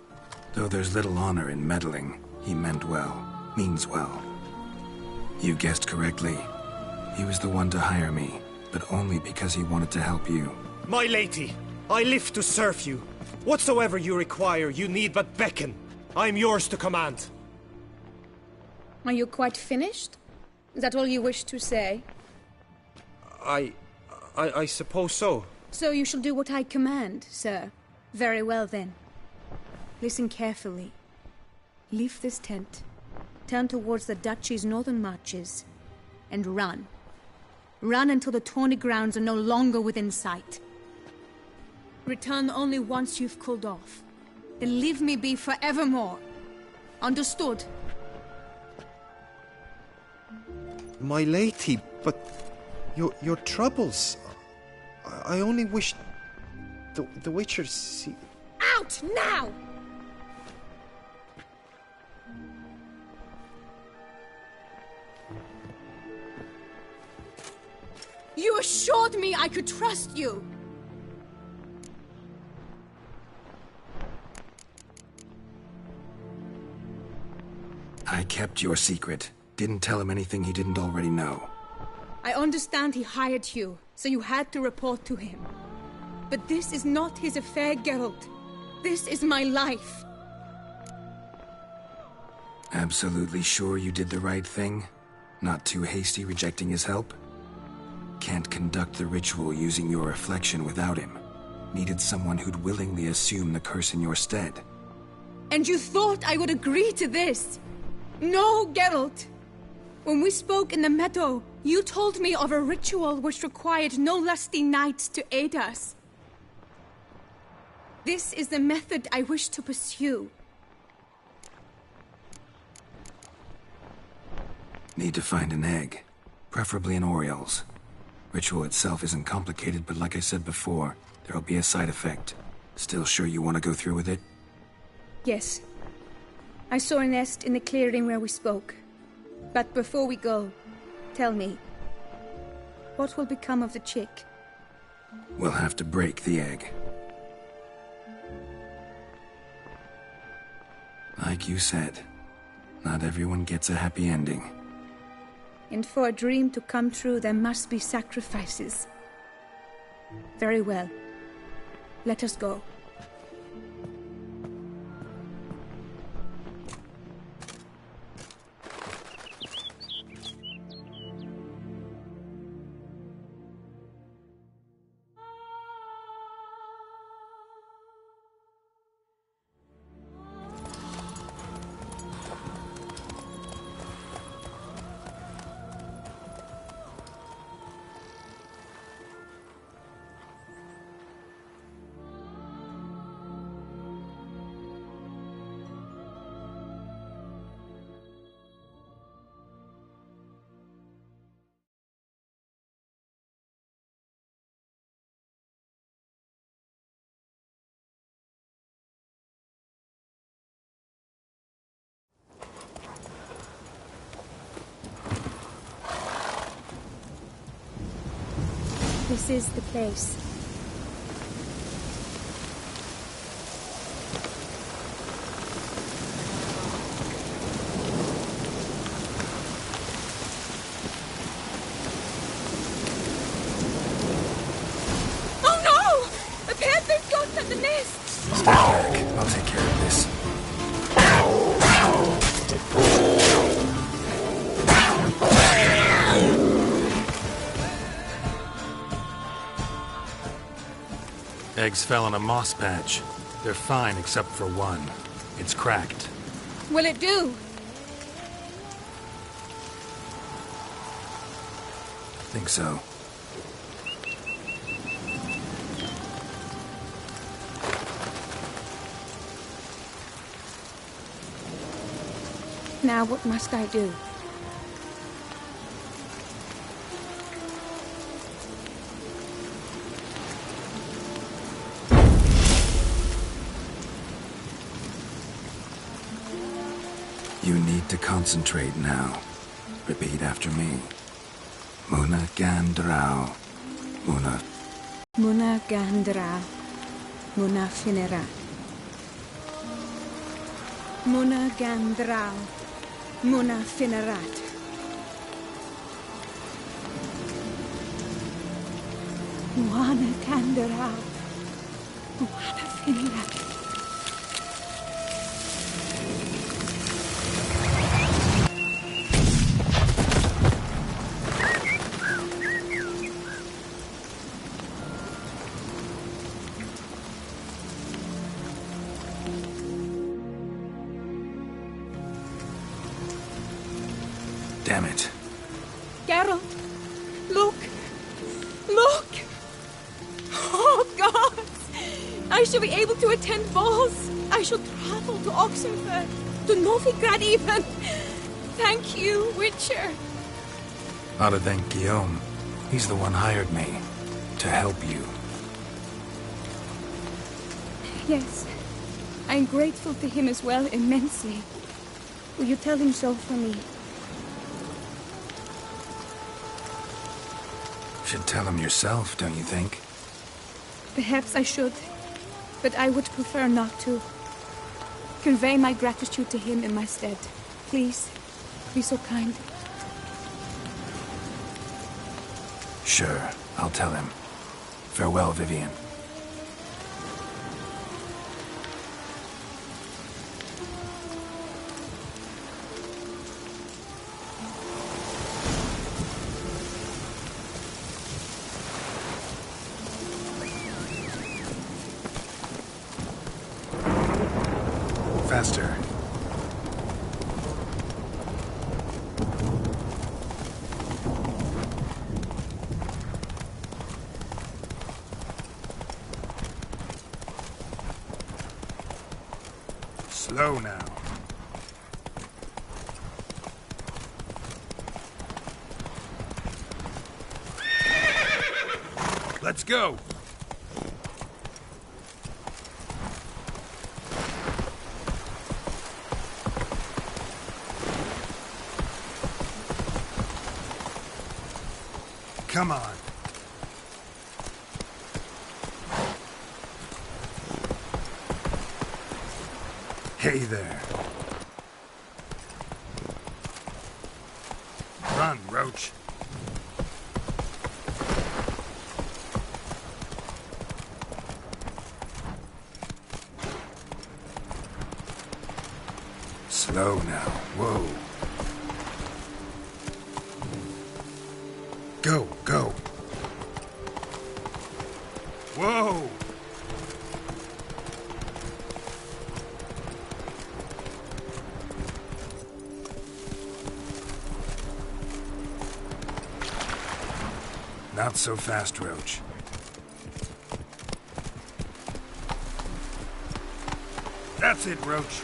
Though there's little honor in meddling, he meant well, means well. You guessed correctly. He was the one to hire me, but only because he wanted to help you. My lady, I live to serve you. Whatsoever you require, you need but beckon. I am yours to command. Are you quite finished? Is that all you wish to say? I suppose so. So you shall do what I command, sir. Very well, then. Listen carefully. Leave this tent, turn towards the duchy's northern marches, and run. Run until the tourney grounds are no longer within sight. Return only once you've cooled off. Then leave me be forevermore. Understood? My lady, but your troubles. I only wish the Witcher see. Out now! You assured me I could trust you! I kept your secret. Didn't tell him anything he didn't already know. I understand he hired you, so you had to report to him. But this is not his affair, Geralt. This is my life. Absolutely sure you did the right thing? Not too hasty rejecting his help? Can't conduct the ritual using your reflection without him. Needed someone who'd willingly assume the curse in your stead. And you thought I would agree to this? No, Geralt. When we spoke in the meadow, you told me of a ritual which required no lusty knights to aid us. This is the method I wish to pursue. Need to find an egg, preferably an Oriole's. Ritual itself isn't complicated, but like I said before, there'll be a side effect. Still sure you want to go through with it? Yes. I saw a nest in the clearing where we spoke. But before we go, tell me, what will become of the chick? We'll have to break the egg. Like you said, not everyone gets a happy ending. And for a dream to come true, there must be sacrifices. Very well. Let us go. This is the place. Oh no! A pair they've got at the nest! Step back. I'll take care of this. Eggs fell in a moss patch. They're fine except for one. It's cracked. Will it do? Think so. Now what must I do? You need to concentrate now. Repeat after me. Muna Gandrau. Muna. Muna Gandra. Muna Finera. Muna Gandrau. Muna Finerat. Muna Gandrau. Muna Finerat. Damn it. Geralt, look! Look! Oh, God! I shall be able to attend balls. I shall travel to Oxenfurt, to Novigrad even. Thank you, Witcher. Ought to thank Guillaume. He's the one hired me. To help you. Yes, I'm grateful to him as well, immensely. Will you tell him so for me? Should tell him yourself, don't you think? Perhaps I should, but I would prefer not to. Convey my gratitude to him in my stead. Please, be so kind. Sure, I'll tell him. Farewell, Vivian. Faster. Slow now. Let's go. Come on. Hey there. Run, Roach. Slow now. Whoa. Go, go. Whoa! Not so fast, Roach. That's it, Roach.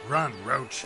Run, Roach.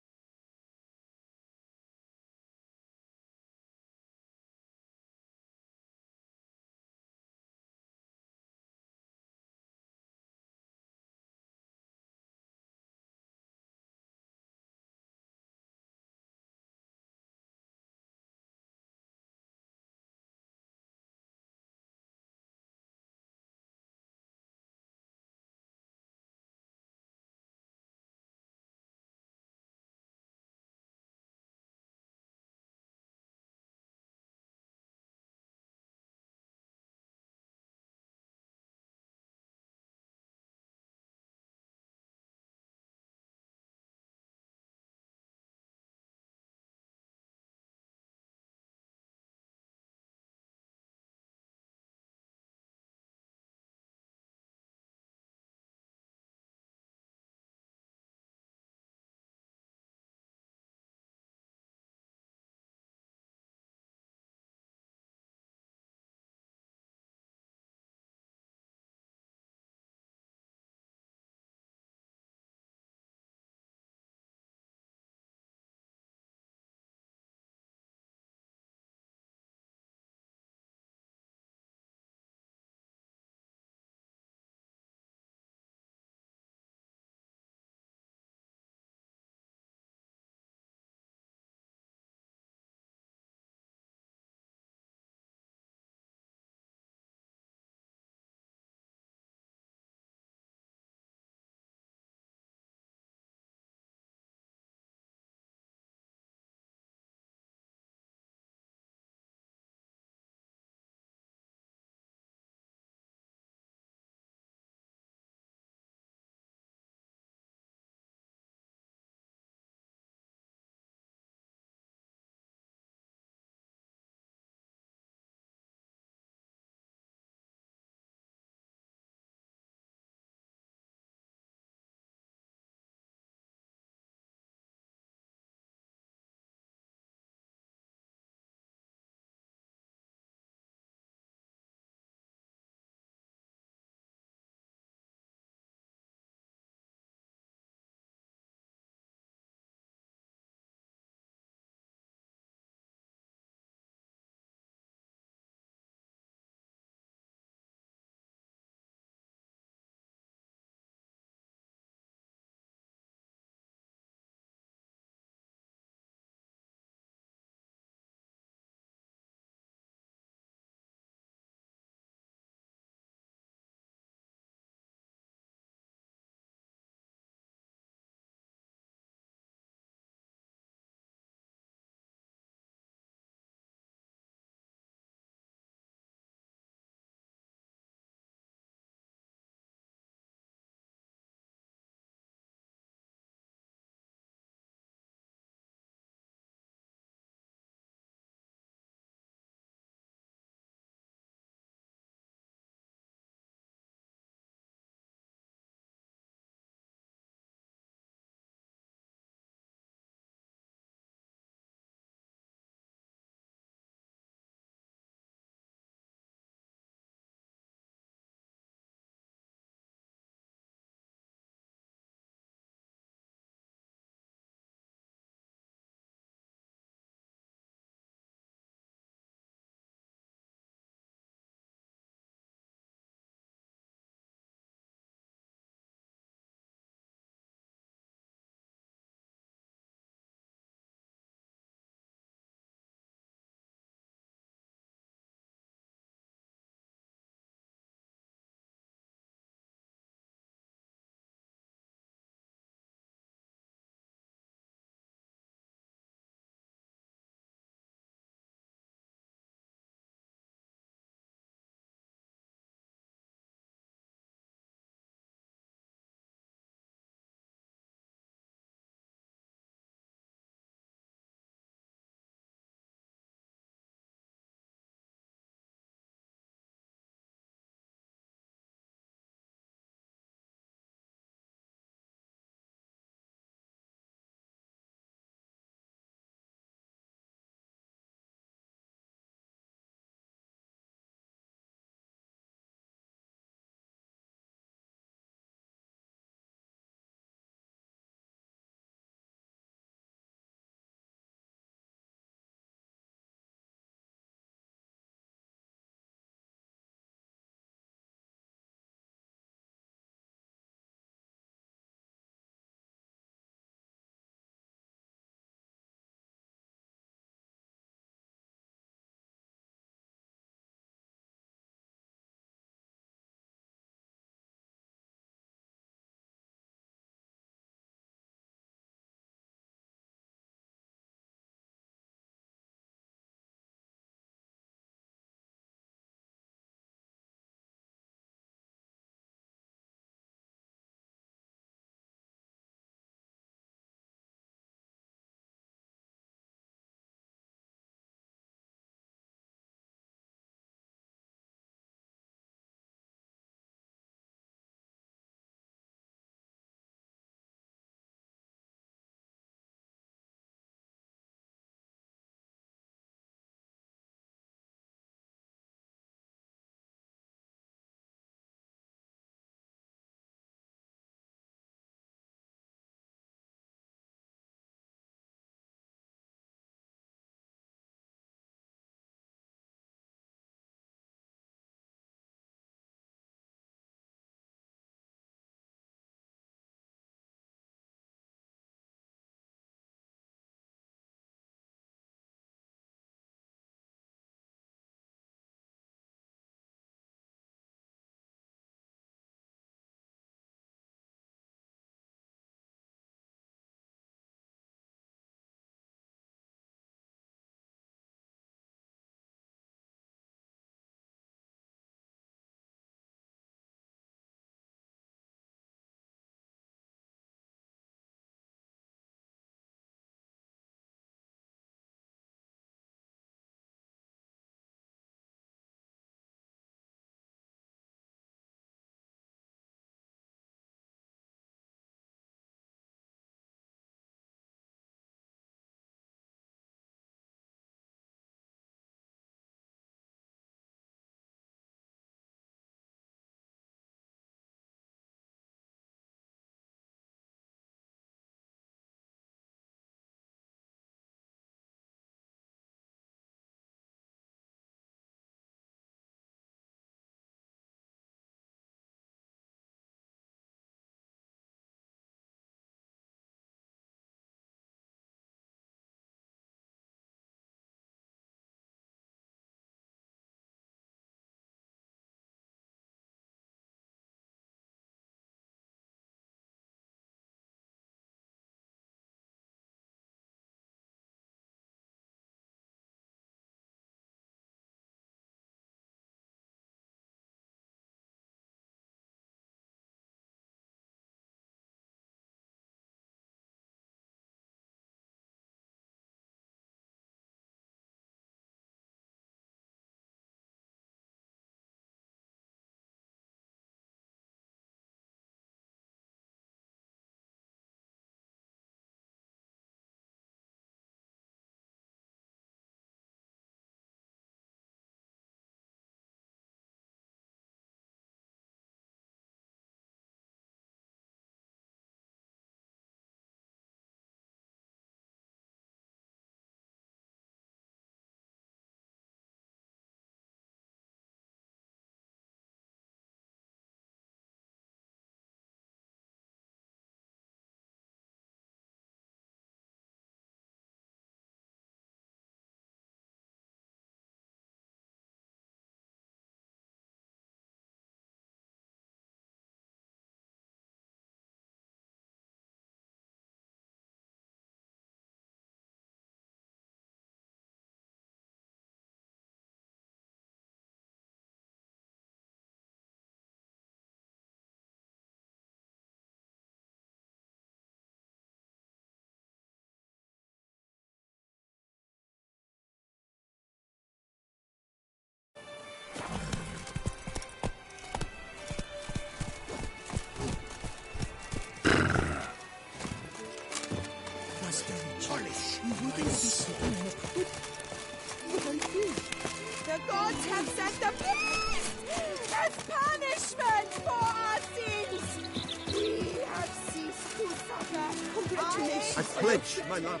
Congratulations. I pledge my love.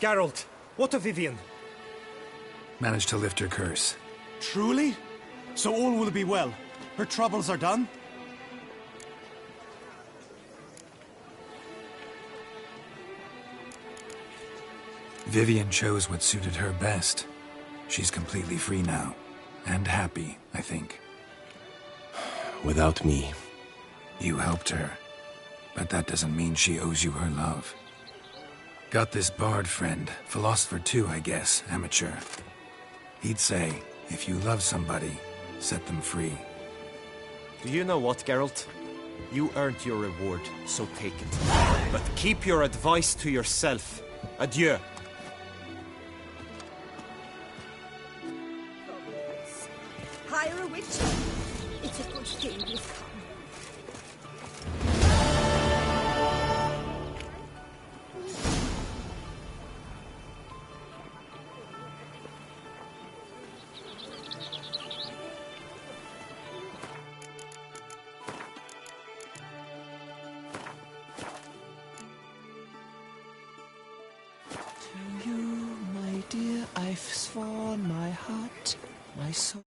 Geralt, what of Vivian? Managed to lift her curse. Truly? So all will be well. Her troubles are done? Vivian chose what suited her best. She's completely free now. And happy, I think. Without me. You helped her. But that doesn't mean she owes you her love. Got this bard friend, philosopher too, I guess, amateur. He'd say, if you love somebody, set them free. Do you know what, Geralt? You earned your reward, so take it. But keep your advice to yourself. Adieu. Hire a witch. It's a good thing you've come. To you, my dear, I've sworn my heart, my soul.